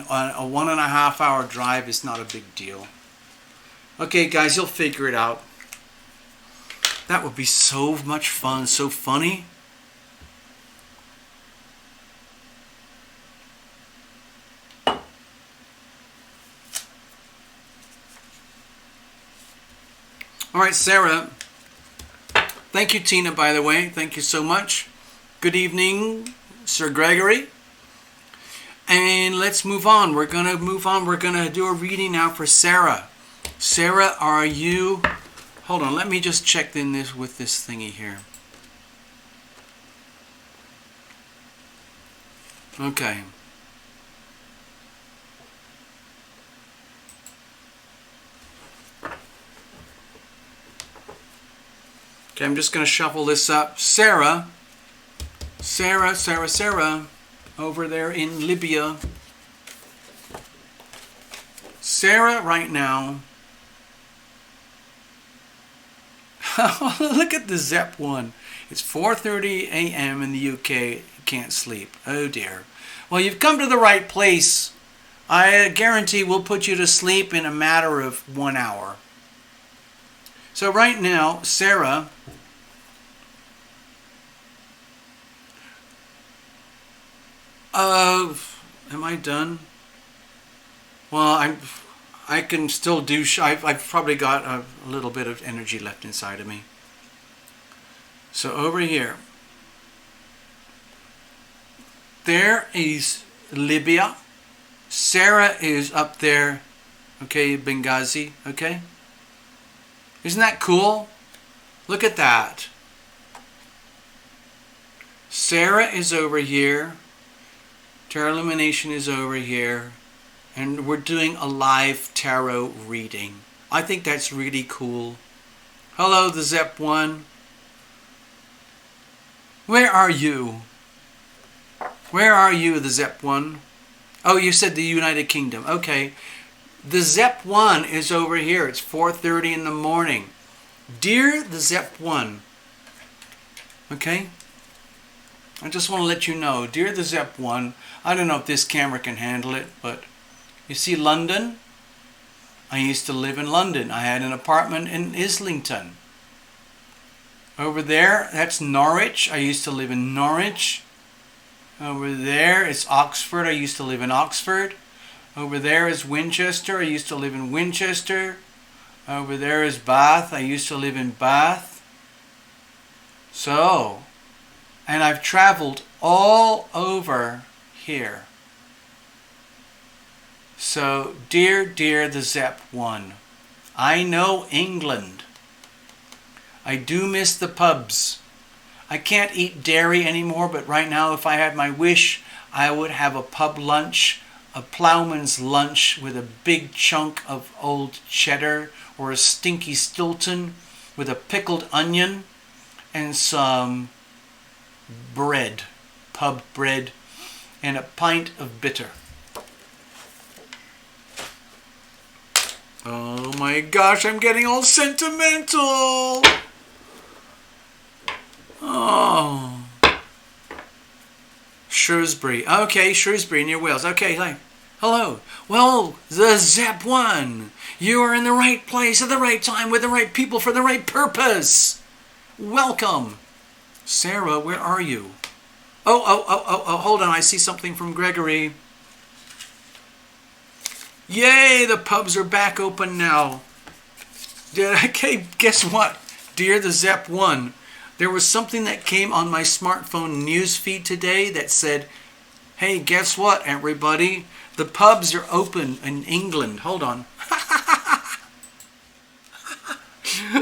1.5 hour drive is not a big deal. Okay, guys, you'll figure it out. That would be so much fun, so funny. All right, Sarah. Thank you, Tina, by the way. Thank you so much. Good evening, Sir Gregory. And let's move on. We're going to move on. We're going to do a reading now for Sarah. Sarah, are you... Hold on, let me just check in this with this thingy here. Okay. Okay, I'm just going to shuffle this up. Sarah, over there in Libya. Sarah, right now. Look at the Zep one. It's 4:30 a.m. in the UK. You can't sleep. Oh dear. Well, you've come to the right place, I guarantee we'll put you to sleep in a matter of 1 hour. So right now, Sarah, am I done? Well, I can still do. I've probably got a little bit of energy left inside of me. So over here, there is Libya. Sarah is up there. Okay, Benghazi. Okay, isn't that cool? Look at that. Sarah is over here. Tarot Illumination is over here. And we're doing a live tarot reading. I think that's really cool. Hello, the Zep One. Where are you? Where are you, the Zep One? Oh, you said the United Kingdom. Okay. The Zep One is over here. It's 4:30 in the morning. Dear the Zep One. Okay? I just want to let you know. Dear the Zep One. I don't know if this camera can handle it, but you see London? I used to live in London. I had an apartment in Islington. Over there, that's Norwich. I used to live in Norwich. Over there is Oxford. I used to live in Oxford. Over there is Winchester. I used to live in Winchester. Over there is Bath. I used to live in Bath. So, and I've traveled all over here. So, dear the Zep One, I know England. I do miss the pubs. I can't eat dairy anymore, but right now, if I had my wish, I would have a pub lunch, a ploughman's lunch with a big chunk of old cheddar or a stinky Stilton with a pickled onion and some bread, pub bread, and a pint of bitter. Oh my gosh, I'm getting all sentimental. Oh. Shrewsbury. Okay, Shrewsbury near Wales. Okay, hi. Hello. Well, the Zep One. You are in the right place at the right time with the right people for the right purpose. Welcome. Sarah, where are you? Oh, hold on. I see something from Gregory. Yay, the pubs are back open now. Okay, guess what? Dear the Zep One, there was something that came on my smartphone news feed today that said, hey, guess what, everybody? The pubs are open in England. Hold on.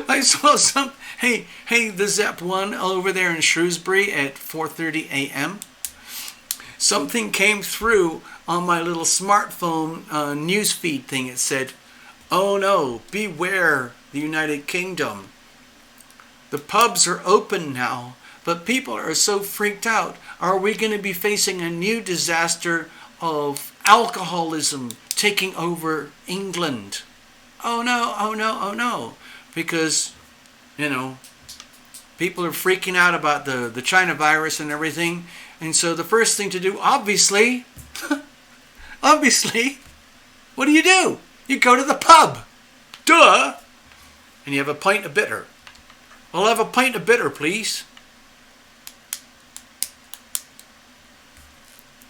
I saw some, hey, the Zep One over there in Shrewsbury at 4:30 a.m. Something came through on my little smartphone news feed thing. It said, oh no, beware the United Kingdom. The pubs are open now, but people are so freaked out. Are we going to be facing a new disaster of alcoholism taking over England? Oh no, oh no, oh no. Because, you know, people are freaking out about the China virus and everything. And so the first thing to do, obviously, what do? You go to the pub. Duh! And you have a pint of bitter. I'll have a pint of bitter, please.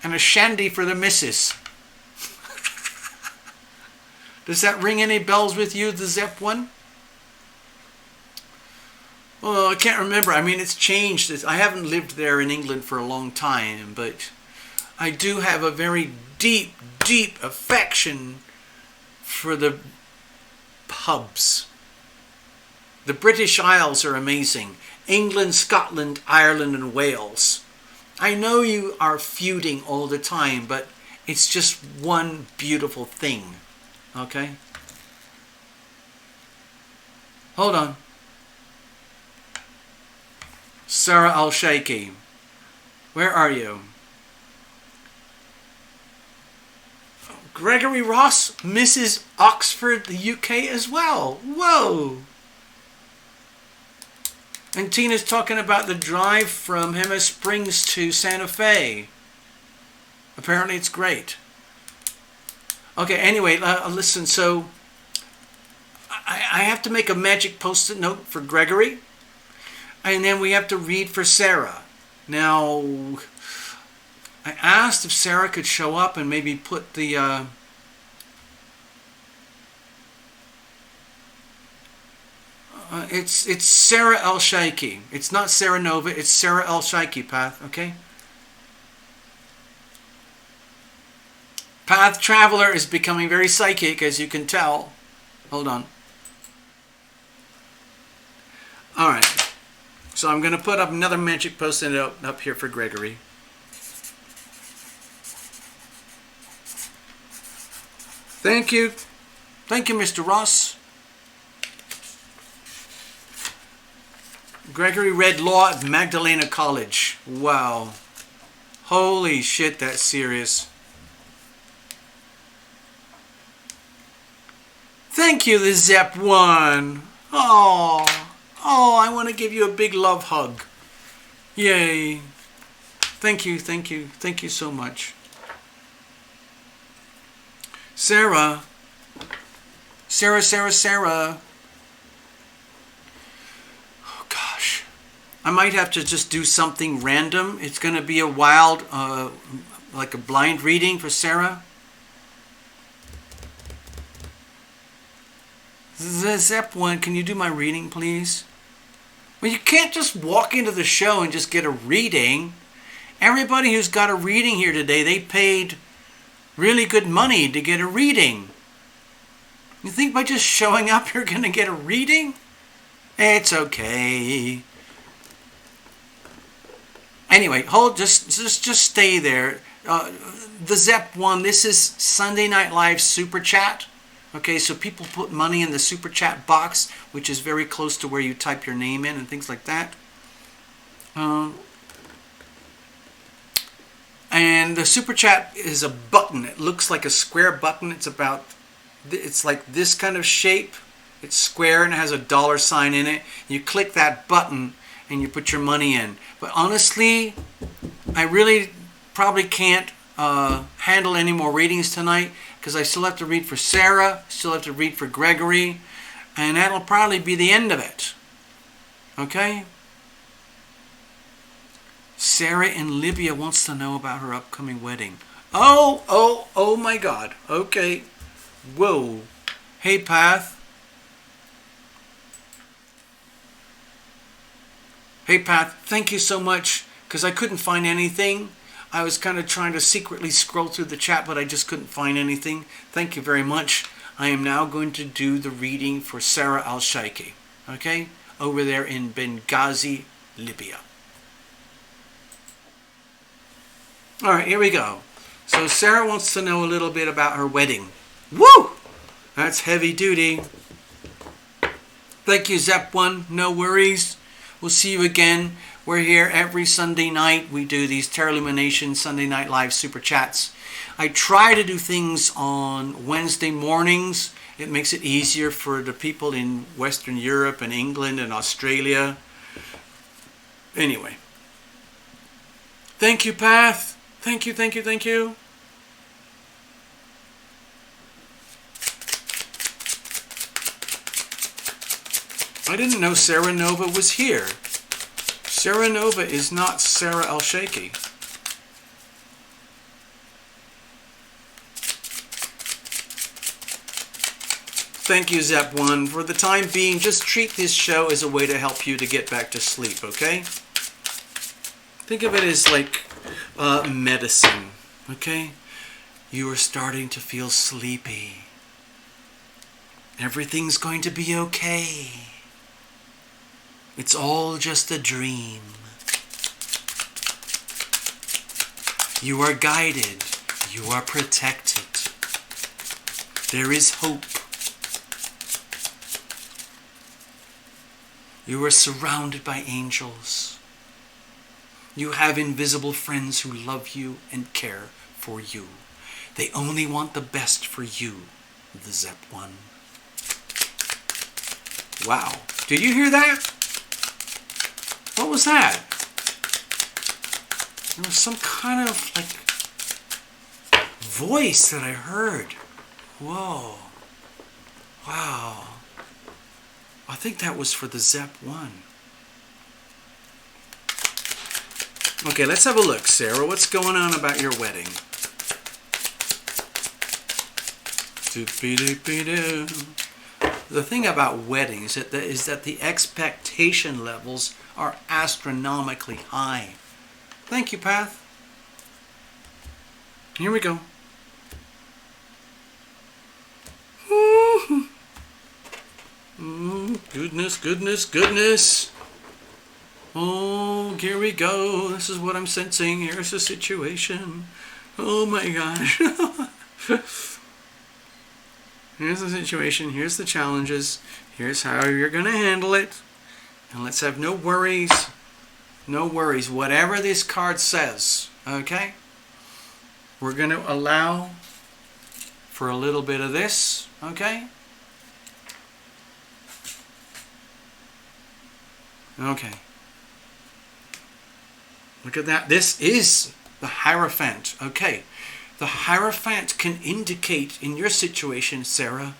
And a shandy for the missus. Does that ring any bells with you, the Zep One? Well, I can't remember. I mean, it's changed. I haven't lived there in England for a long time, but I do have a very deep affection for the pubs. The British Isles are amazing. England, Scotland, Ireland, and Wales. I know you are feuding all the time, but it's just one beautiful thing. Okay? Hold on. Sarah Al-Shaikhi, where are you? Gregory Ross, Mrs. Oxford, the UK as well. Whoa! And Tina's talking about the drive from Hema Springs to Santa Fe. Apparently it's great. Okay, anyway, listen, so I have to make a magic post-it note for Gregory, and then we have to read for Sarah. Now, I asked if Sarah could show up and maybe put the... it's Sarah El Shaiki. It's not Sarah Nova, it's Sarah El Shaiki, Path, okay? Path Traveler is becoming very psychic, as you can tell. Hold on. Alright. So I'm going to put up another magic post-it note up here for Gregory. Thank you. Thank you, Mr. Ross. Gregory read law at Magdalena College. Wow. Holy shit, that's serious. Thank you, the Zep One. Oh, I want to give you a big love hug. Yay. Thank you, thank you, thank you so much. Sarah. Sarah. Oh, gosh. I might have to just do something random. It's going to be a wild, like a blind reading for Sarah. The Zep One, can you do my reading, please? Well, you can't just walk into the show and just get a reading. Everybody who's got a reading here today, they paid really good money to get a reading. You think by just showing up you're going to get a reading? It's okay. Anyway, just stay there. The Zep One, this is Sunday Night Live Super Chat. Okay, so people put money in the Super Chat box, which is very close to where you type your name in and things like that. And the Super Chat is a button. It looks like a square button. It's like this kind of shape. It's square and it has a dollar sign in it. You click that button and you put your money in. But honestly, I really probably can't handle any more readings tonight, because I still have to read for Sarah, still have to read for Gregory, and that'll probably be the end of it. Okay? Sarah in Libya wants to know about her upcoming wedding. Oh my God. Okay. Whoa. Hey, Path. Hey, Path, thank you so much, because I couldn't find anything. I was kind of trying to secretly scroll through the chat, but I just couldn't find anything. Thank you very much. I am now going to do the reading for Sarah Al-Shaiki, okay? Over there in Benghazi, Libya. All right, here we go. So Sarah wants to know a little bit about her wedding. Woo! That's heavy duty. Thank you, Zep One. No worries. We'll see you again. We're here every Sunday night. We do these Terra Lumination Sunday Night Live Super Chats. I try to do things on Wednesday mornings. It makes it easier for the people in Western Europe and England and Australia. Anyway. Thank you, Path. Thank you. I didn't know Sarah Nova was here. Sarah Nova is not Sarah Al-Shaiki. Thank you, Zep One. For the time being, just treat this show as a way to help you to get back to sleep, okay? Think of it as like medicine, okay? You are starting to feel sleepy. Everything's going to be okay. It's all just a dream. You are guided. You are protected. There is hope. You are surrounded by angels. You have invisible friends who love you and care for you. They only want the best for you, the Zep One. Wow. Did you hear that? What was that? There was some kind of like voice that I heard. Whoa. Wow. I think that was for the Zep 1. Okay, let's have a look, Sarah. What's going on about your wedding? Doopy-doopy-doo. The thing about weddings is that the expectation levels are astronomically high. Thank you, Path. Here we go. Goodness, goodness, goodness. Oh, here we go. This is what I'm sensing. Here's the situation. Oh my gosh. Here's the situation. Here's the challenges. Here's how you're going to handle it. And let's have no worries. No worries. Whatever this card says, okay? We're going to allow for a little bit of this, okay? Okay. Look at that. This is the Hierophant. Okay. The Hierophant can indicate in your situation, Sarah,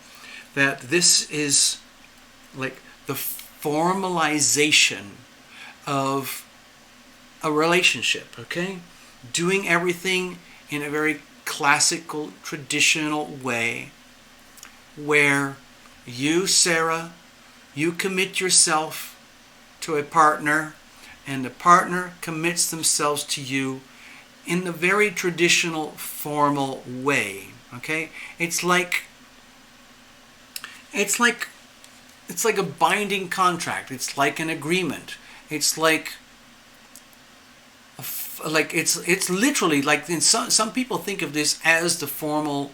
that this is like the formalization of a relationship, okay? Doing everything in a very classical, traditional way where you, Sarah, you commit yourself to a partner and the partner commits themselves to you in the very traditional, formal way, okay? It's like a binding contract. It's like an agreement. It's like it's literally like some people think of this as the formal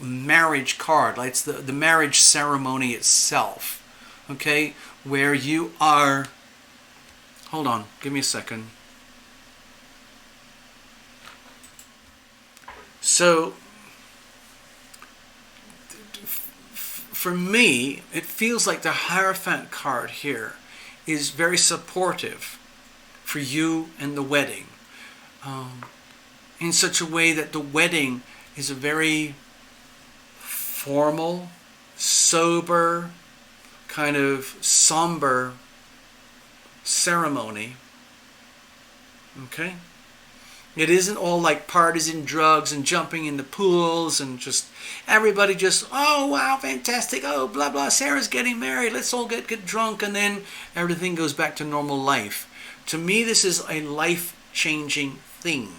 marriage card. Like it's the marriage ceremony itself, okay? Where you are. Hold on, give me a second. So, for me, it feels like the Hierophant card here is very supportive for you and the wedding. In such a way that the wedding is a very formal, sober, kind of somber ceremony. Okay? It isn't all like partisan drugs and jumping in the pools and just everybody just, oh wow, fantastic, oh blah blah, Sarah's getting married, let's all get drunk, and then everything goes back to normal life. To me, this is a life-changing thing.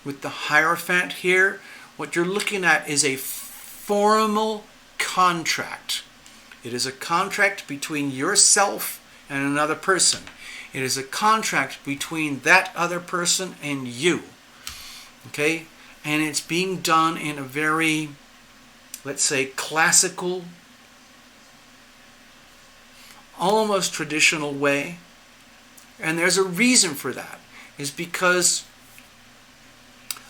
With the Hierophant here, what you're looking at is a formal contract. It is a contract between yourself and another person. It is a contract between that other person and you. Okay? And it's being done in a very, let's say, classical, almost traditional way. And there's a reason for that. Is because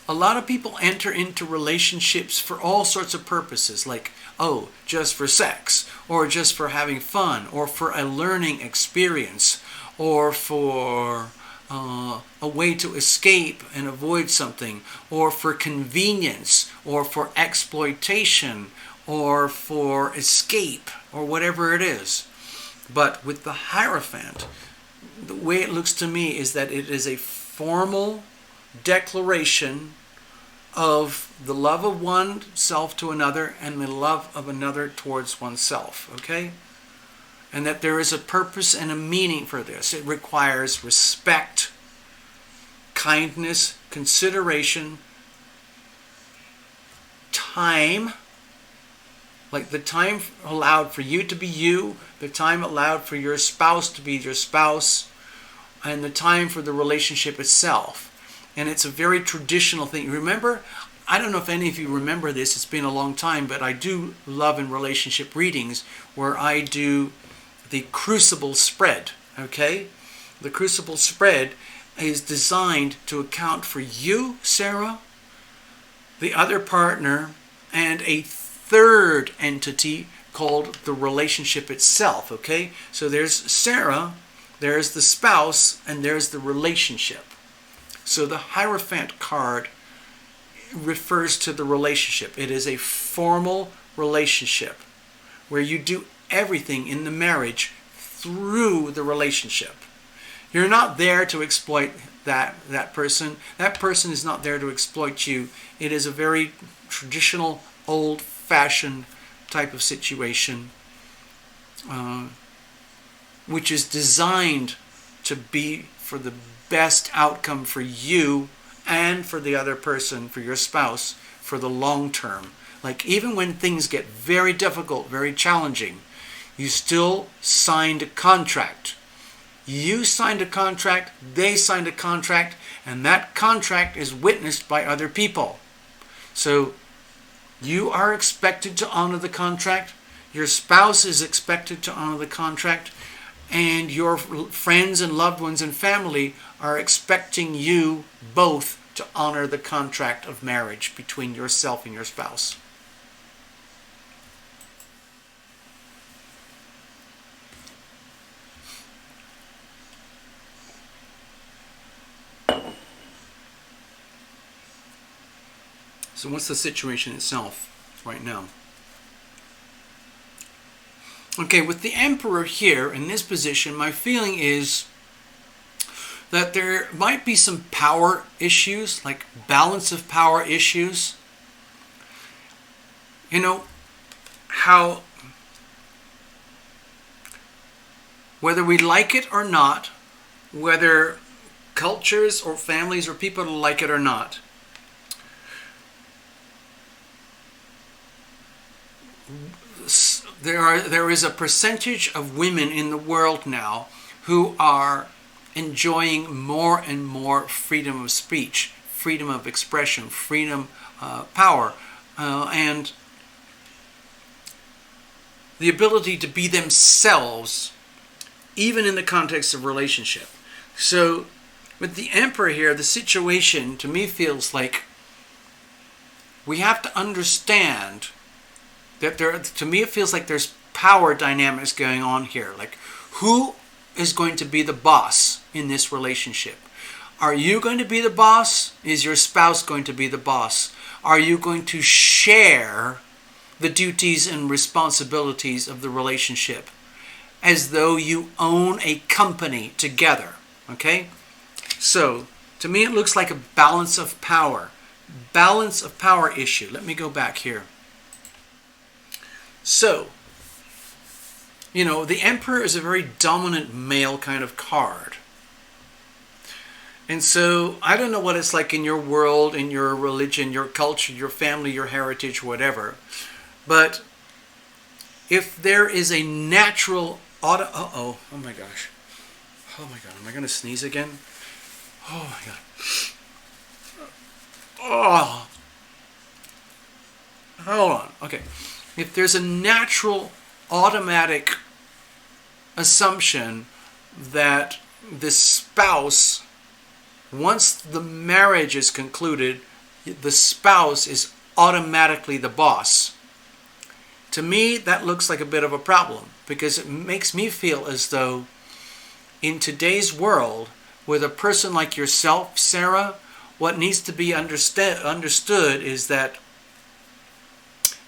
a lot of people enter into relationships for all sorts of purposes, like, oh, just for sex, or just for having fun, or for a learning experience, or for a way to escape and avoid something, or for convenience, or for exploitation, or for escape, or whatever it is. But with the Hierophant, the way it looks to me is that it is a formal declaration of the love of oneself to another and the love of another towards oneself, okay? And that there is a purpose and a meaning for this. It requires respect, kindness, consideration, time, like the time allowed for you to be you, the time allowed for your spouse to be your spouse, and the time for the relationship itself. And it's a very traditional thing. Remember, I don't know if any of you remember this, it's been a long time, but I do love in relationship readings where I do the crucible spread, okay? The crucible spread is designed to account for you, Sarah, the other partner, and a third entity called the relationship itself, okay? So there's Sarah, there's the spouse, and there's the relationship. So the Hierophant card refers to the relationship. It is a formal relationship, where you do everything in the marriage through the relationship. You're not there to exploit that person. That person is not there to exploit you. It is a very traditional, old-fashioned type of situation, which is designed to be for the best outcome for you and for the other person, for your spouse, for the long term. Like, even when things get very difficult, very challenging, you still signed a contract. You signed a contract, they signed a contract, and that contract is witnessed by other people. So you are expected to honor the contract, your spouse is expected to honor the contract, and your friends and loved ones and family are expecting you both to honor the contract of marriage between yourself and your spouse. So what's the situation itself right now? Okay, with the Emperor here in this position, my feeling is that there might be some power issues, like balance of power issues. You know, how, whether we like it or not, whether cultures or families or people like it or not, there is a percentage of women in the world now who are enjoying more and more freedom of speech, freedom of expression, freedom, power, and the ability to be themselves, even in the context of relationship. So with the Emperor here, the situation to me feels like we have to understand that to me it feels like there's power dynamics going on here. Like, who is going to be the boss in this relationship? Are you going to be the boss? Is your spouse going to be the boss? Are you going to share the duties and responsibilities of the relationship as though you own a company together? Okay? So, to me it looks like a balance of power. Balance of power issue. Let me go back here. So, you know, the Emperor is a very dominant male kind of card. And so, I don't know what it's like in your world, in your religion, your culture, your family, your heritage, whatever. But if there is a natural oh my gosh. Oh my God, am I going to sneeze again? Oh my God. Oh. Hold on. Okay. If there's a natural, automatic assumption that the spouse, once the marriage is concluded, the spouse is automatically the boss. To me, that looks like a bit of a problem, because it makes me feel as though in today's world, with a person like yourself, Sarah, what needs to be understood is that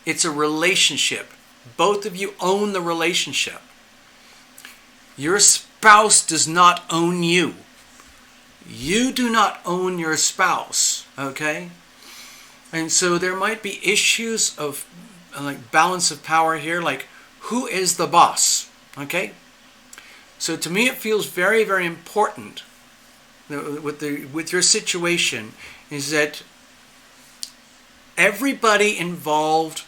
it's a relationship. Both of you own the relationship. Your spouse does not own you. You do not own your spouse, okay? And so there might be issues of like balance of power here, like who is the boss, okay? So to me it feels very, very important with your situation is that everybody involved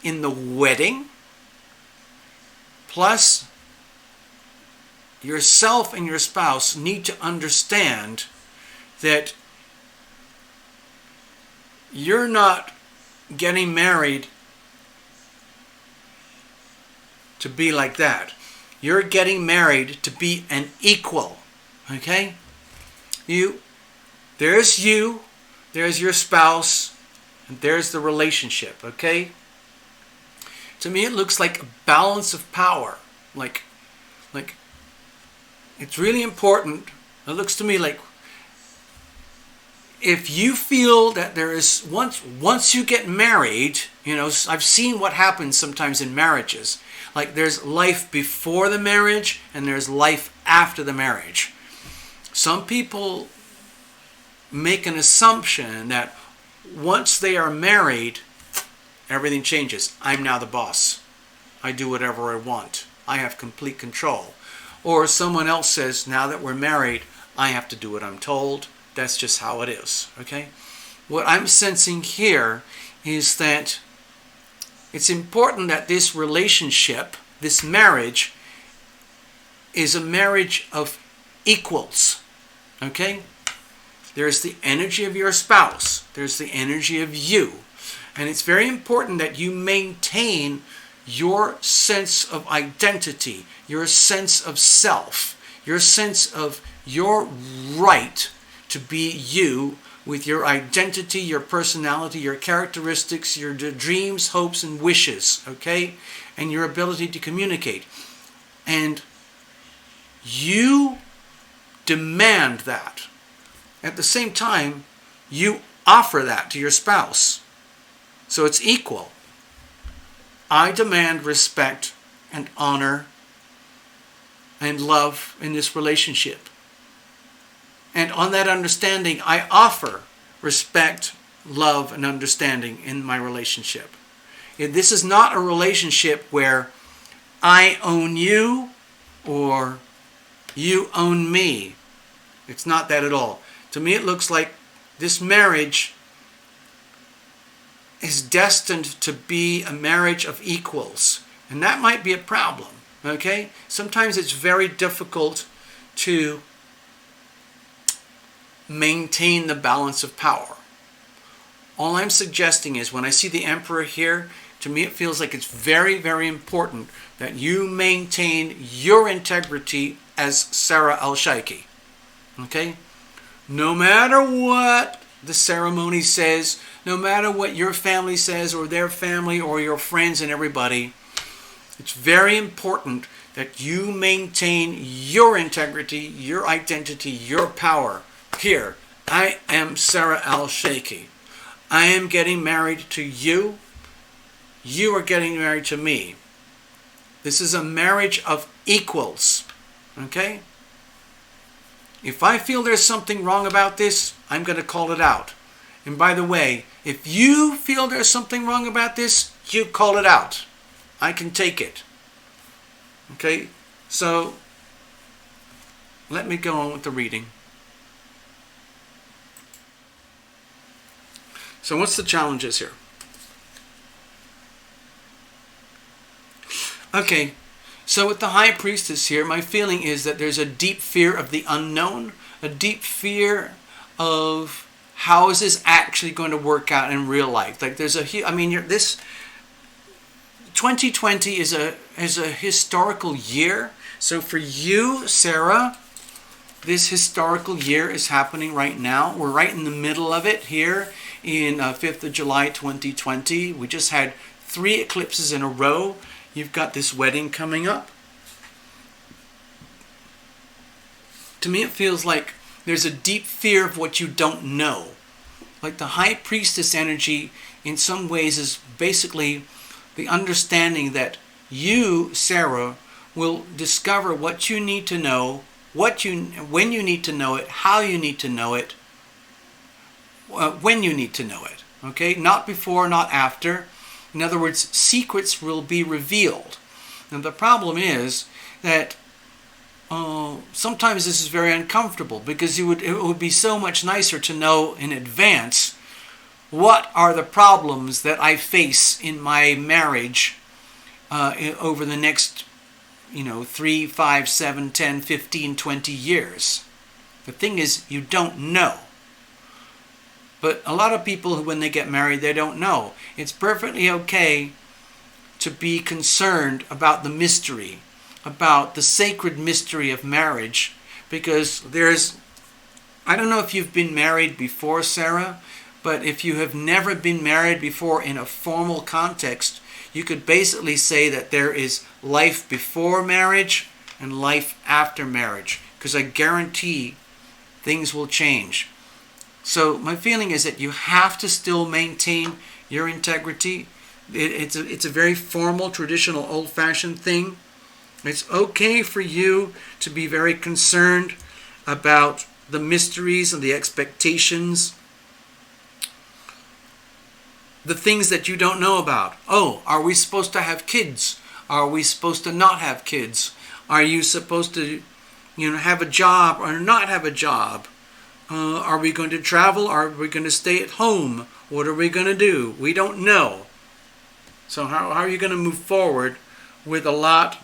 in the wedding, plus yourself and your spouse, need to understand that you're not getting married to be like that. You're getting married to be an equal, okay? There's you, there's your spouse, and there's the relationship, okay? To me, it looks like a balance of power. Like it's really important. It looks to me like if you feel that there is, once you get married, I've seen what happens sometimes in marriages. Like there's life before the marriage and there's life after the marriage. Some people make an assumption that once they are married, everything changes. I'm now the boss. I do whatever I want. I have complete control. Or someone else says, now that we're married, I have to do what I'm told. That's just how it is. Okay? What I'm sensing here is that it's important that this relationship, this marriage, is a marriage of equals. Okay? There's the energy of your spouse. There's the energy of you. And it's very important that you maintain your sense of identity, your sense of self, your sense of your right to be you, with your identity, your personality, your characteristics, your dreams, hopes, and wishes, okay? And your ability to communicate. And you demand that. At the same time, you offer that to your spouse. So it's equal. I demand respect and honor and love in this relationship. And on that understanding, I offer respect, love, and understanding in my relationship. This is not a relationship where I own you or you own me. It's not that at all. To me, it looks like this marriage is destined to be a marriage of equals. And that might be a problem, okay? Sometimes it's very difficult to maintain the balance of power. All I'm suggesting is when I see the Emperor here, to me it feels like it's very, very important that you maintain your integrity as Sarah Al-Shaikhi. Okay? No matter what the ceremony says, no matter what your family says or their family or your friends and everybody, it's very important that you maintain your integrity, your identity, your power. Here, I am Sarah Al-Shaikhi. I am getting married to you. You are getting married to me. This is a marriage of equals. Okay? If I feel there's something wrong about this, I'm going to call it out. And by the way, if you feel there's something wrong about this, you call it out. I can take it. Okay? So, let me go on with the reading. So what's the challenges here? Okay, so with the High Priestess here, my feeling is that there's a deep fear of the unknown, a deep fear of how is this actually going to work out in real life. Like there's this 2020 is a historical year. So for you, Sarah, this historical year is happening right now. We're right in the middle of it here in 5th of July 2020. We just had 3 eclipses in a row. You've got this wedding coming up. To me, it feels like there's a deep fear of what you don't know. Like the High Priestess energy, in some ways, is basically the understanding that you, Sarah, will discover what you need to know, when you need to know it, how you need to know it, when you need to know it. Okay? Not before, not after. In other words, secrets will be revealed. And the problem is that sometimes this is very uncomfortable because it would be so much nicer to know in advance what are the problems that I face in my marriage over the next 3, 5, 7, 10, 15, 20 years. The thing is, you don't know. But a lot of people, when they get married, they don't know. It's perfectly okay to be concerned about the mystery, about the sacred mystery of marriage, because I don't know if you've been married before, Sarah, but if you have never been married before in a formal context, you could basically say that there is life before marriage and life after marriage, because I guarantee things will change. So my feeling is that you have to still maintain your integrity. It's a very formal, traditional, old-fashioned thing. It's okay for you to be very concerned about the mysteries and the expectations, the things that you don't know about. Oh, are we supposed to have kids? Are we supposed to not have kids? Are you supposed to, have a job or not have a job? Are we going to travel? Are we going to stay at home? What are we going to do? We don't know. So how are you going to move forward with a lot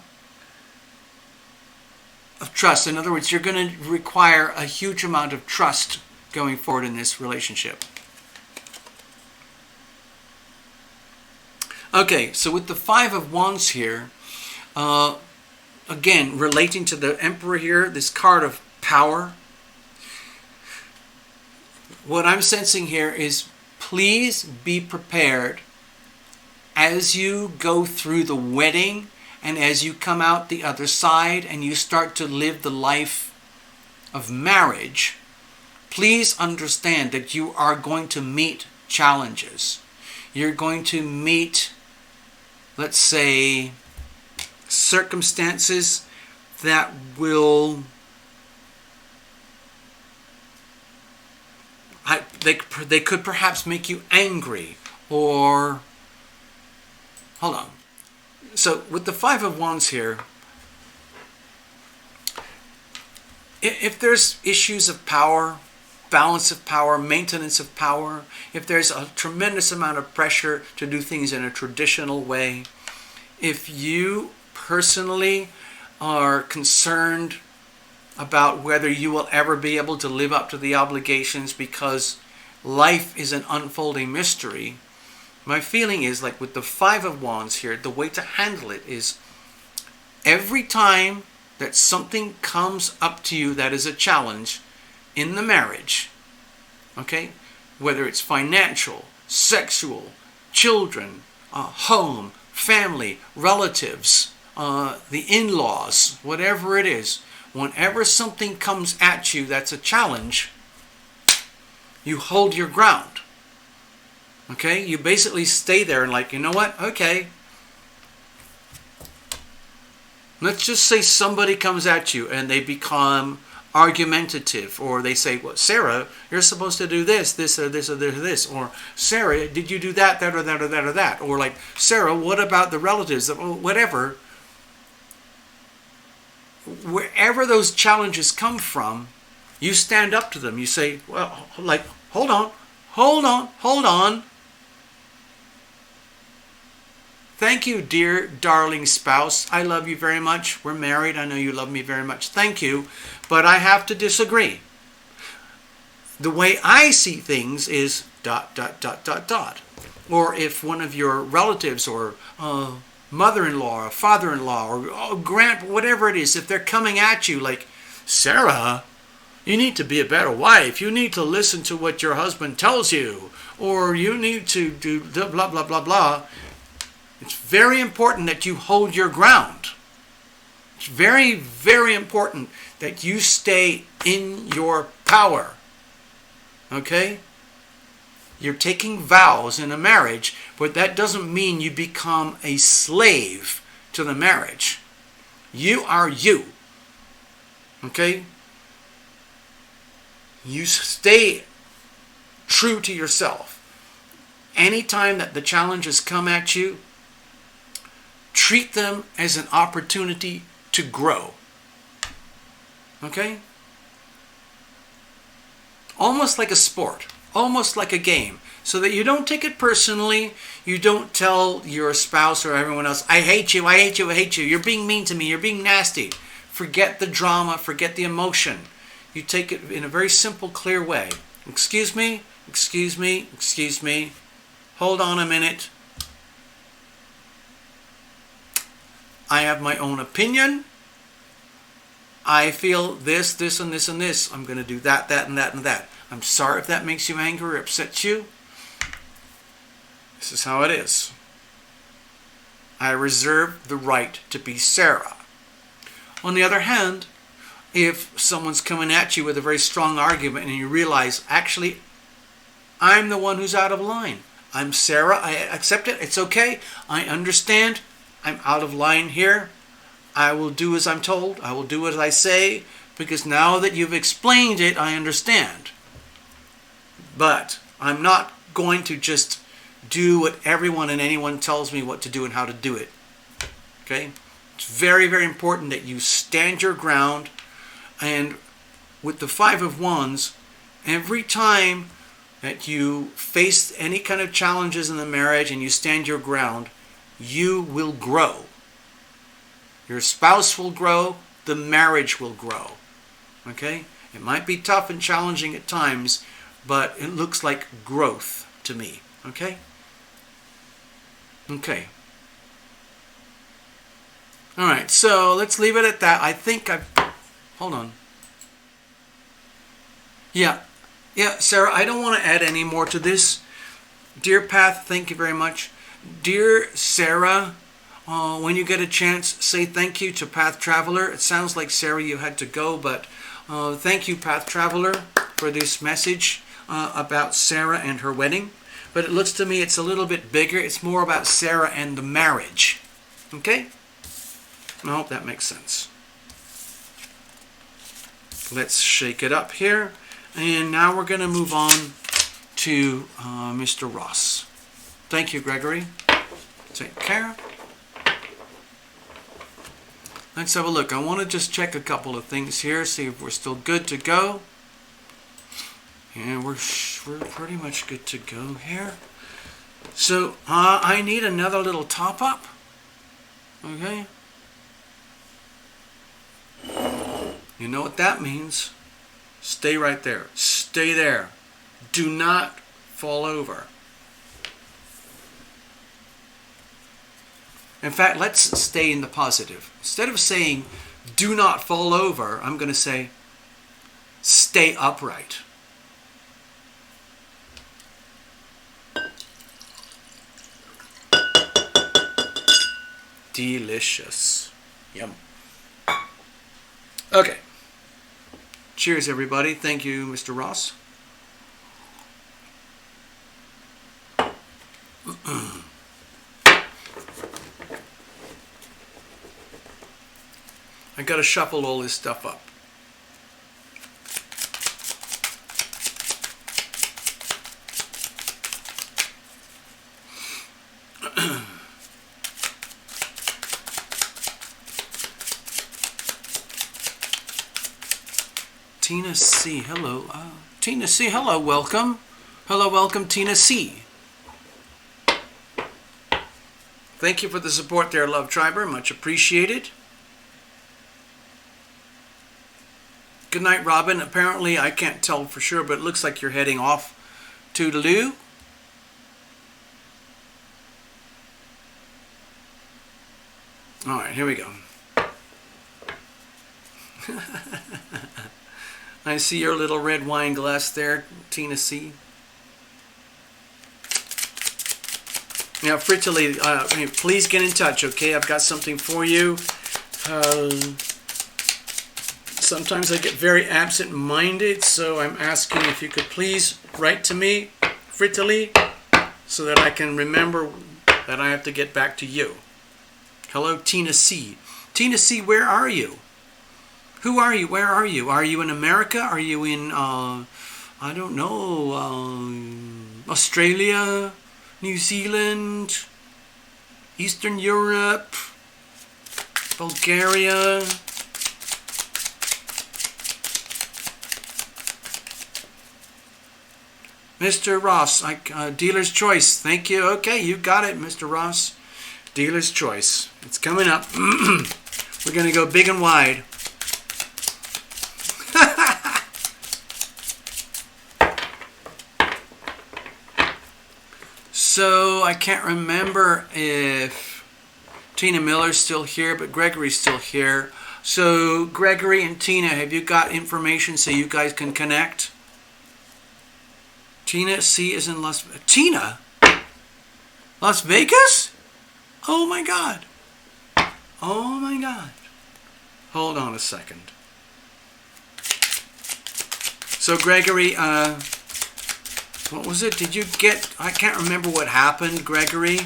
of trust? In other words, you're going to require a huge amount of trust going forward in this relationship. Okay, so with the Five of Wands here, again, relating to the Emperor here, this card of power, what I'm sensing here is please be prepared as you go through the wedding and as you come out the other side and you start to live the life of marriage. Please understand that you are going to meet challenges. You're going to meet, let's say, circumstances that will they could perhaps make you angry, or hold on. So with the Five of Wands here, if there's issues of power, balance of power, maintenance of power, if there's a tremendous amount of pressure to do things in a traditional way, if you personally are concerned about whether you will ever be able to live up to the obligations because life is an unfolding mystery, my feeling is, like with the Five of Wands here, the way to handle it is every time that something comes up to you that is a challenge in the marriage, okay, whether it's financial, sexual, children, home, family, relatives, the in-laws, whatever it is, whenever something comes at you that's a challenge, you hold your ground. Okay? You basically stay there and like, you know what? Okay. Let's just say somebody comes at you and they become argumentative, or they say, well, Sarah, you're supposed to do this, or this, or this, or Sarah, did you do that, or that, or that, or that? Or like, Sarah, what about the relatives? Whatever. Wherever those challenges come from, you stand up to them. You say, well, like, hold on. Thank you, dear, darling spouse. I love you very much. We're married. I know you love me very much. Thank you. But I have to disagree. The way I see things is ... Or if one of your relatives or mother-in-law or father-in-law or whatever it is, if they're coming at you like, Sarah, you need to be a better wife. You need to listen to what your husband tells you. Or you need to do blah, blah, blah, blah. It's very important that you hold your ground. It's very, very important that you stay in your power. Okay? You're taking vows in a marriage, but that doesn't mean you become a slave to the marriage. You are you. Okay? You stay true to yourself. Anytime that the challenges come at you, treat them as an opportunity to grow. Okay? Almost like a sport. Almost like a game. So that you don't take it personally. You don't tell your spouse or everyone else, I hate you, I hate you, I hate you. You're being mean to me. You're being nasty. Forget the drama. Forget the emotion. You take it in a very simple, clear way. Excuse me, excuse me, excuse me. Hold on a minute. I have my own opinion. I feel this, this, and this, and this. I'm going to do that, that, and that, and that. I'm sorry if that makes you angry or upsets you. This is how it is. I reserve the right to be Sarah. On the other hand, if someone's coming at you with a very strong argument and you realize, actually, I'm the one who's out of line. I'm Sarah. I accept it. It's okay. I understand. I'm out of line here. I will do as I'm told. I will do as I say, because now that you've explained it, I understand. But I'm not going to just do what everyone and anyone tells me what to do and how to do it. Okay? It's very, very important that you stand your ground. And with the Five of Wands, every time that you face any kind of challenges in the marriage and you stand your ground, you will grow. Your spouse will grow. The marriage will grow. Okay? It might be tough and challenging at times, but it looks like growth to me. Okay? Okay. All right, so let's leave it at that. I think I've... Hold on. Yeah, Sarah, I don't want to add any more to this. Dear Path, thank you very much. Dear Sarah, when you get a chance, say thank you to Path Traveler. It sounds like, Sarah, you had to go, but thank you, Path Traveler, for this message about Sarah and her wedding. But it looks to me it's a little bit bigger. It's more about Sarah and the marriage. Okay? I hope that makes sense. Let's shake it up here. And now we're going to move on to Mr. Ross. Thank you, Gregory. Take care. Let's have a look. I want to just check a couple of things here, see if we're still good to go. And we're pretty much good to go here. So I need another little top up. Okay. You know what that means. Stay right there. Stay there. Do not fall over. In fact, let's stay in the positive. Instead of saying, do not fall over, I'm going to say, stay upright. Delicious. Yum. Okay. Cheers, everybody. Thank you, Mr. Ross. I gotta shuffle all this stuff up. Tina C. Hello. Tina C. Hello. Welcome. Hello. Welcome, Tina C. Thank you for the support there, Love Triber. Much appreciated. Good night, Robin. Apparently, I can't tell for sure, but it looks like you're heading off. Toodaloo. All right, here we go. I see your little red wine glass there, Tina C. Now, Fritterly, please get in touch, okay? I've got something for you. Sometimes I get very absent-minded, so I'm asking if you could please write to me, Fritterly, so that I can remember that I have to get back to you. Hello, Tina C. Tina C, where are you? Who are you? Where are you? Are you in America? Are you in, I don't know, Australia, New Zealand, Eastern Europe, Bulgaria? Mr. Ross, Dealer's Choice. Thank you. Okay, you got it, Mr. Ross. Dealer's Choice. It's coming up. We're going to go big and wide. So I can't remember if Tina Miller's still here, but Gregory's still here. So Gregory and Tina, have you got information so you guys can connect? Tina C is in Las Vegas. Tina? Las Vegas? Oh my God. Oh my God. Hold on a second. So Gregory, What was it? Did you get? I can't remember what happened, Gregory,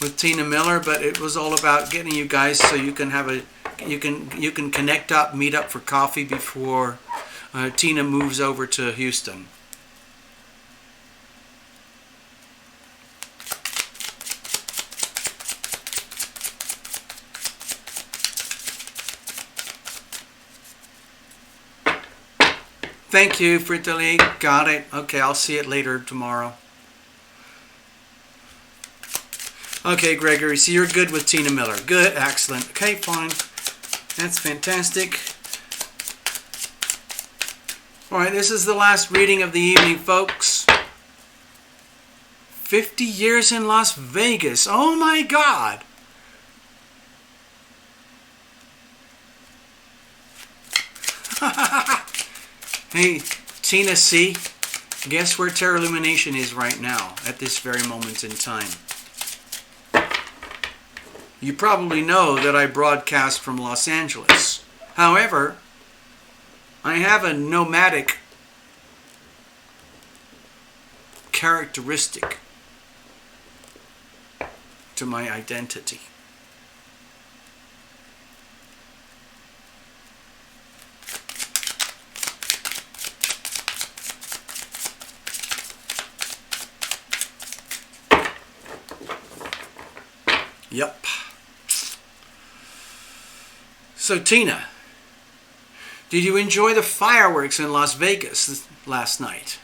with Tina Miller, but it was all about getting you guys so you can have you can connect up, meet up for coffee before Tina moves over to Houston. Thank you, Fritali. Got it. Okay, I'll see it later tomorrow. Okay, Gregory, so you're good with Tina Miller. Good, excellent. Okay, fine. That's fantastic. All right, this is the last reading of the evening, folks. 50 years in Las Vegas. Oh, my God. Hey, Tina C., guess where Terra Illumination is right now, at this very moment in time? You probably know that I broadcast from Los Angeles. However, I have a nomadic characteristic to my identity. Yep. So, Tina, did you enjoy the fireworks in Las Vegas last night?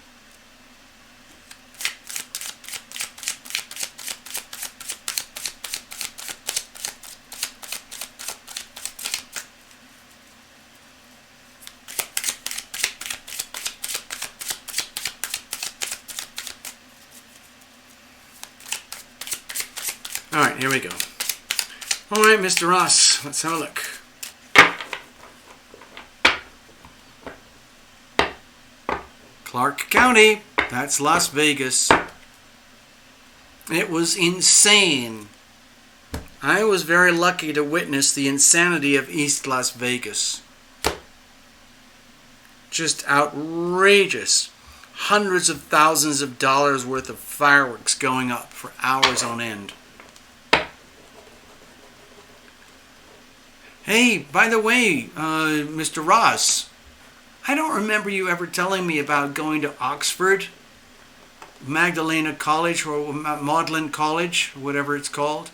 All right, here we go. All right, Mr. Ross, let's have a look. Clark County, that's Las Vegas. It was insane. I was very lucky to witness the insanity of East Las Vegas. Just outrageous. Hundreds of thousands of dollars worth of fireworks going up for hours on end. Hey, by the way, Mr. Ross, I don't remember you ever telling me about going to Oxford, Magdalena College, or Magdalen College, whatever it's called.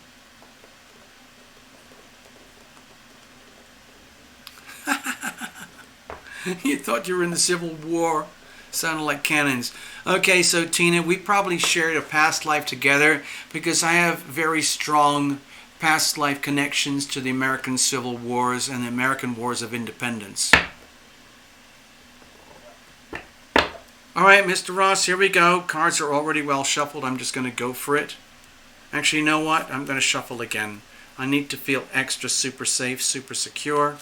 You thought you were in the Civil War. Sounded like cannons. Okay, so Tina, we probably shared a past life together because I have very strong past life connections to the American Civil Wars and the American Wars of Independence. All right, Mr. Ross, here we go. Cards are already well shuffled. I'm just going to go for it. Actually, you know what? I'm going to shuffle again. I need to feel extra super safe, super secure.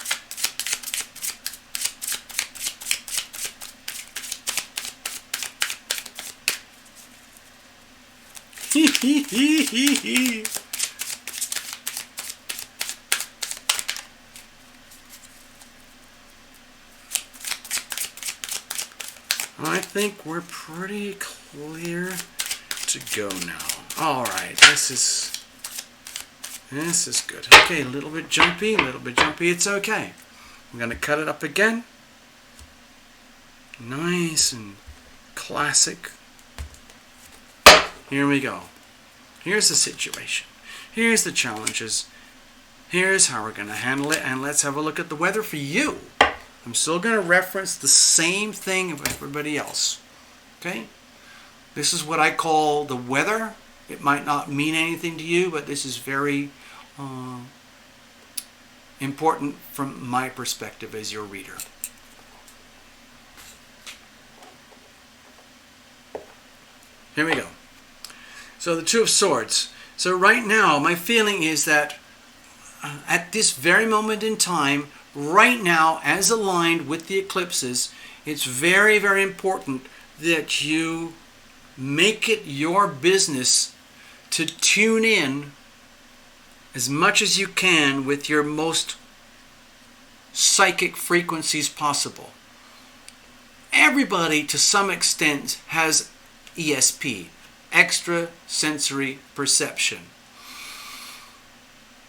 I think we're pretty clear to go now. All right, this is good. Okay, a little bit jumpy, It's okay. I'm going to cut it up again. Nice and classic. Here we go. Here's the situation. Here's the challenges. Here's how we're going to handle it. And let's have a look at the weather for you. I'm still going to reference the same thing of everybody else. Okay? This is what I call the weather. It might not mean anything to you, but this is very important from my perspective as your reader. Here we go. So the Two of Swords. So right now, my feeling is that at this very moment in time, right now, as aligned with the eclipses, it's very, very important that you make it your business to tune in as much as you can with your most psychic frequencies possible. Everybody, to some extent, has ESP, extrasensory perception.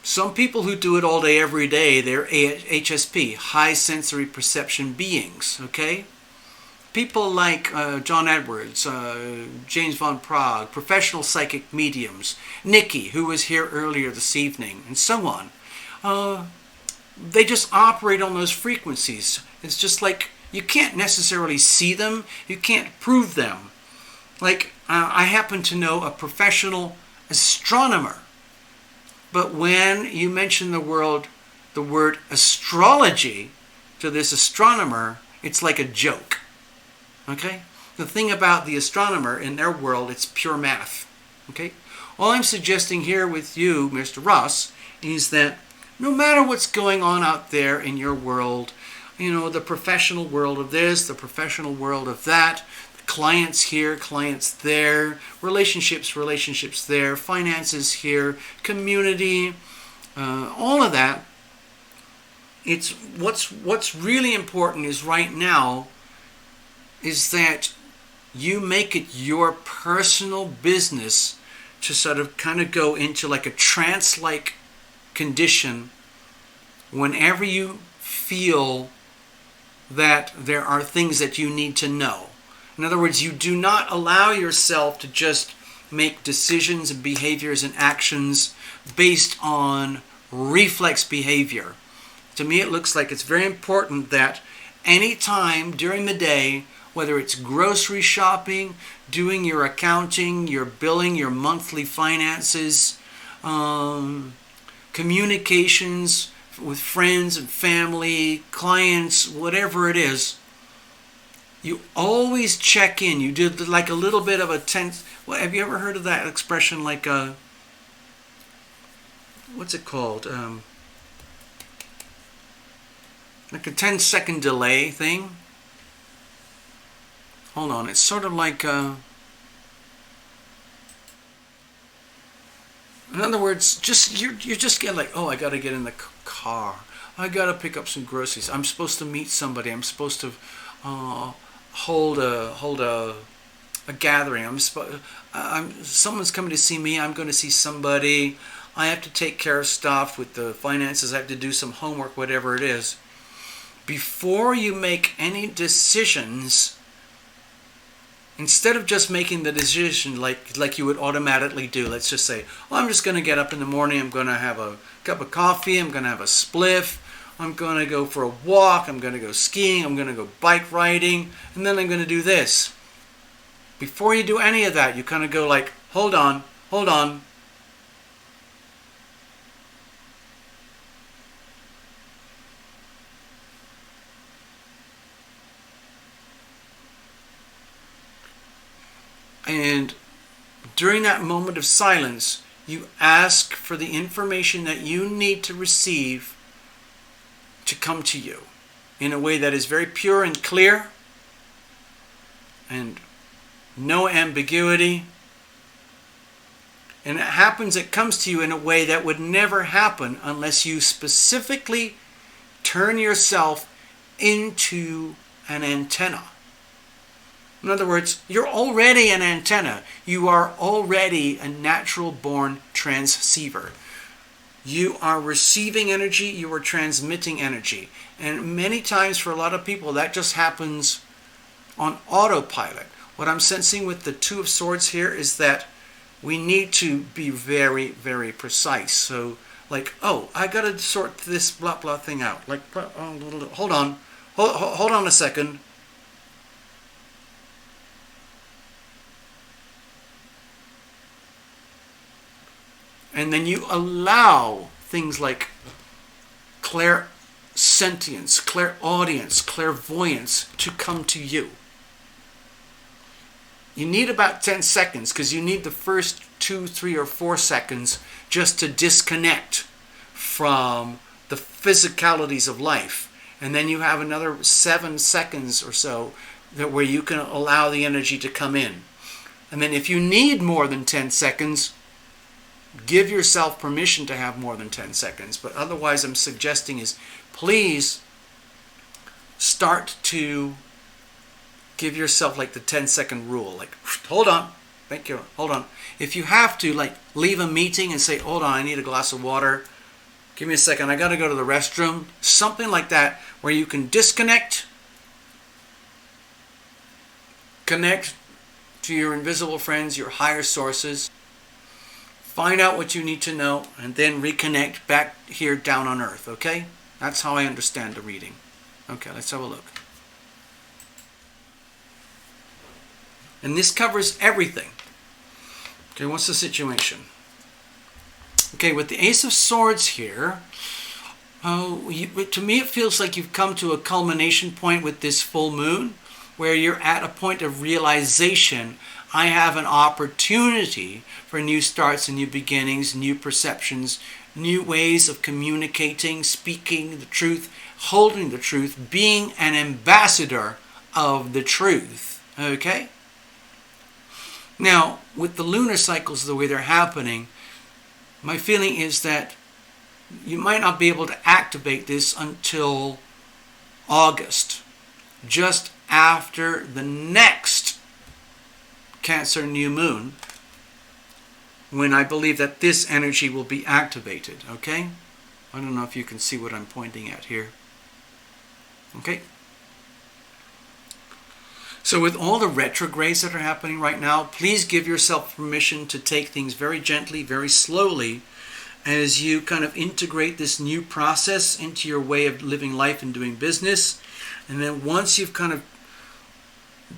Some people who do it all day, every day, they're HSP, high sensory perception beings, okay? People like John Edwards, James Von Prague, professional psychic mediums, Nikki, who was here earlier this evening, and so on. They just operate on those frequencies. It's just like you can't necessarily see them, you can't prove them. Like, I happen to know a professional astronomer, but when you mention the word astrology to this astronomer, it's like a joke. Okay? The thing about the astronomer, in their world, it's pure math. Okay? All I'm suggesting here with you, Mr. Ross, is that no matter what's going on out there in your world, you know, the professional world of this, the professional world of that, clients here, clients there, relationships there, finances here, community, all of that. It's what's really important is right now is that you make it your personal business to sort of kind of go into like a trance-like condition whenever you feel that there are things that you need to know. In other words, you do not allow yourself to just make decisions and behaviors and actions based on reflex behavior. To me, it looks like it's very important that any time during the day, whether it's grocery shopping, doing your accounting, your billing, your monthly finances, communications with friends and family, clients, whatever it is, you always check in. You do like a little bit of a tense. Well, have you ever heard of that expression, like a, what's it called? Like a 10-second delay thing. Hold on, it's sort of like in other words, just you just get like, oh, I got to get in the car. I got to pick up some groceries. I'm supposed to meet somebody. I'm supposed to hold a gathering. Someone's coming to see me. I'm going to see somebody. I have to take care of stuff with the finances. I have to do some homework, whatever it is. Before you make any decisions, instead of just making the decision like you would automatically do, let's just say, well, I'm just going to get up in the morning, I'm going to have a cup of coffee, I'm going to have a spliff, I'm going to go for a walk, I'm going to go skiing, I'm going to go bike riding, and then I'm going to do this. Before you do any of that, you kind of go like, hold on. And during that moment of silence, you ask for the information that you need to receive to come to you in a way that is very pure and clear and no ambiguity. And it comes to you in a way that would never happen unless you specifically turn yourself into an antenna. In other words, you're already an antenna. You are already a natural-born transceiver. You are receiving energy, you are transmitting energy. And many times for a lot of people, that just happens on autopilot. What I'm sensing with the Two of Swords here is that we need to be very, very precise. So, like, oh, I got to sort this blah, blah thing out. Like, hold on. Hold on a second. And then you allow things like clairsentience, clairaudience, clairvoyance to come to you. You need about 10 seconds because you need the first 2, 3, or 4 seconds just to disconnect from the physicalities of life. And then you have another 7 seconds or so where you can allow the energy to come in. And then if you need more than 10 seconds, give yourself permission to have more than 10 seconds. But otherwise, I'm suggesting is please start to give yourself like the 10-second rule. Like, hold on. Thank you. Hold on. If you have to, like, leave a meeting and say, hold on, I need a glass of water. Give me a second. I got to go to the restroom. Something like that where you can disconnect, connect to your invisible friends, your higher sources, find out what you need to know, and then reconnect back here down on earth, okay? That's how I understand the reading. Okay, let's have a look. And this covers everything. Okay, what's the situation? Okay, with the Ace of Swords here, to me it feels like you've come to a culmination point with this full moon, where you're at a point of realization. I have an opportunity for new starts and new beginnings, new perceptions, new ways of communicating, speaking the truth, holding the truth, being an ambassador of the truth. Okay? Now, with the lunar cycles the way they're happening, my feeling is that you might not be able to activate this until August, just after the next Cancer new moon, when I believe that this energy will be activated. Okay? I don't know if you can see what I'm pointing at here. Okay? So with all the retrogrades that are happening right now, please give yourself permission to take things very gently, very slowly, as you kind of integrate this new process into your way of living life and doing business. And then once you've kind of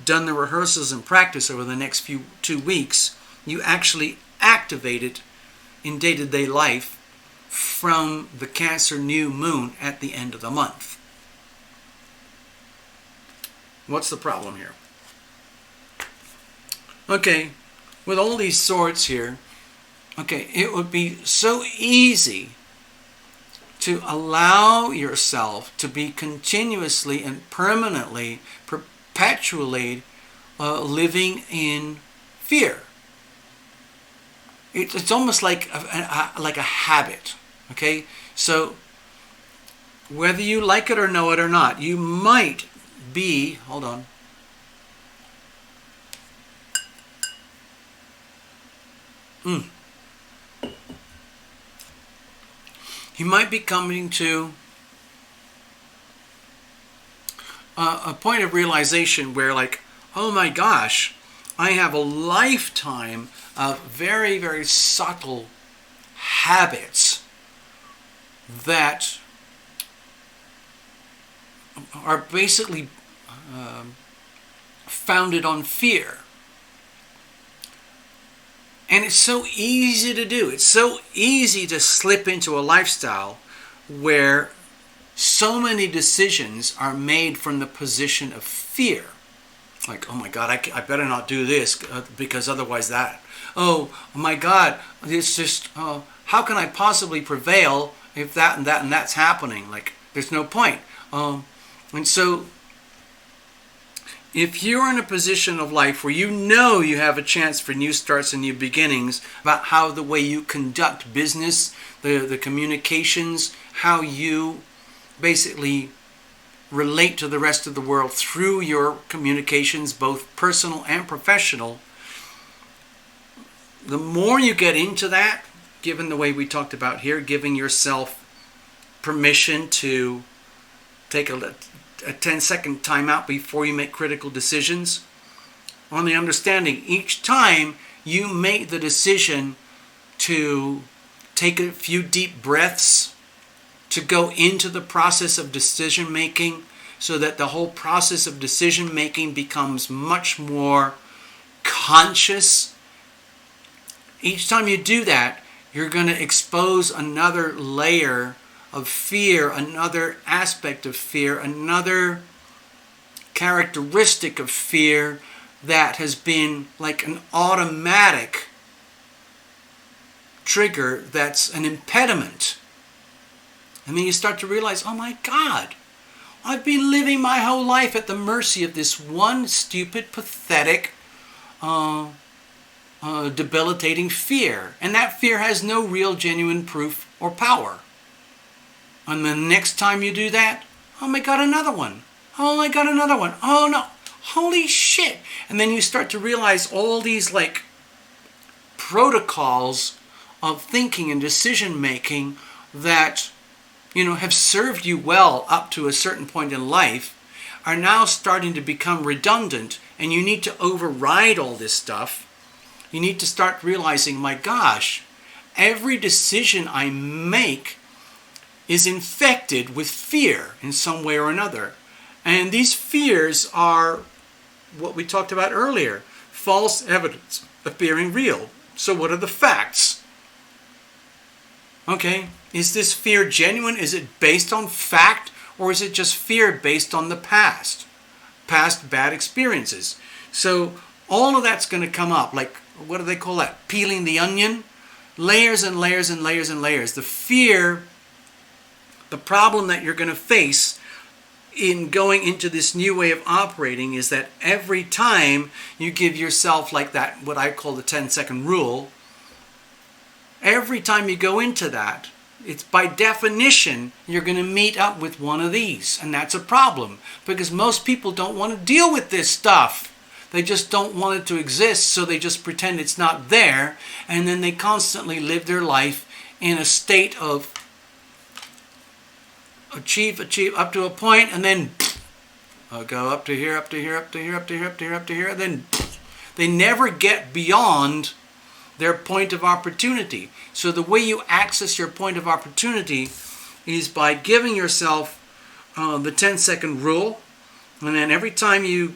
done the rehearsals and practice over the next 2 weeks, you actually activate it in day-to-day life from the Cancer new moon at the end of the month. What's the problem here? Okay, with all these swords here, okay, it would be so easy to allow yourself to be continuously and permanently, perpetually living in fear. It's almost like a habit, okay? So whether you like it or know it or not, you might be, hold on, you might be coming to a point of realization where, like, oh my gosh, I have a lifetime of very, very subtle habits that are basically founded on fear. And it's so easy to do. It's so easy to slip into a lifestyle where so many decisions are made from the position of fear. Like, oh my God, I better not do this because otherwise that. Oh my God, it's just, how can I possibly prevail if that and that and that's happening? Like, there's no point. And so, if you're in a position of life where you know you have a chance for new starts and new beginnings, about how the way you conduct business, the communications, how you basically relate to the rest of the world through your communications, both personal and professional, the more you get into that, given the way we talked about here, giving yourself permission to take a 10-second timeout before you make critical decisions, on the understanding each time you make the decision to take a few deep breaths, to go into the process of decision making, so that the whole process of decision making becomes much more conscious. Each time you do that, you're going to expose another layer of fear, another aspect of fear, another characteristic of fear that has been like an automatic trigger that's an impediment. And then you start to realize, oh my God, I've been living my whole life at the mercy of this one stupid, pathetic, debilitating fear. And that fear has no real, genuine proof or power. And the next time you do that, oh my God, another one. Oh my God, another one. Oh no. holy shit. And then you start to realize all these like protocols of thinking and decision making that, you know, have served you well up to a certain point in life are now starting to become redundant, and you need to override all this stuff. You need to start realizing, my gosh, every decision I make is infected with fear in some way or another. And these fears are what we talked about earlier, false evidence appearing real. So what are the facts? Okay, is this fear genuine? Is it based on fact? Or is it just fear based on the past bad experiences? So all of that's going to come up. Like, what do they call that? Peeling the onion? Layers and layers and layers and layers. The fear, the problem that you're going to face in going into this new way of operating is that every time you give yourself like that, what I call the 10-second rule, every time you go into that, it's by definition, you're going to meet up with one of these. And that's a problem, because most people don't want to deal with this stuff. They just don't want it to exist, so they just pretend it's not there. And then they constantly live their life in a state of achieve up to a point, and then I'll go up to here, up to here, up to here, up to here, up to here, up to here, and then they never get beyond their point of opportunity. So the way you access your point of opportunity is by giving yourself the 10-second rule, and then every time you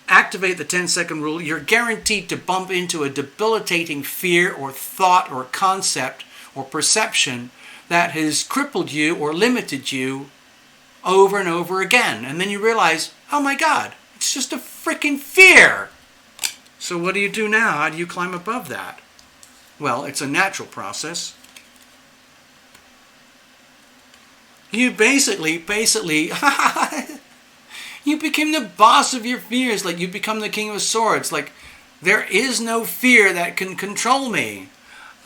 activate the 10-second rule, you're guaranteed to bump into a debilitating fear or thought or concept or perception that has crippled you or limited you over and over again. And then you realize, oh my God, it's just a freaking fear. So what do you do now? How do you climb above that? Well, it's a natural process. You basically, you became the boss of your fears. Like, you become the King of Swords. Like, there is no fear that can control me.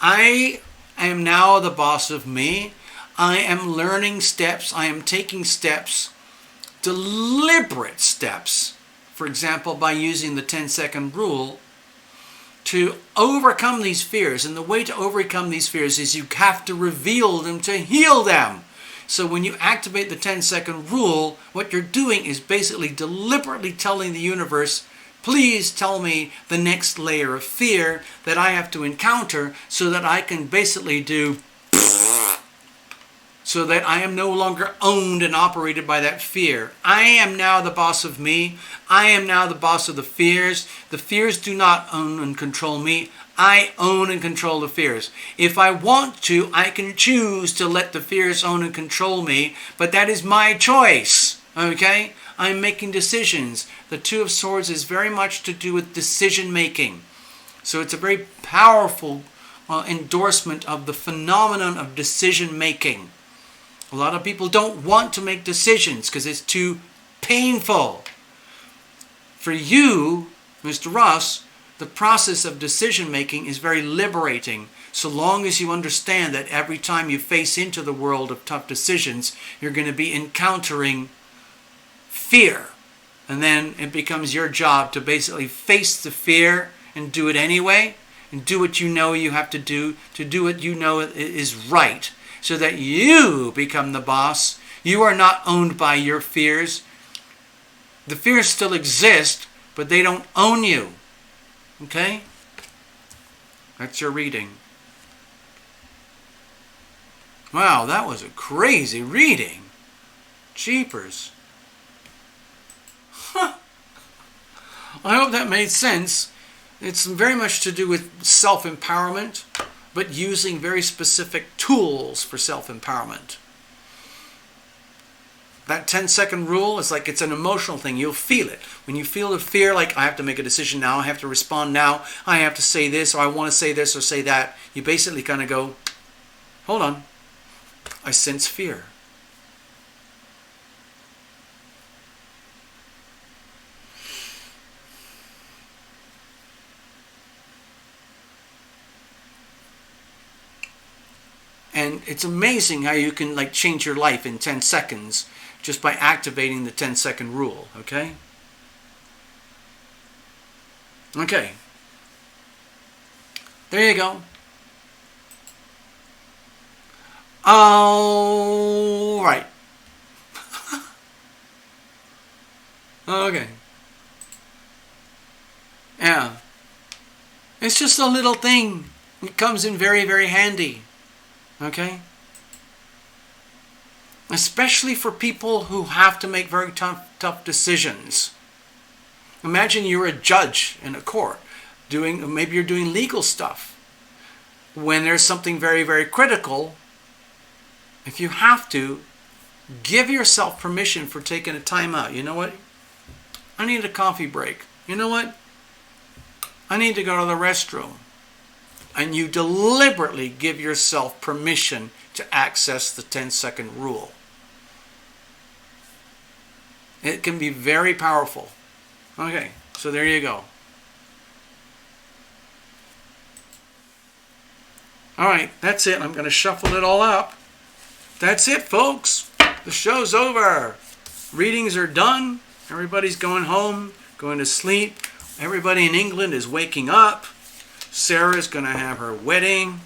I am now the boss of me. I am learning steps. I am taking steps, deliberate steps. For example, by using the 10-second rule to overcome these fears. And the way to overcome these fears is you have to reveal them to heal them. So when you activate the 10-second rule, what you're doing is basically deliberately telling the universe, please tell me the next layer of fear that I have to encounter so that I can basically do, so that I am no longer owned and operated by that fear. I am now the boss of me. I am now the boss of the fears. The fears do not own and control me. I own and control the fears. If I want to, I can choose to let the fears own and control me, but that is my choice, okay? I'm making decisions. The Two of Swords is very much to do with decision making. So it's a very powerful endorsement of the phenomenon of decision making. A lot of people don't want to make decisions because it's too painful. For you, Mr. Ross, the process of decision making is very liberating, so long as you understand that every time you face into the world of tough decisions, you're going to be encountering fear. And then it becomes your job to basically face the fear and do it anyway, and do what you know you have to do what you know is right, so that you become the boss. You are not owned by your fears. The fears still exist, but they don't own you. Okay? That's your reading. Wow, that was a crazy reading. Jeepers. Huh. I hope that made sense. It's very much to do with self-empowerment, but using very specific tools for self-empowerment. That 10-second rule is like, it's an emotional thing. You'll feel it. When you feel the fear, like, I have to make a decision now, I have to respond now, I have to say this, or I want to say this or say that, you basically kind of go, hold on, I sense fear. And it's amazing how you can like change your life in 10 seconds just by activating the 10-second rule, okay? Okay. There you go. All right. Okay. Yeah. It's just a little thing. It comes in very, very handy. Okay? Especially for people who have to make very tough decisions. Imagine you're a judge in a court. Maybe you're doing legal stuff. When there's something very, very critical, if you have to, give yourself permission for taking a time out. You know what? I need a coffee break. You know what? I need to go to the restroom. And you deliberately give yourself permission to access the 10-second rule. It can be very powerful. Okay, so there you go. All right, that's it. I'm going to shuffle it all up. That's it, folks. The show's over. Readings are done. Everybody's going home, going to sleep. Everybody in England is waking up. Sarah's going to have her wedding.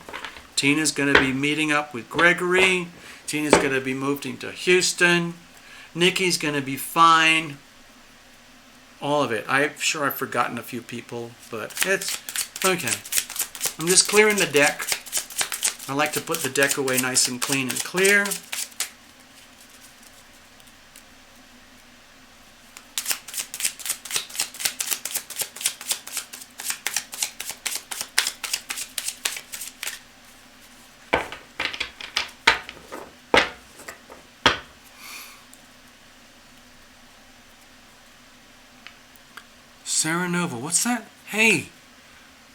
Tina's going to be meeting up with Gregory. Tina's going to be moving to Houston. Nikki's going to be fine. All of it. I'm sure I've forgotten a few people, but it's okay. I'm just clearing the deck. I like to put the deck away nice and clean and clear. Sarah Nova, what's that? Hey,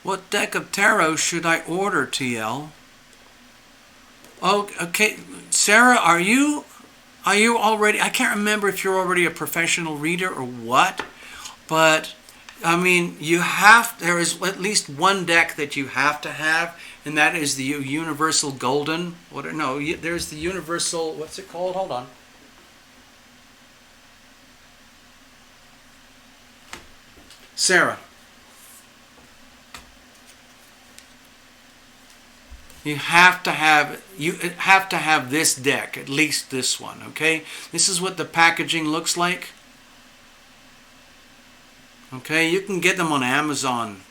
what deck of tarot should I order, TL? Oh, okay, Sarah, are you already? I can't remember if you're already a professional reader or what, but I mean, there is at least one deck that you have to have, and that is the Universal Golden. There's the Universal. What's it called? Hold on. Sarah, you have to have this deck, at least this one, okay? This is what the packaging looks like. Okay, you can get them on Amazon.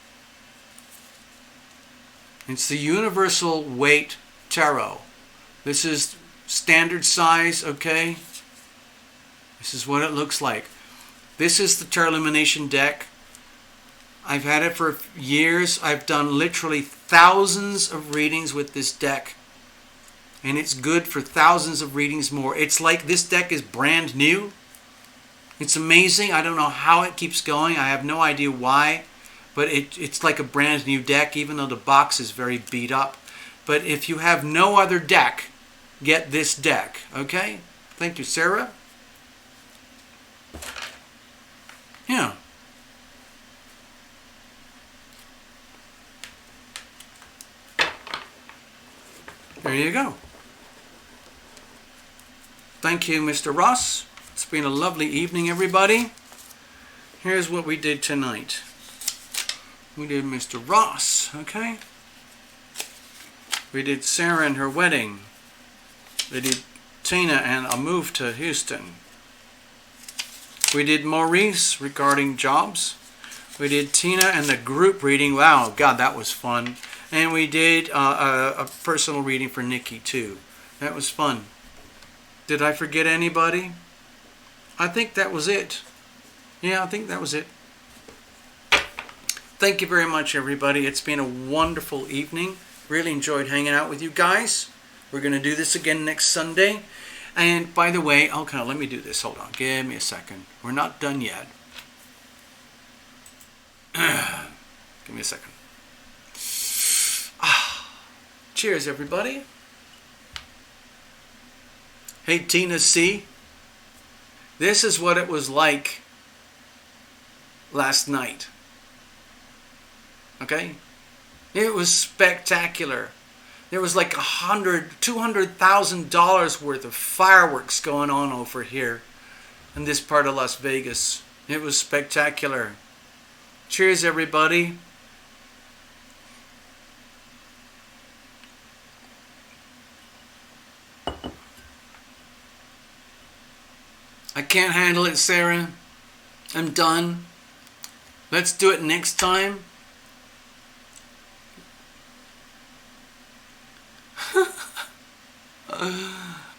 It's the Universal Weight Tarot. This is standard size, okay? This is what it looks like. This is the Tarot Illumination deck. I've had it for years. I've done literally thousands of readings with this deck. And it's good for thousands of readings more. It's like this deck is brand new. It's amazing. I don't know how it keeps going. I have no idea why. But it's like a brand new deck, even though the box is very beat up. But if you have no other deck, get this deck. Okay? Thank you, Sarah. Yeah. There you go. Thank you, Mr. Ross. It's been a lovely evening, everybody. Here's what we did tonight. We did Mr. Ross, okay? We did Sarah and her wedding. We did Tina and a move to Houston. We did Maurice regarding jobs. We did Tina and the group reading. Wow, God, that was fun. And we did a personal reading for Nikki, too. That was fun. Did I forget anybody? I think that was it. Yeah, I think that was it. Thank you very much, everybody. It's been a wonderful evening. Really enjoyed hanging out with you guys. We're going to do this again next Sunday. And by the way, okay, let me do this. Hold on. Give me a second. We're not done yet. Give me a second. Cheers, everybody. Hey, Tina C. This is what it was like last night. Okay? It was spectacular. There was like $200,000 worth of fireworks going on over here in this part of Las Vegas. It was spectacular. Cheers, everybody. I can't handle it, Sarah. I'm done. Let's do it next time.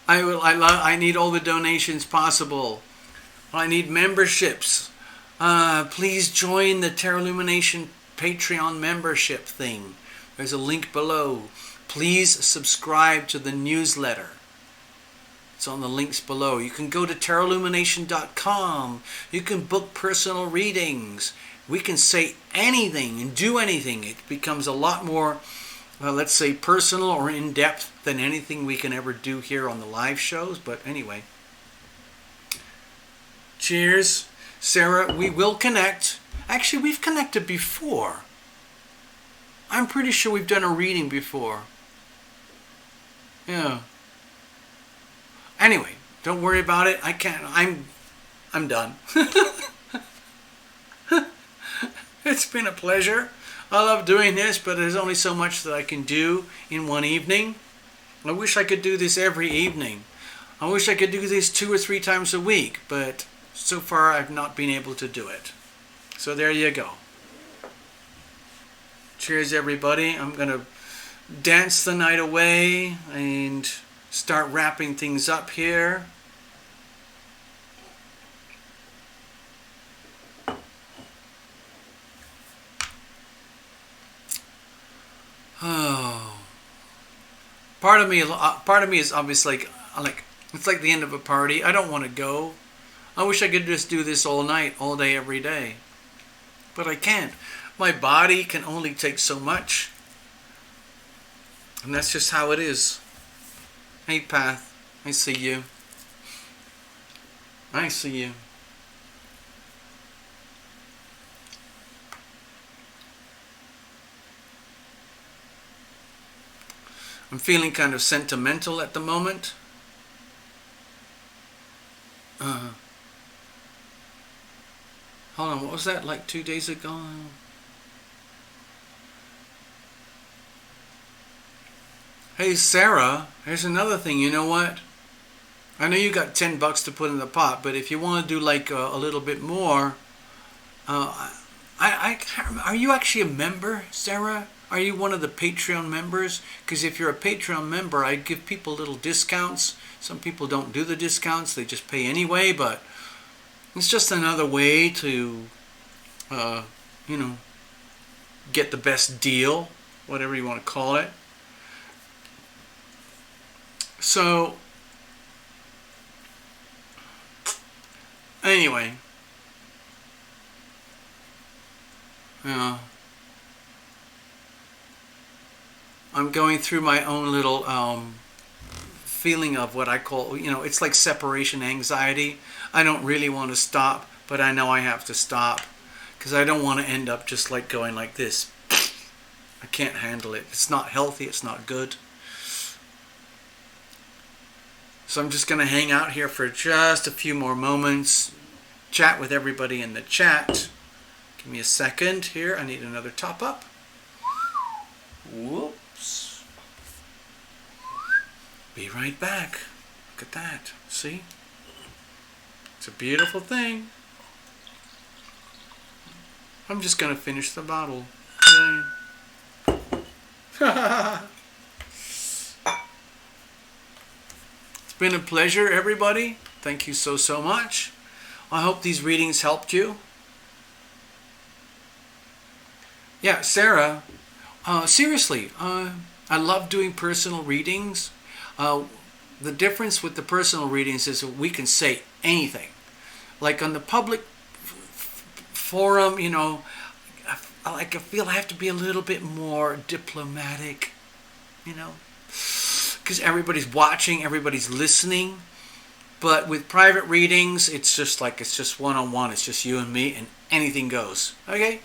I need all the donations possible. I need memberships. Please join the Terra Lumination Patreon membership thing. There's a link below. Please subscribe to the newsletter. It's on the links below. You can go to terralumination.com. You can book personal readings. We can say anything and do anything. It becomes a lot more, let's say, personal or in-depth than anything we can ever do here on the live shows. But anyway. Cheers. Sarah, we will connect. Actually, we've connected before. I'm pretty sure we've done a reading before. Yeah. Anyway, don't worry about it. I'm done. It's been a pleasure. I love doing this, but there's only so much that I can do in one evening. I wish I could do this every evening. I wish I could do this 2 or 3 times a week, but so far I've not been able to do it. So there you go. Cheers, everybody. I'm going to dance the night away and start wrapping things up here. Oh. Part of me is obviously like it's like the end of a party. I don't want to go. I wish I could just do this all night, all day, every day. But I can't. My body can only take so much. And that's just how it is. Hey, Path. I see you. I see you. I'm feeling kind of sentimental at the moment. Hold on, what was that, like 2 days ago? Hey, Sarah, here's another thing. You know what? I know you got $10 to put in the pot, but if you want to do like a little bit more, are you actually a member, Sarah? Are you one of the Patreon members? Because if you're a Patreon member, I give people little discounts. Some people don't do the discounts. They just pay anyway, but it's just another way to, get the best deal, whatever you want to call it. So, anyway, I'm going through my own little feeling of what I call, it's like separation anxiety. I don't really want to stop, but I know I have to stop because I don't want to end up just like going like this. I can't handle it. It's not healthy. It's not good. So I'm just going to hang out here for just a few more moments, chat with everybody in the chat. Give me a second here. I need another top up. Whoops. Be right back. Look at that. See? It's a beautiful thing. I'm just going to finish the bottle. Yay. It's been a pleasure, everybody. Thank you so much. I hope these readings helped you. Yeah, Sarah, seriously, I love doing personal readings. The difference with the personal readings is that we can say anything. Like on the public forum, I feel I have to be a little bit more diplomatic, because everybody's watching, everybody's listening. But with private readings, it's just one-on-one. It's just you and me, and anything goes. Okay?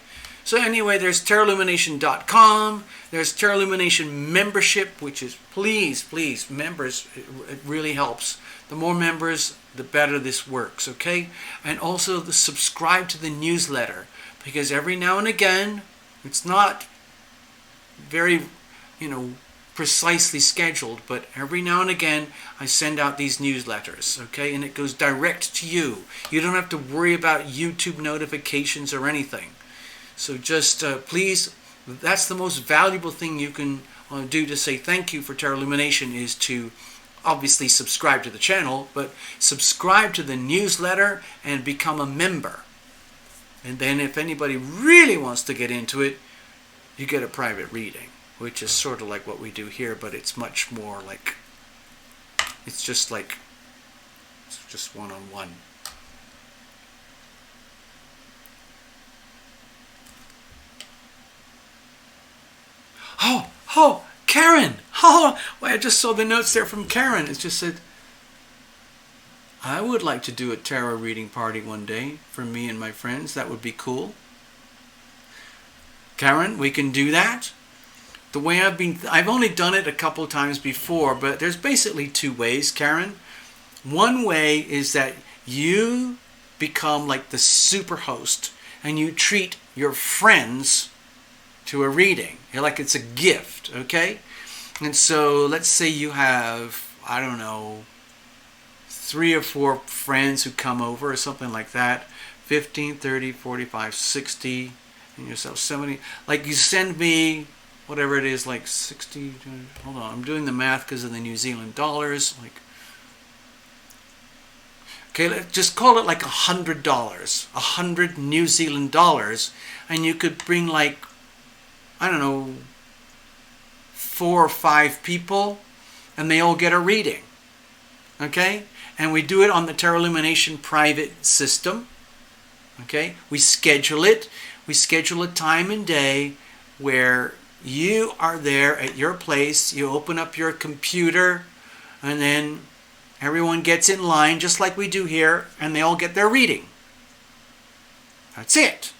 So anyway, there's tarotlumination.com. There's Tarot Illumination membership, which is, please, members, it really helps. The more members, the better this works, okay? And also the subscribe to the newsletter, because every now and again, it's not very, precisely scheduled, but every now and again I send out these newsletters, okay? And it goes direct to you. You don't have to worry about YouTube notifications or anything. So just please, that's the most valuable thing you can do to say thank you for Tarot Illumination, is to obviously subscribe to the channel, but subscribe to the newsletter and become a member. And then if anybody really wants to get into it, you get a private reading, which is sort of like what we do here, but it's much more like, it's just one-on-one. Oh, Karen! Oh, well, I just saw the notes there from Karen. It just said, I would like to do a tarot reading party one day for me and my friends. That would be cool. Karen, we can do that. The way I've only done it a couple times before, but there's basically two ways, Karen. One way is that you become like the super host and you treat your friends to a reading. You're like it's a gift, okay? And so let's say you have, I don't know, 3 or 4 friends who come over or something like that. 15, 30, 45, 60, and yourself 70. Like you send me whatever it is, like 60, hold on, I'm doing the math because of the New Zealand dollars. Like, okay, let's just call it like $100, 100 New Zealand dollars, and you could bring like, I don't know, 4 or 5 people, and they all get a reading, okay? And we do it on the Tarot Illumination private system, okay? We schedule it. We schedule a time and day where you are there at your place. You open up your computer, and then everyone gets in line, just like we do here, and they all get their reading. That's it.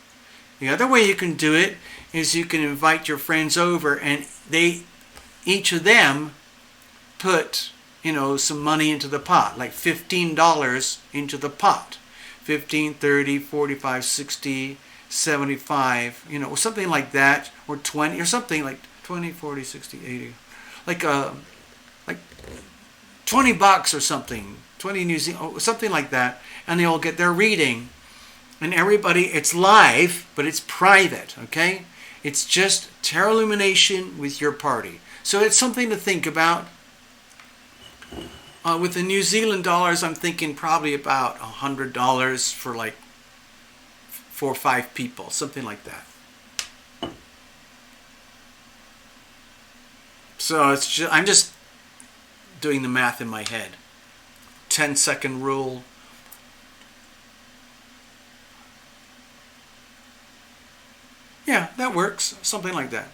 The other way you can do it is you can invite your friends over, and each of them put, some money into the pot, like $15 into the pot. 15, 30, 45, 60, 75, something like that, or 20, or something like 20, 40, 60, 80, like $20 or something, 20 New Zealand, something like that, and they all get their reading. And everybody, it's live, but it's private, okay? It's just Tarot Illumination with your party. So it's something to think about. With the New Zealand dollars, I'm thinking probably about $100 for like 4 or 5 people, something like that. So I'm just doing the math in my head. 10-second rule. Yeah, that works. Something like that.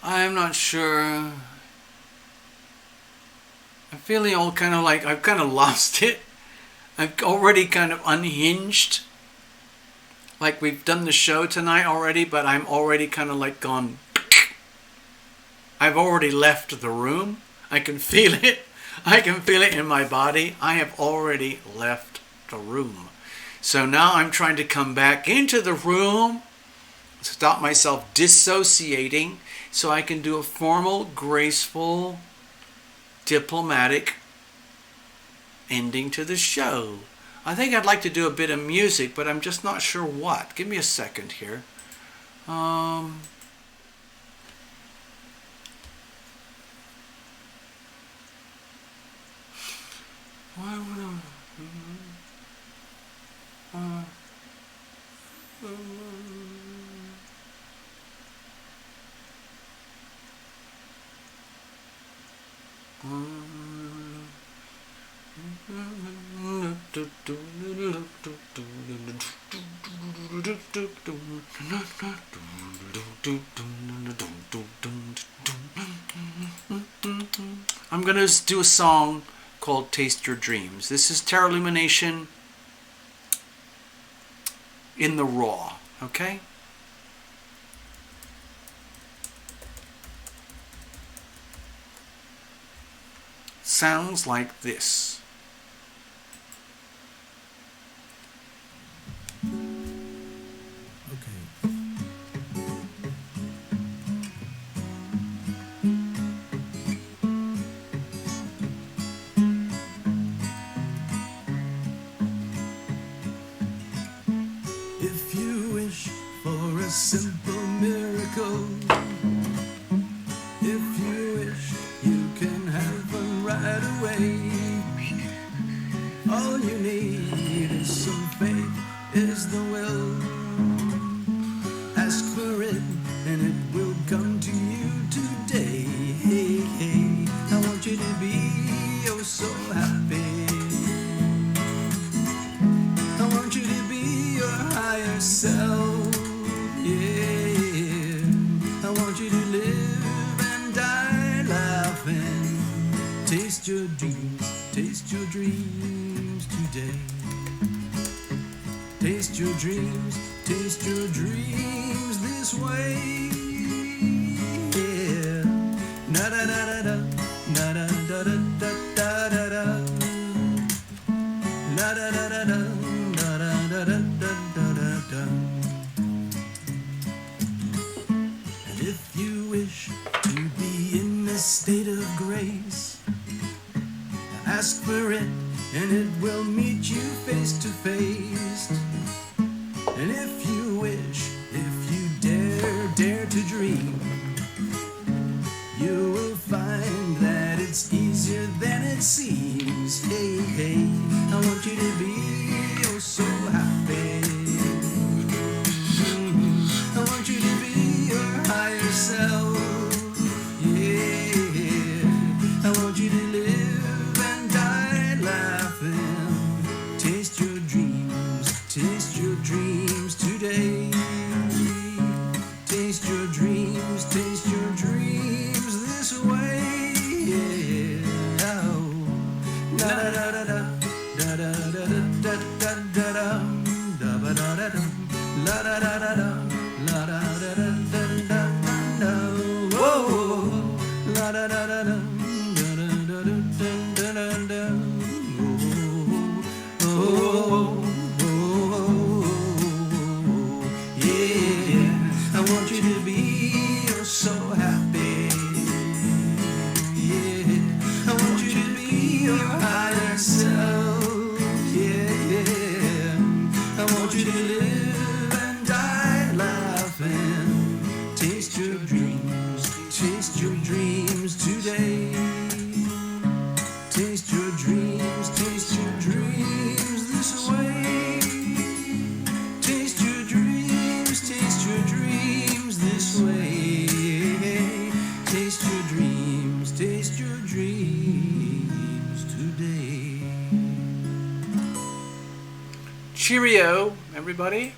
I'm not sure. I'm feeling all kind of like I've kind of lost it. I've already kind of unhinged. Like we've done the show tonight already, but I'm already kind of like gone. I've already left the room. I can feel it. I can feel it in my body. I have already left the room. So now I'm trying to come back into the room, stop myself dissociating, so I can do a formal, graceful, diplomatic ending to the show. I think I'd like to do a bit of music, but I'm just not sure what. Give me a second here. I'm going to do a song called Taste Your Dreams. This is Tarot Illumination in the raw, okay? Sounds like this. If you wish for a simple miracle, if you wish you can have one right away, all you need is some faith, is the will. Ask for it and it will come to you today. Hey, hey, I want you to be oh so happy. I want you to be your higher self, yeah. I want you to live and die laughing. Taste your dreams today. Taste your dreams this way, yeah. Na da da da da, na da da da da da da da, la da da da da. And if you wish to be in a state of grace, ask for it and it will meet you face to face. And if you wish, if you dare to dream, you will find that it's easier than it seems. Hey, hey, I want you to be oh so happy. I want you to be your higher self, yeah. I want you to live and die laughing. Taste your dreams today. Taste your dreams this way, yeah. Oh. La da da da da da da da da da da da da da da da da la da da da da la da da da da da da whoa la da da da da da da da da da da oh yeah. I want you to be oh so happy, yeah. I want you to be your higher self, yeah. I want you to live and die laughing. Taste your dreams today. Taste your dreams this way. Taste your dreams this way. Taste your dreams today. Cheerio, everybody.